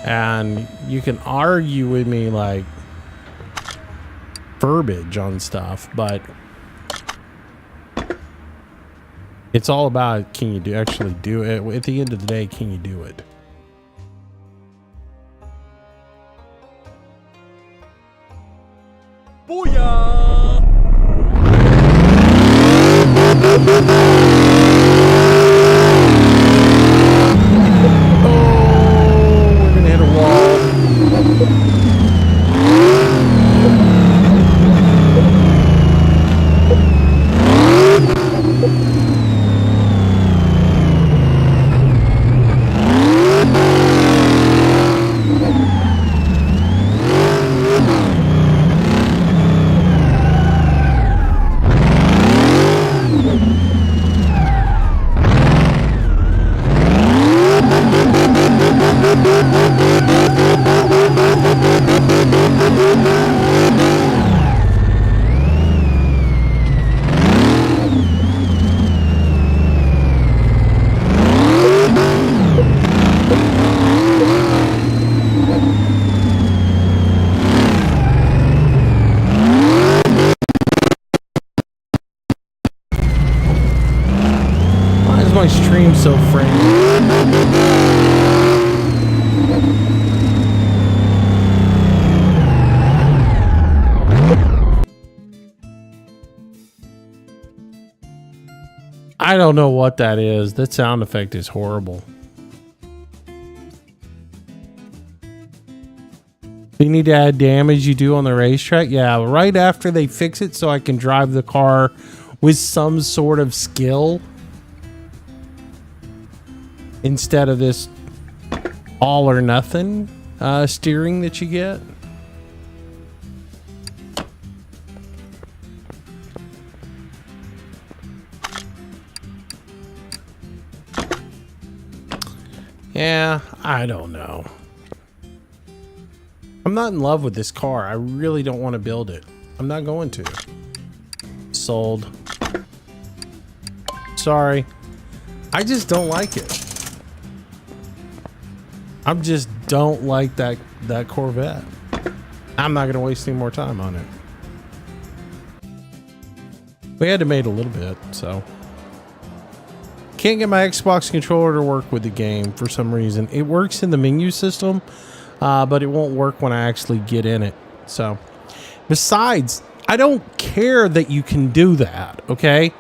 And you can argue with me like verbiage on stuff, but it's all about, can you actually do it? At the end of the day, can you do it? Booyah! Oh, we're gonna hit a wall. My stream so friendly. I don't know what that is. That sound effect is horrible. You need to add damage you do on the racetrack? Yeah, right after they fix it so I can drive the car with some sort of skill. Instead of this all or nothing steering that you get. Yeah, I don't know. I'm not in love with this car. I really don't want to build it. I'm not going to. Sold. Sorry. I just don't like it. I just don't like that Corvette. I'm not going to waste any more time on it. We had to mate a little bit, so. Can't get my Xbox controller to work with the game for some reason. It works in the menu system, but it won't work when I actually get in it. So, besides, I don't care that you can do that, okay?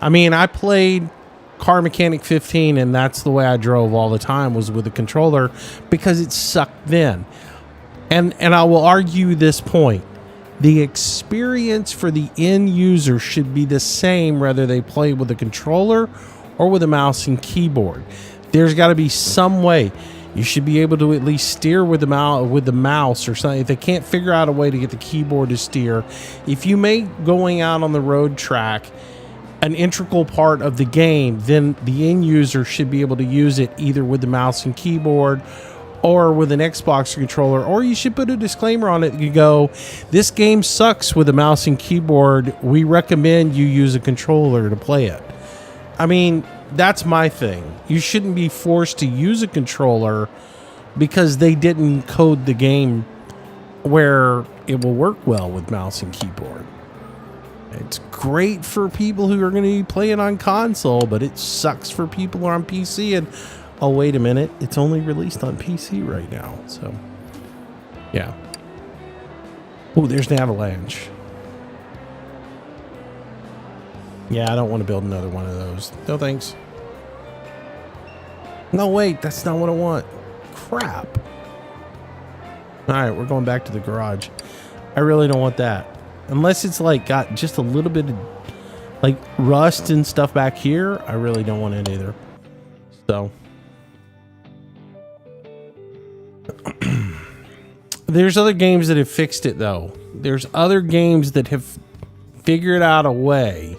I mean, I played Car Mechanic 15, and that's the way I drove all the time, was with a controller, because it sucked then. And I will argue this point. The experience for the end user should be the same whether they play with a controller or with a mouse and keyboard. There's got to be some way. You should be able to at least steer with the mouse or something. If they can't figure out a way to get the keyboard to steer, if you make going out on the road track an integral part of the game, then the end user should be able to use it either with the mouse and keyboard or with an Xbox controller, or you should put a disclaimer on it. You go, this game sucks with a mouse and keyboard. We recommend you use a controller to play it. I mean, that's my thing. You shouldn't be forced to use a controller because they didn't code the game where it will work well with mouse and keyboard. It's great for people who are going to be playing on console, but it sucks for people who are on PC. And oh, wait a minute, it's only released on PC right now. So, yeah. Oh, there's an avalanche. Yeah, I don't want to build another one of those. No thanks. No, wait, that's not what I want. Crap. All right, we're going back to the garage. I really don't want that. Unless it's like got just a little bit of like rust and stuff back here, I really don't want it either. So there's other games that have fixed it though. There's other games that have figured out a way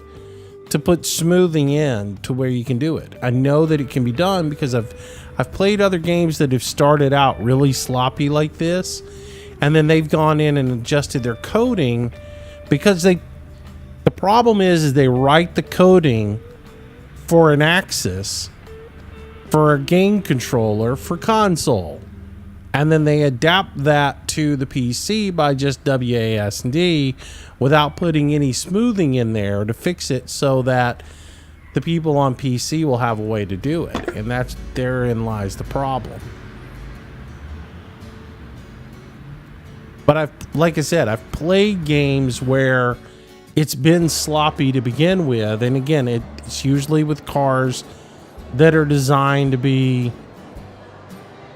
to put smoothing in to where you can do it. I know that it can be done because I've played other games that have started out really sloppy like this, and then they've gone in and adjusted their coding because the problem is they write the coding for an axis for a game controller for console, and then they adapt that to the PC by just WASD without putting any smoothing in there to fix it so that the people on PC will have a way to do it. And therein lies the problem. But like I said, I've played games where it's been sloppy to begin with. And again, it's usually with cars that are designed to be,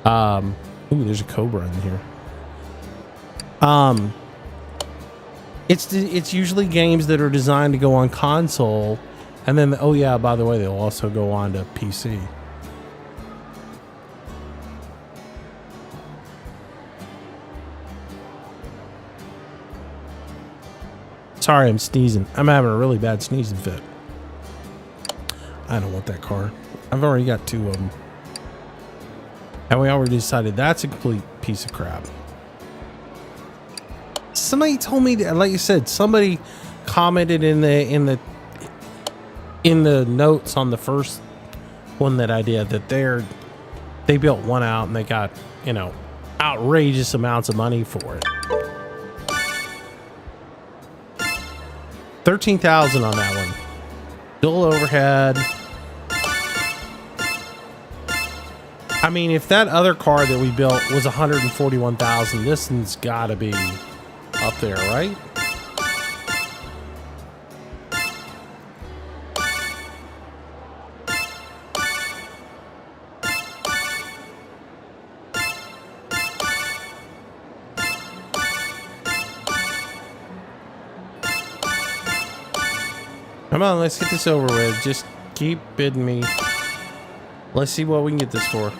ooh, there's a Cobra in here. It's usually games that are designed to go on console, and then oh yeah, by the way, they'll also go on to PC. Sorry, I'm sneezing. I'm having a really bad sneezing fit. I don't want that car. I've already got 2 of them. And we already decided that's a complete piece of crap. Somebody told me that, like you said, somebody commented in the notes on the first one that I did that they built one out and they got, you know, outrageous amounts of money for it. 13,000 on that one. Dual overhead. I mean, if that other car that we built was 141,000, this one's got to be up there, right? Come on, let's get this over with. Just keep bidding me. Let's see what we can get this for.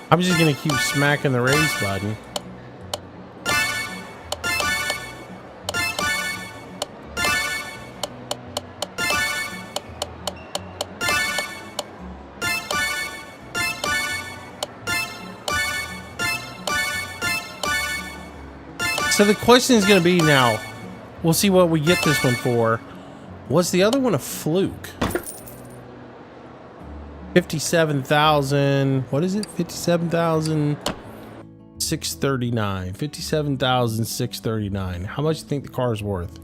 I'm just gonna keep smacking the raise button. So the question is going to be now, we'll see what we get this one for. Was the other one a fluke? 57,000. What is it? 57,639. 57,639. How much do you think the car is worth?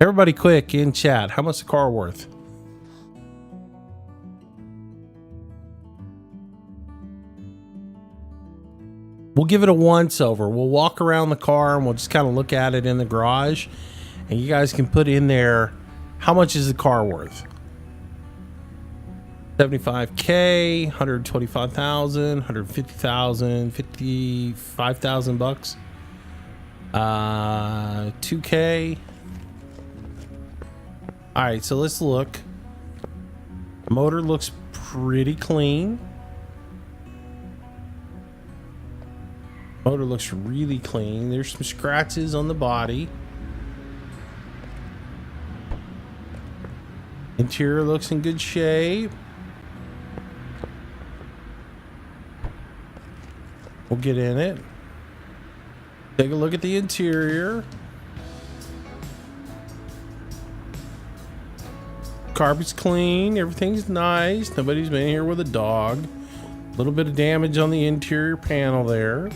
Everybody quick in chat. How much the car worth? We'll give it a once over. We'll walk around the car and we'll just kind of look at it in the garage. And you guys can put in there, how much is the car worth? 75K, 125,000, 150,000, 55,000 bucks. 2K. All right, so let's look. Motor looks pretty clean. Motor looks really clean. There's some scratches on the body. Interior looks in good shape. We'll get in it. Take a look at the interior. Carpet's clean. Everything's nice. Nobody's been here with a dog. A little bit of damage on the interior panel there.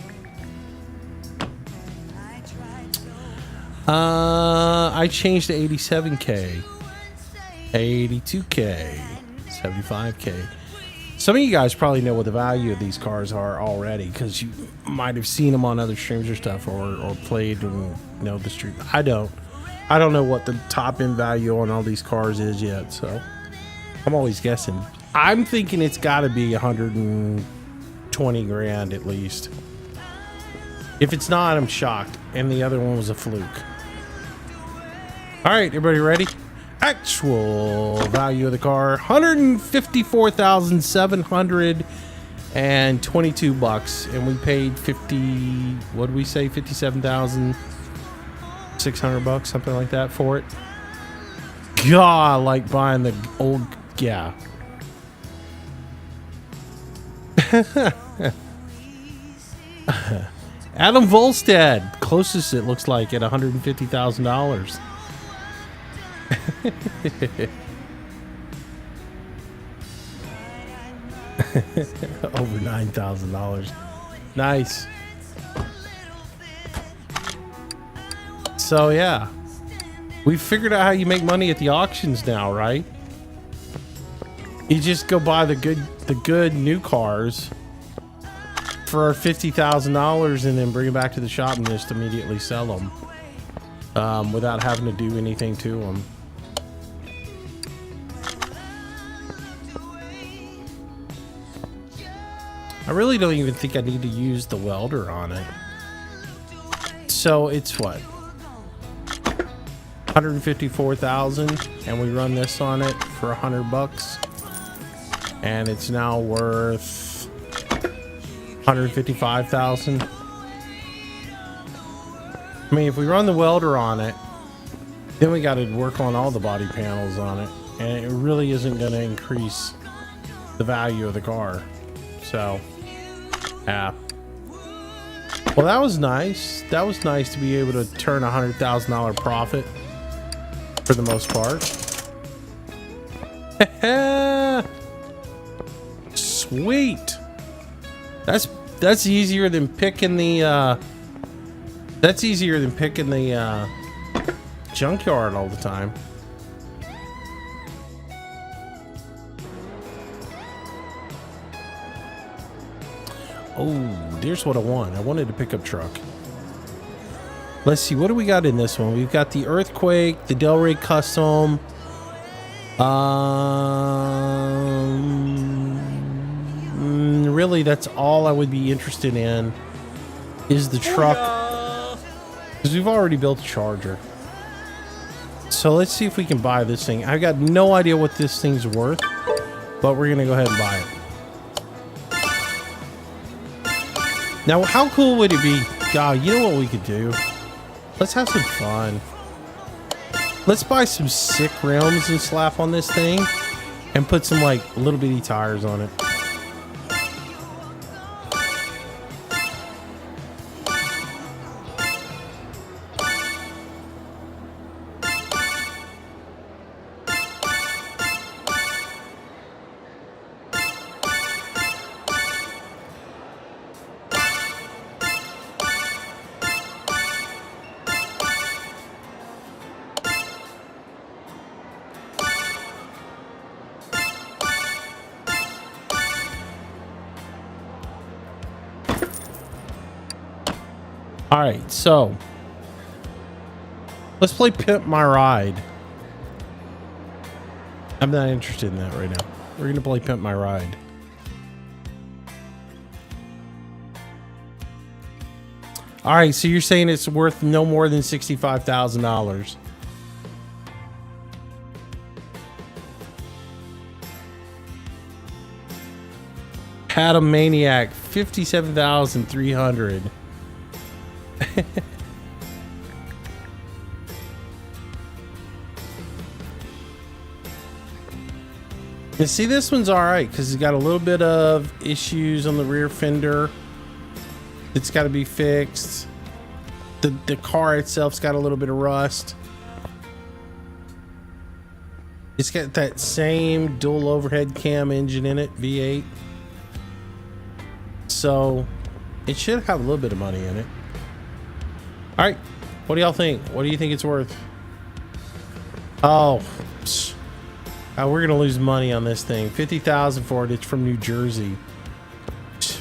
I changed to 87K, 82K, 75K. Some of you guys probably know what the value of these cars are already because you might have seen them on other streams or stuff, or played and know the stream. I don't know what the top end value on all these cars is yet, so I'm always guessing. I'm thinking it's got to be 120 grand at least. If it's not, I'm shocked. And the other one was a fluke. All right, everybody ready? Actual value of the car, $154,722 and we paid 50, what did we say, 57,600 bucks, something like that for it. God, I like buying the old, yeah. Adam Volstead, closest it looks like at $150,000. Over $9,000. Nice. So yeah, we figured out how you make money at the auctions now, right? You just go buy the good new cars for $50,000 and then bring them back to the shop and just immediately sell them without having to do anything to them. I really don't even think I need to use the welder on it. So it's what? 154,000 and we run this on it for $100 and it's now worth 155,000. I mean, if we run the welder on it, then we got to work on all the body panels on it, and it really isn't going to increase the value of the car. So, yeah. Well, that was nice. That was nice to be able to turn a $100,000 profit for the most part. Sweet. That's easier than picking the junkyard all the time. Oh, there's what I want. I wanted a pickup truck. Let's see, what do we got in this one? We've got the Earthquake, the Delray Custom. Really, that's all I would be interested in is the truck, because we've already built a Charger. So let's see if we can buy this thing. I've got no idea what this thing's worth, but we're gonna go ahead and buy it. Now, how cool would it be? God, you know what we could do? Let's have some fun. Let's buy some sick rims and slap on this thing and put some like little bitty tires on it. All right, so let's play Pimp My Ride. I'm not interested in that right now. We're gonna play Pimp My Ride. All right, so you're saying it's worth no more than $65,000. Adam Maniac, 57,300. You see, this one's all right because it's got a little bit of issues on the rear fender. It's got to be fixed. The car itself's got a little bit of rust. It's got that same dual overhead cam engine in it, V8. So it should have a little bit of money in it. All right, what do y'all think? What do you think it's worth? Oh, we're gonna lose money on this thing. 50,000 for it. It's from New Jersey. It's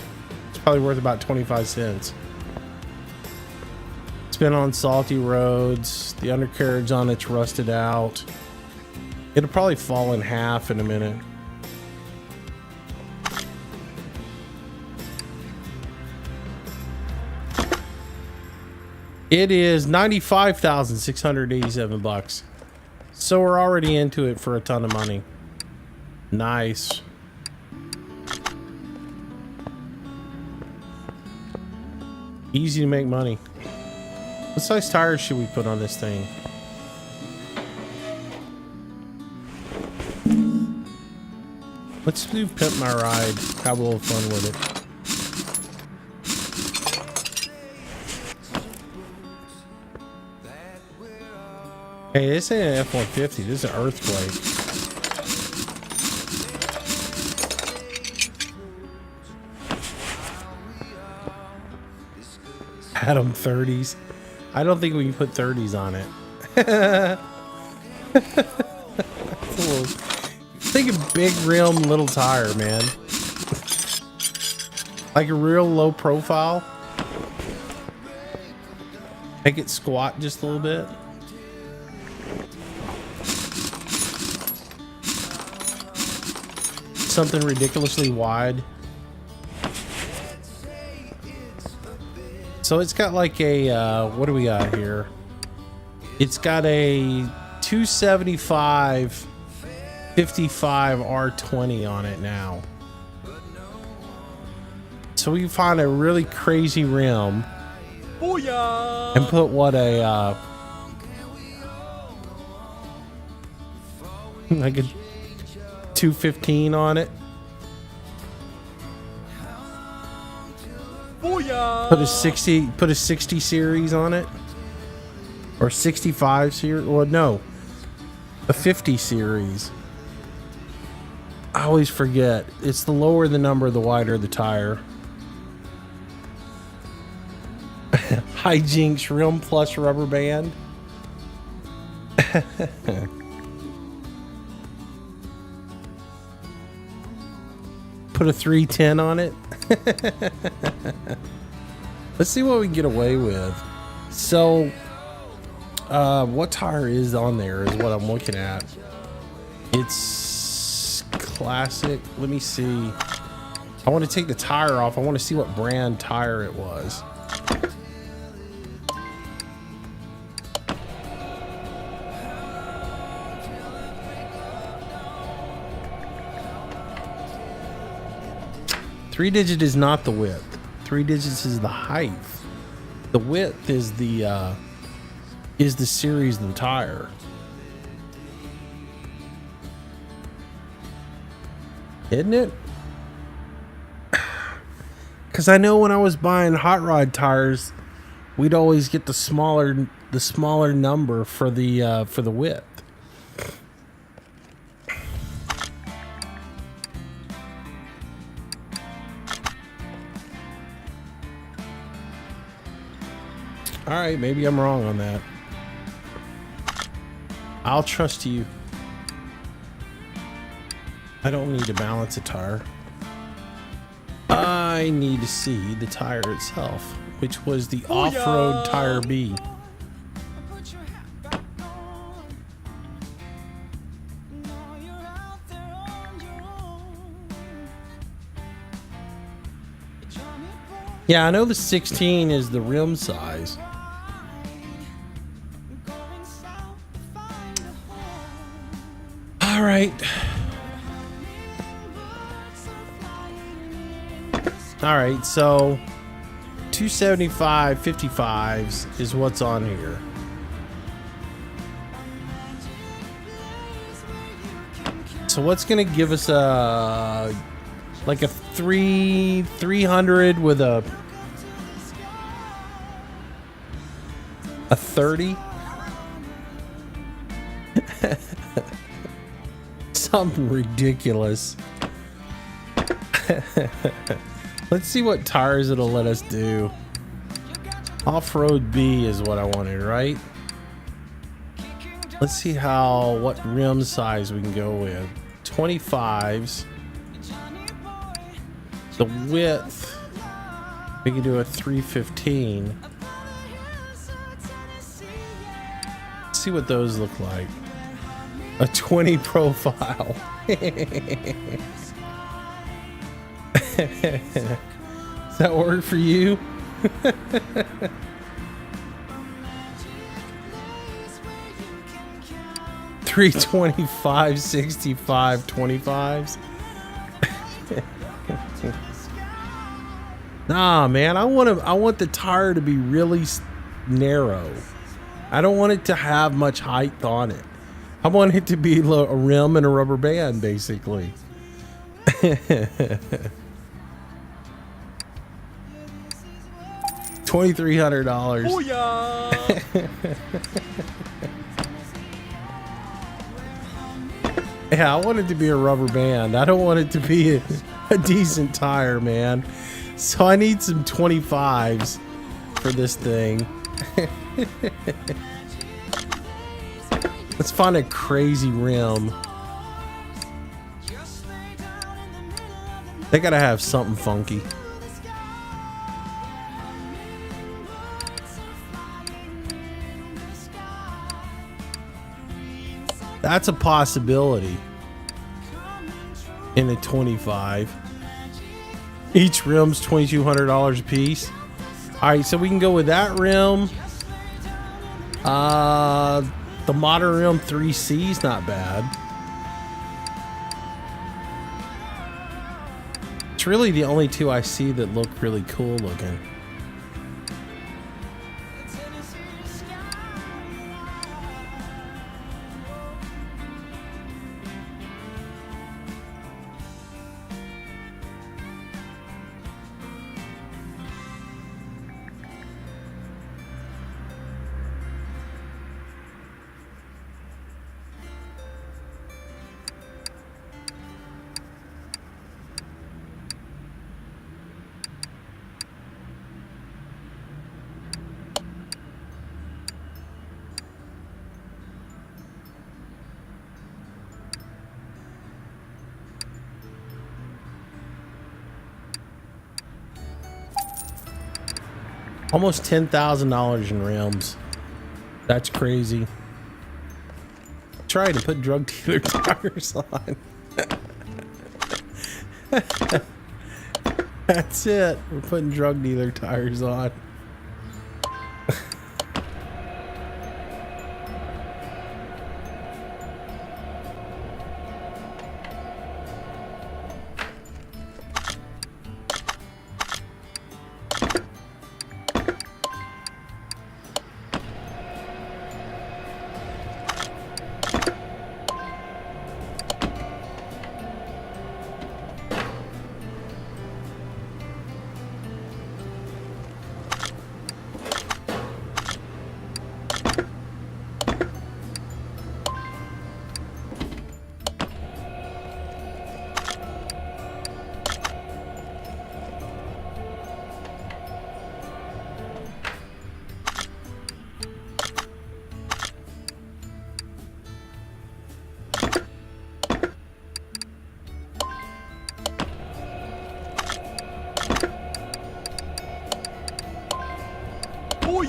probably worth about 25 cents. It's been on salty roads. The undercarriage on it's rusted out. It'll probably fall in half in a minute. It is 95,687 bucks. So we're already into it for a ton of money. Nice. Easy to make money. What size tires should we put on this thing? Let's do Pimp My Ride. Have a little fun with it. Hey, this ain't an F-150. This is an earthquake. Adam 30s. I don't think we can put 30s on it. Think of big rim, little tire, man. Like a real low profile. Make it squat just a little bit. Something ridiculously wide. So it's got like a what do we got here? It's got a 275 55 R20 on it now. So we can find a really crazy rim. Booyah! And put what a like a 215 on it. Booyah! Put a 60 series on it. Or 65 series. Well, no. A 50 series. I always forget. It's the lower the number, the wider the tire. Hijinks rim plus rubber band. Put a 310 on it. Let's see what we can get away with. So, what tire is on there is what I'm looking at. It's classic. Let me see. I want to take the tire off. I want to see what brand tire it was. Three digit is not the width. 3 digits is the height. The width is the series of the tire. Isn't it? Because I know when I was buying hot rod tires, we'd always get the smaller number for the width. All right, maybe I'm wrong on that. I'll trust you. I don't need to balance a tire. I need to see the tire itself, which was the off-road tire B. Yeah, I know the 16 is the rim size. All right. All right, so 275 55s is what's on here. So what's gonna give us a like a 300 with a 30? Something ridiculous. Let's see what tires it'll let us do. Off-road B is what I wanted, right? Let's see what rim size we can go with. 25s. The width, we can do a 315. Let's see what those look like. A 20 profile. Does that work for you? 325, 65, 25s. Nah, man, I want the tire to be really narrow. I don't want it to have much height on it. I want it to be a rim and a rubber band, basically. $2,300. Yeah, I want it to be a rubber band. I don't want it to be a decent tire, man. So I need some 25s for this thing. Let's find a crazy rim. They gotta have something funky. That's a possibility. In a 25. Each rim's $2,200 a piece. All right, so we can go with that rim. The modern rim 3C is not bad. It's really the only two I see that look really cool looking. Almost $10,000 in rims. That's crazy. Try to put drug dealer tires on. That's it. We're putting drug dealer tires on.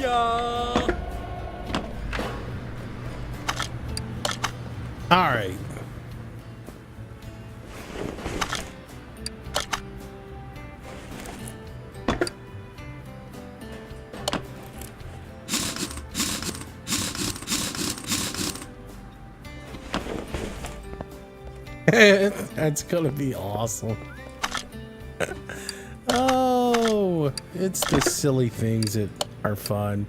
Booyah! All right. That's gonna be awesome. Oh, it's the silly things that are fun.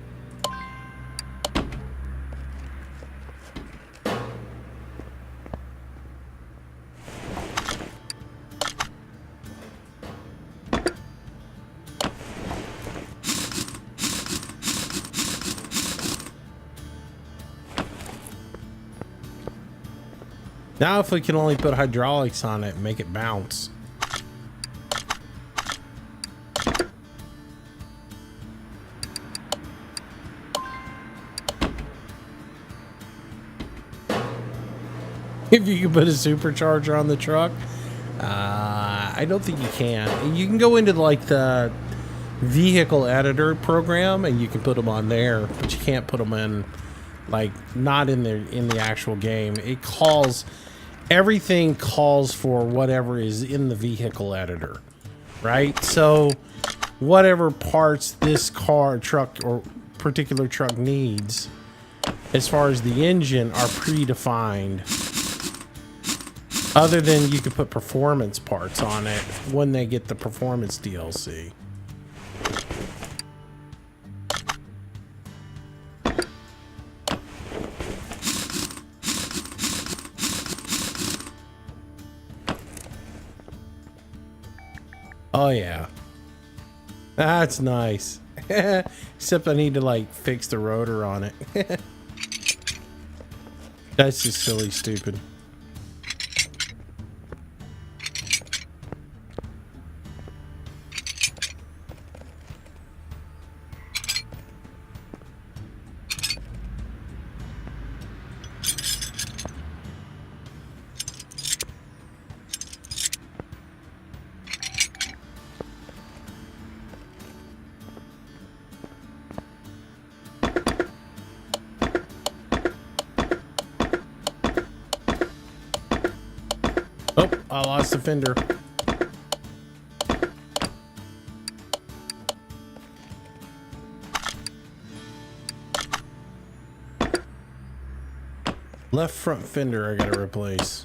Now if we can only put hydraulics on it and make it bounce. If you can put a supercharger on the truck, I don't think you can. You can go into like the vehicle editor program and you can put them on there, but you can't put them in, like, not in the actual game. It calls, everything calls for whatever is in the vehicle editor, right? So whatever parts this car, truck, or particular truck needs as far as the engine are predefined. Other than you could put performance parts on it when they get the performance DLC. Oh yeah, that's nice. Except I need to like fix the rotor on it. That's just silly stupid. Oh, I lost the fender. Left front fender I gotta replace.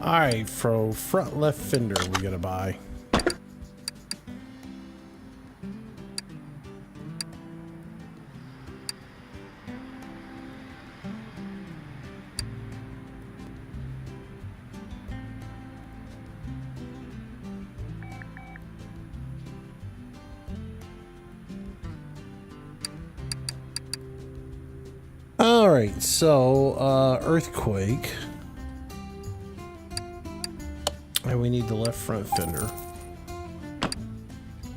All right, for front left fender, we gotta buy. All right, so earthquake. And we need the left front fender.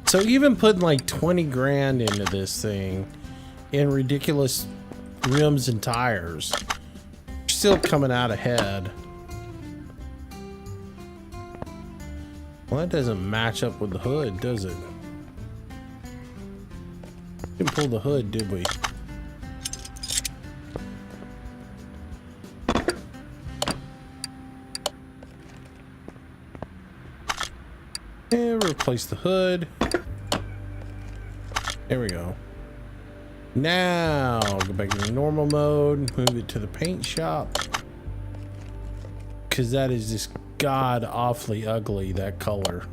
So even putting like 20 grand into this thing in ridiculous rims and tires, you're still coming out ahead. Well, that doesn't match up with the hood, does it? Didn't pull the hood, did we? And replace the hood. There we go. Now go back to the normal mode, move it to the paint shop, because that is just god awfully ugly, that color.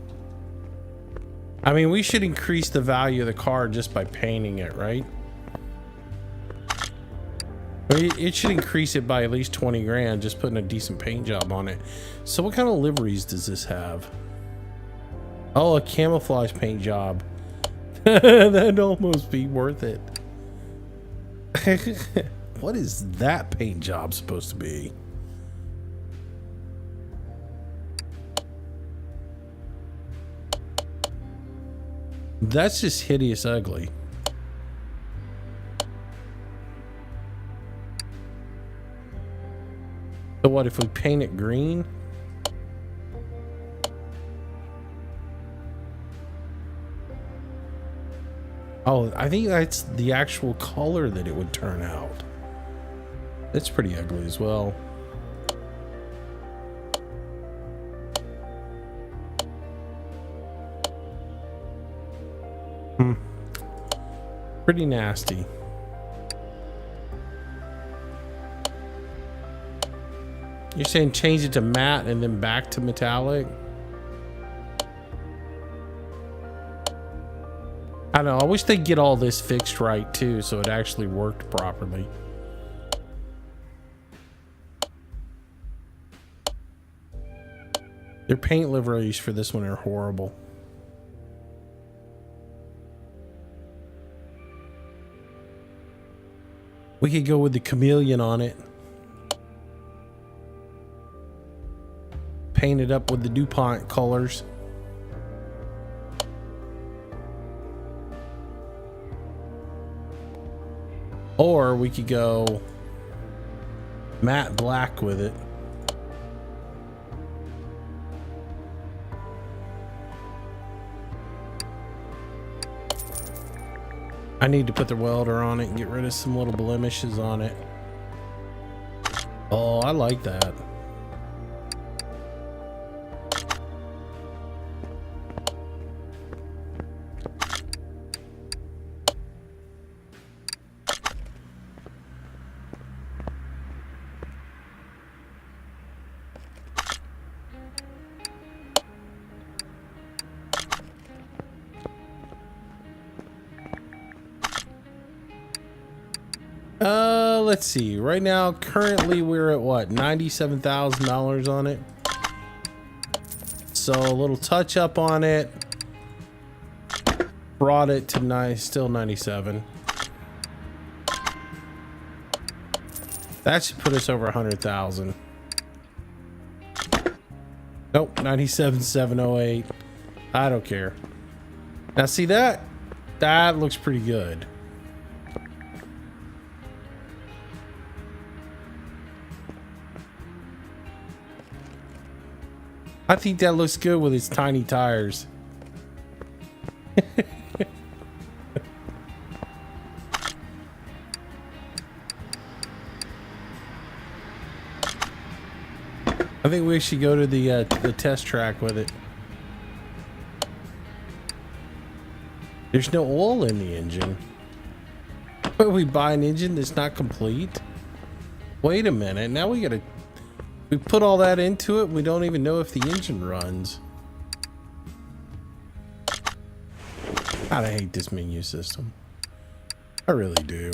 I mean, we should increase the value of the car just by painting it, right? It should increase it by at least 20 grand just putting a decent paint job on it. So what kind of liveries does this have? Oh, a camouflage paint job. That'd almost be worth it. What is that paint job supposed to be? That's just hideous ugly. So what if we paint it green? Oh, I think that's the actual color that it would turn out. That's pretty ugly as well. Pretty nasty. You're saying change it to matte and then back to metallic? I don't know. I wish they'd get all this fixed right too, so it actually worked properly. Their paint liveries for this one are horrible. We could go with the chameleon on it. Paint it up with the DuPont colors. Or we could go matte black with it. I need to put the welder on it and get rid of some little blemishes on it. Oh, I like that. Let's see. Right now, currently we're at what? $97,000 on it. So a little touch up on it brought it to still 97. That should put us over 100,000. Nope, 97,708. I don't care. Now see that looks pretty good. I think that looks good with its tiny tires. I think we should go to the test track with it. There's no oil in the engine. But we buy an engine that's not complete? Wait a minute. Now we gotta... We put all that into it. We don't even know if the engine runs. God, I hate this menu system. I really do.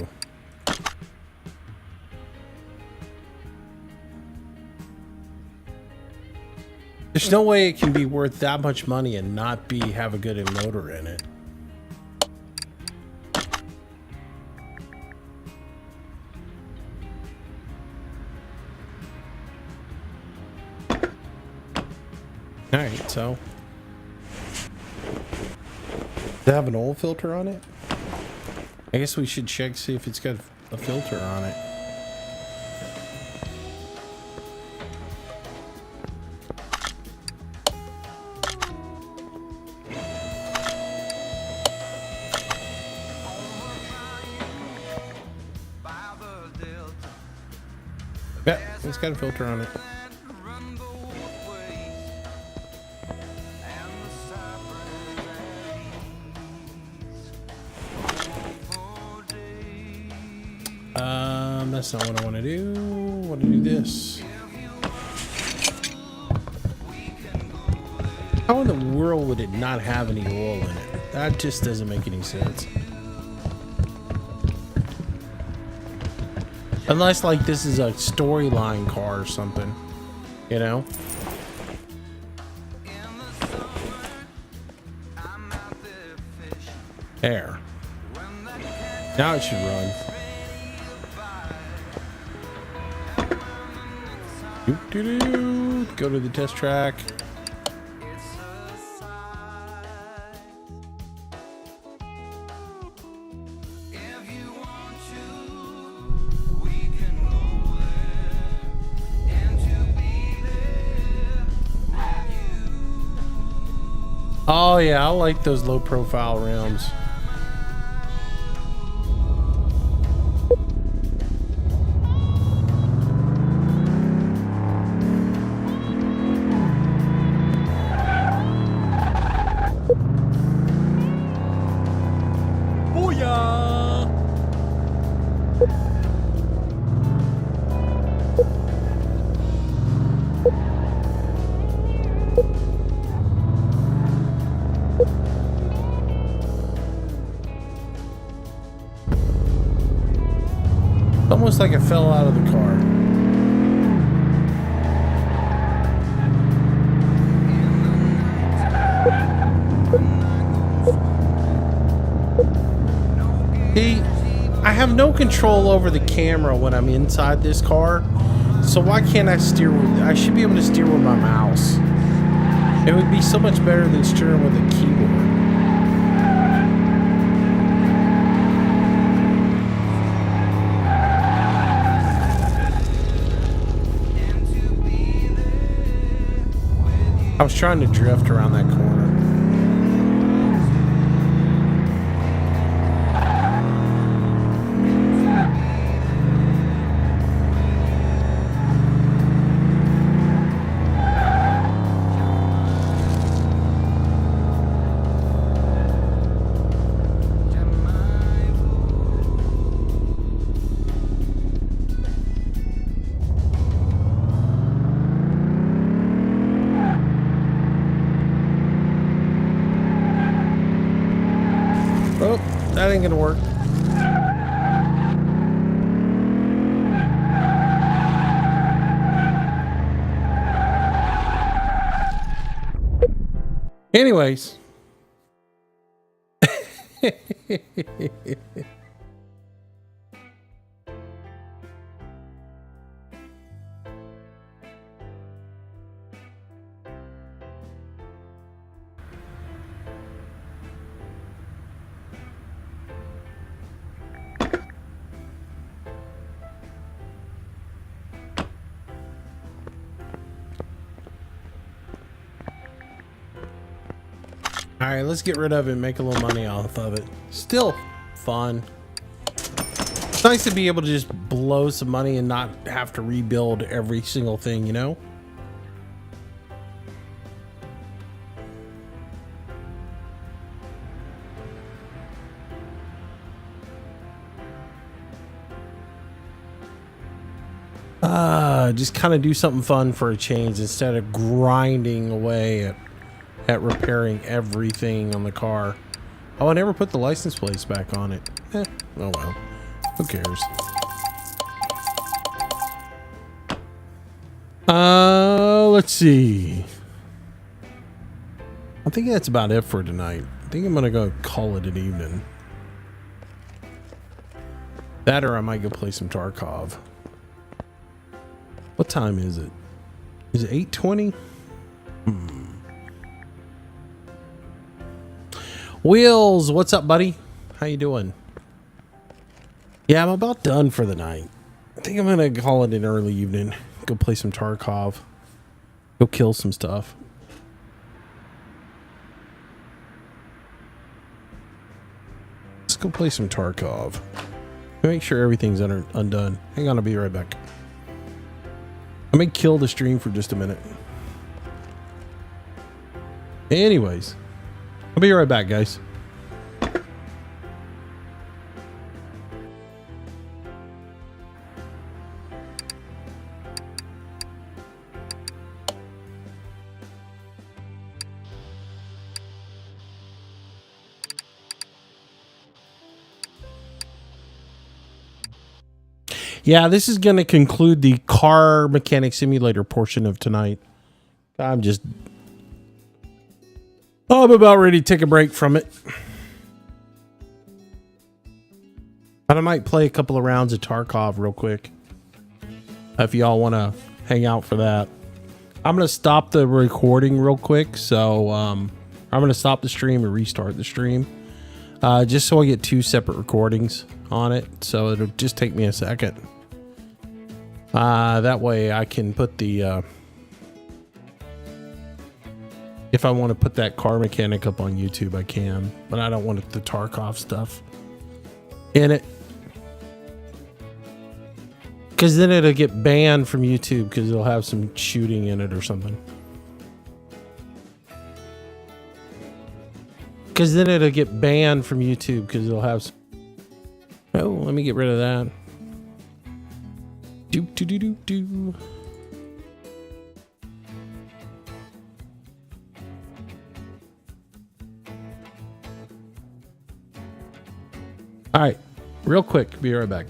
There's no way it can be worth that much money and not have a good motor in it. All right, so does it have an oil filter on it? I guess we should check, see if it's got a filter on it. Yeah, it's got a filter on it. That's not what I want to do. I want to do this. How in the world would it not have any oil in it? That just doesn't make any sense. Unless, like, this is a storyline car or something, you know? There. Now it should run. Doo-doo-doo. Go to the test track. Oh yeah, I like those low profile rounds. Booyah! Almost like I fell out of the car. See, I have no control over the camera when I'm inside this car, so why can't I steer with... I should be able to steer with my mouse. It would be so much better than steering with a keyboard. I was trying to drift around that corner. Oh, that ain't gonna work. Anyways. All right, let's get rid of it and make a little money off of it. Still fun. It's nice to be able to just blow some money and not have to rebuild every single thing, you know? Just kind of do something fun for a change instead of grinding away at repairing everything on the car. Oh, I never put the license plates back on it. Oh well, who cares? Let's see. I think that's about it for tonight. I think I'm gonna go call it an evening. That, or I might go play some Tarkov. What time is it? Is it 8:20? Wheels, what's up, buddy? How you doing? Yeah, I'm about done for the night. I think I'm gonna call it an early evening. Go play some Tarkov. Go kill some stuff. Let's go play some Tarkov. Make sure everything's undone. Hang on, I'll be right back. I may kill the stream for just a minute. Anyways, I'll be right back, guys. Yeah, this is going to conclude the car mechanic simulator portion of tonight. I'm about ready to take a break from it. But I might play a couple of rounds of Tarkov real quick. If y'all want to hang out for that. I'm going to stop the recording real quick. So I'm going to stop the stream and restart the stream. Just so I get 2 separate recordings on it. So it'll just take me a second. That way I can put the... if I want to put that car mechanic up on YouTube, I can. But I don't want the Tarkov stuff in it. Because then it'll get banned from YouTube because it'll have some shooting in it or something. Because then it'll get banned from YouTube because it'll have some... Oh, let me get rid of that. Do. All right, real quick, be right back.